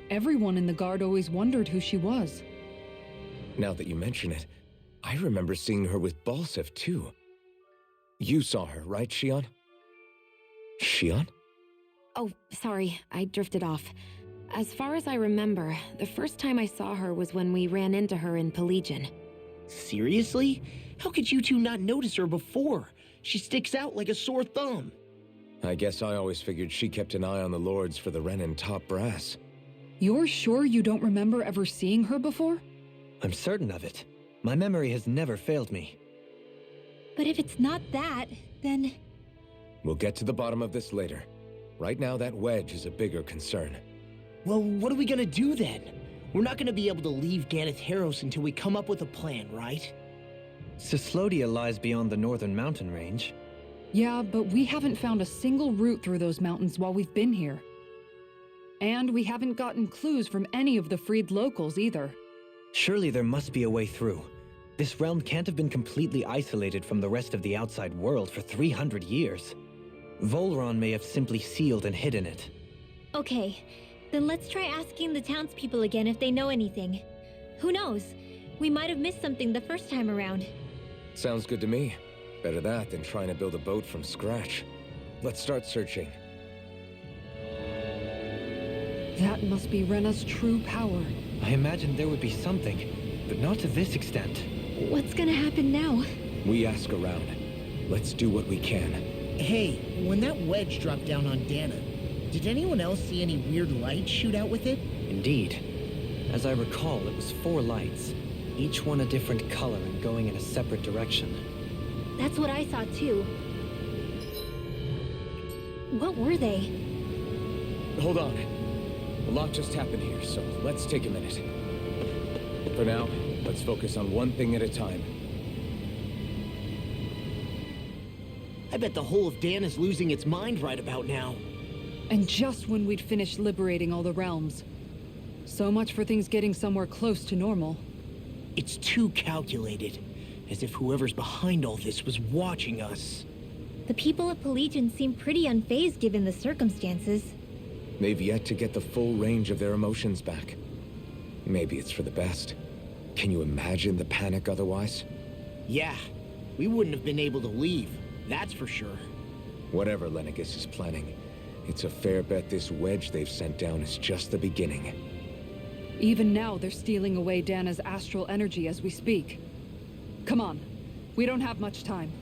Everyone in the guard always wondered who she was. Now that you mention it, I remember seeing her with Balsif, too. You saw her, right, Shion? Shion? Oh, sorry, I drifted off. As far as I remember, the first time I saw her was when we ran into her in Pelagian. Seriously? How could you two not notice her before? She sticks out like a sore thumb. I guess I always figured she kept an eye on the lords for the Renin top brass. You're sure you don't remember ever seeing her before? I'm certain of it. My memory has never failed me. But if it's not that, then... We'll get to the bottom of this later. Right now, that wedge is a bigger concern. Well, what are we gonna do then? We're not gonna be able to leave Ganeth Haros until we come up with a plan, right? Cyslodia lies beyond the northern mountain range. Yeah, but we haven't found a single route through those mountains while we've been here. And we haven't gotten clues from any of the freed locals either. Surely there must be a way through. This realm can't have been completely isolated from the rest of the outside world for 300 years. Volron may have simply sealed and hidden it. Okay, then let's try asking the townspeople again if they know anything. Who knows? We might have missed something the first time around. Sounds good to me. Better that than trying to build a boat from scratch. Let's start searching. That must be Rena's true power. I imagined there would be something, but not to this extent. What's gonna happen now? We ask around. Let's do what we can. Hey, when that wedge dropped down on Dana, did anyone else see any weird lights shoot out with it? Indeed. As I recall, it was 4 lights, each one a different color and going in a separate direction. That's what I saw too. What were they? Hold on. A lot just happened here, so let's take a minute. For now, let's focus on one thing at a time. I bet the whole of Dan is losing its mind right about now. And just when we'd finished liberating all the realms. So much for things getting somewhere close to normal. It's too calculated, as if whoever's behind all this was watching us. The people of Pelegion seem pretty unfazed given the circumstances. They've yet to get the full range of their emotions back. Maybe it's for the best. Can you imagine the panic otherwise? Yeah, we wouldn't have been able to leave, that's for sure. Whatever Lenegis is planning, it's a fair bet this wedge they've sent down is just the beginning. Even now, they're stealing away Dana's astral energy as we speak. Come on. We don't have much time.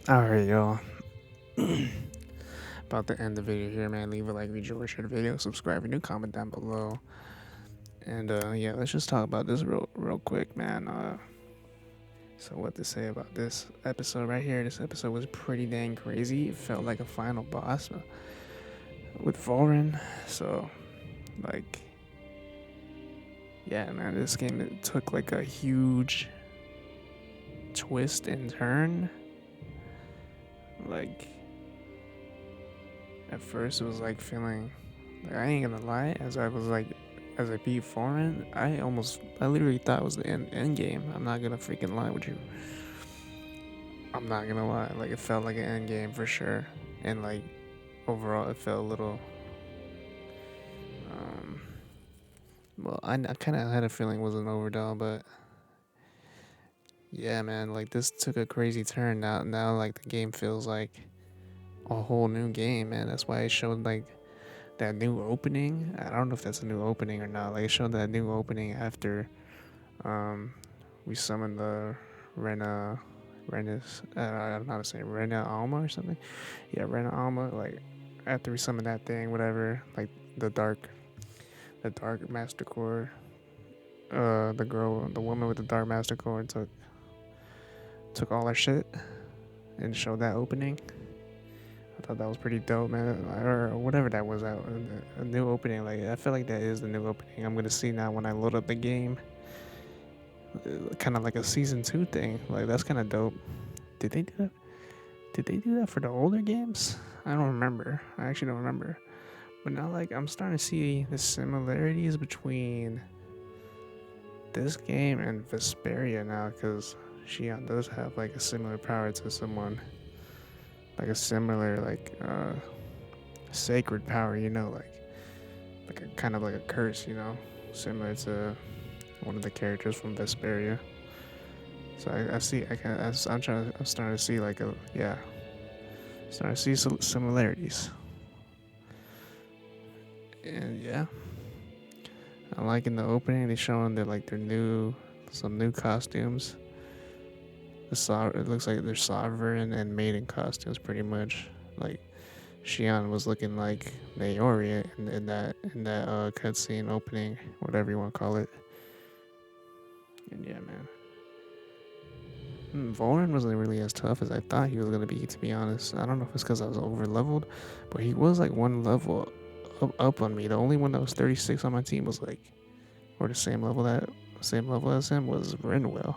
Alright, y'all. About to end the video here, man. Leave a like, share the video, subscribe if you're new, comment down below. And yeah, let's just talk about this real quick, man. So what to say about this episode right here? This episode was pretty dang crazy. It felt like a final boss with Volrin. So, like, yeah, man, this game, it took like a huge twist and turn. Like, at first it was like feeling, like, I ain't gonna lie, as I beat Foreign, I literally thought it was the end game. I'm not gonna freaking lie with you. I'm not gonna lie, like, it felt like an end game for sure. And like, overall it felt a little, well, I kind of had a feeling it was an overdall, but yeah, man, like, this took a crazy turn. Now like, the game feels like a whole new game, man. That's why it showed like that new opening. I don't know if that's a new opening or not. Like, it showed that new opening after we summoned the Rena I don't know how to say it, Rena Alma or something. Yeah, Rena Alma. Like, after we summoned that thing, whatever, like the dark master core, the woman with the dark master core took all our shit and showed that opening. I thought that was pretty dope, man. Or whatever that was, a new opening. Like, I feel like that is the new opening I'm gonna see now when I load up the game. Kind of like a season 2 thing. Like, that's kind of dope. Did they do that for the older games? I don't remember. I actually don't remember. But now, like, I'm starting to see the similarities between this game and Vesperia now, because Xion does have like a similar power to someone, like a similar, like, sacred power, you know, like a kind of like a curse, you know, similar to one of the characters from Vesperia. So I'm starting to see like starting to see some similarities. And yeah, I'm liking the opening. They showing that, like, some new costumes. It looks like they're sovereign and maiden costumes, pretty much. Like, Xion was looking like Naori in that cutscene opening, whatever you want to call it. And yeah, man. Vorin wasn't really as tough as I thought he was gonna be, to be honest. I don't know if it's because I was over leveled, but he was like one level up on me. The only one that was 36 on my team was like, or the same level as him, was Rinwell.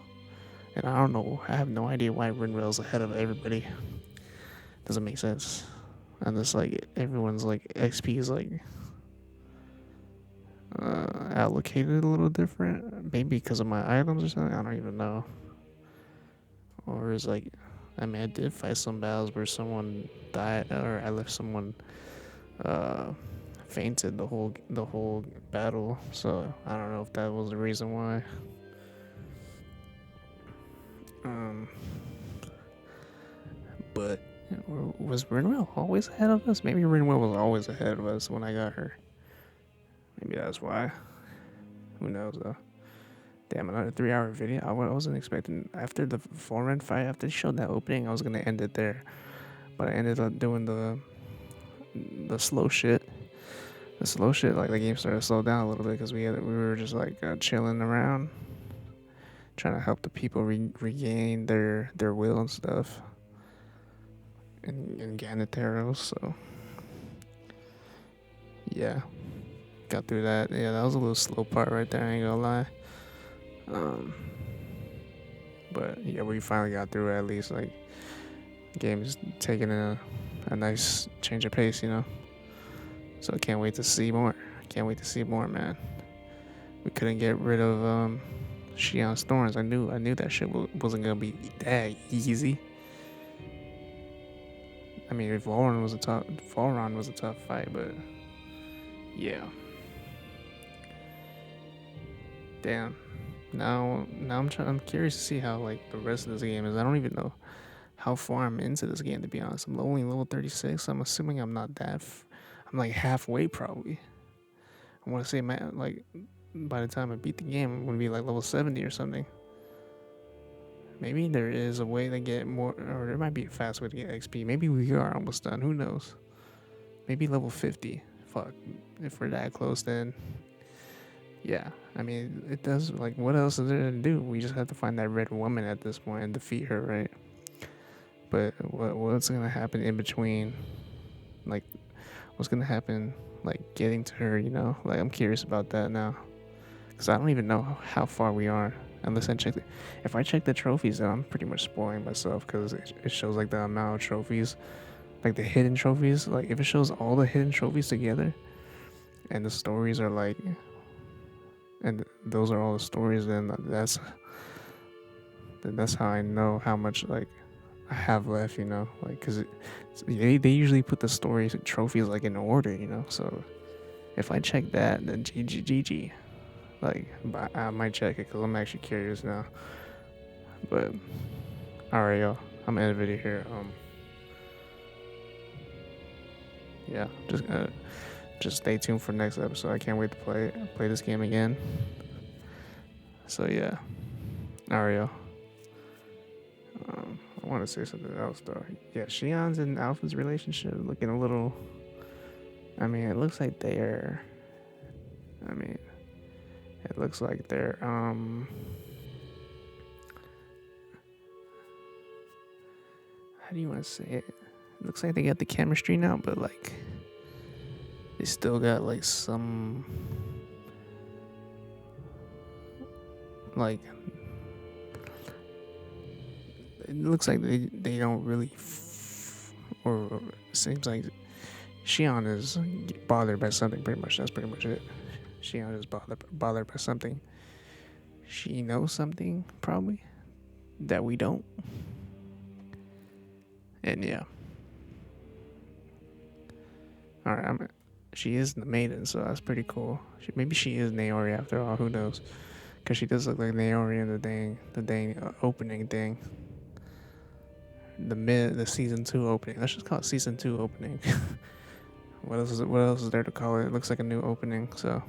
And I don't know, I have no idea why Rinwell's ahead of everybody. Doesn't make sense. And it's like everyone's like XP is like allocated a little different. Maybe because of my items or something. I don't even know. Or is like, I mean, I did fight some battles where someone died, or I left someone uh, fainted the whole battle. So I don't know if that was the reason why. Um, but was Rinwell always ahead of us? Maybe Rinwell was always ahead of us when I got her. Maybe that's why. Who knows though? Damn, another 3-hour video. I wasn't expecting after the Foreign fight. After they showed that opening, I was gonna end it there, but I ended up doing the slow shit. The slow shit, like the game started to slow down a little bit because we were just like chilling around, trying to help the people regain their will and stuff, and Ganiteros. So yeah, got through that. Yeah, that was a little slow part right there. I ain't gonna lie. But yeah, we finally got through it at least. Like, the game's taking a nice change of pace, you know. So I can't wait to see more. Can't wait to see more, man. We couldn't get rid of Shion's Thorns. I knew that shit wasn't gonna be that easy. I mean, if Volron was a tough fight, but yeah. Damn. Now I'm curious to see how like the rest of this game is. I don't even know how far I'm into this game, to be honest. I'm only level 36. I'm assuming I'm not that. I'm like halfway probably. I want to say, man, like by the time I beat the game, I'm gonna be like level 70 or something. Maybe there is a way to get more, or there might be a fast way to get XP. Maybe we are almost done. Who knows? Maybe level 50. Fuck. If we're that close, then yeah. I mean, it does. Like, what else is there to do? We just have to find that red woman at this point and defeat her, right? But what's gonna happen in between? Like, what's gonna happen? Like, getting to her, you know? Like, I'm curious about that now, because I don't even know how far we are unless I check it. If I check the trophies, then I'm pretty much spoiling myself, because it shows like the amount of trophies, like the hidden trophies. Like, if it shows all the hidden trophies together, and the stories are like, and those are all the stories, then that's how I know how much like I have left, you know, like, because they usually put the stories and trophies like in order, you know. So if I check that, then GG. Like, I might check it because I'm actually curious now. But alright, y'all, I'm gonna end the video here. Yeah, just stay tuned for next episode. I can't wait to play this game again. So yeah, alright, y'all. I want to say something else though. Yeah, Shion's and Alpha's relationship looking a little. I mean, it looks like they're. It looks like they're. How do you want to say it? It looks like they got the chemistry now, but like, they still got like some. Like, it looks like they don't really, or it seems like Shion is bothered by something. Pretty much, that's pretty much it. Shion is bothered by something. She knows something probably that we don't, and yeah. All right, she is the maiden, so that's pretty cool. Maybe she is Naori after all. Who knows? Because she does look like Naori in the dang opening thing. The season 2 opening. Let's just call it season 2 opening. What else is there to call it? It looks like a new opening. So,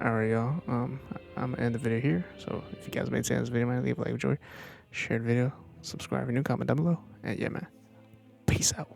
alright, y'all. I'm gonna end the video here. So if you guys made sense of this video, man, leave a like, enjoy, share the video, subscribe if you're new, comment down below, and yeah, man. Peace out.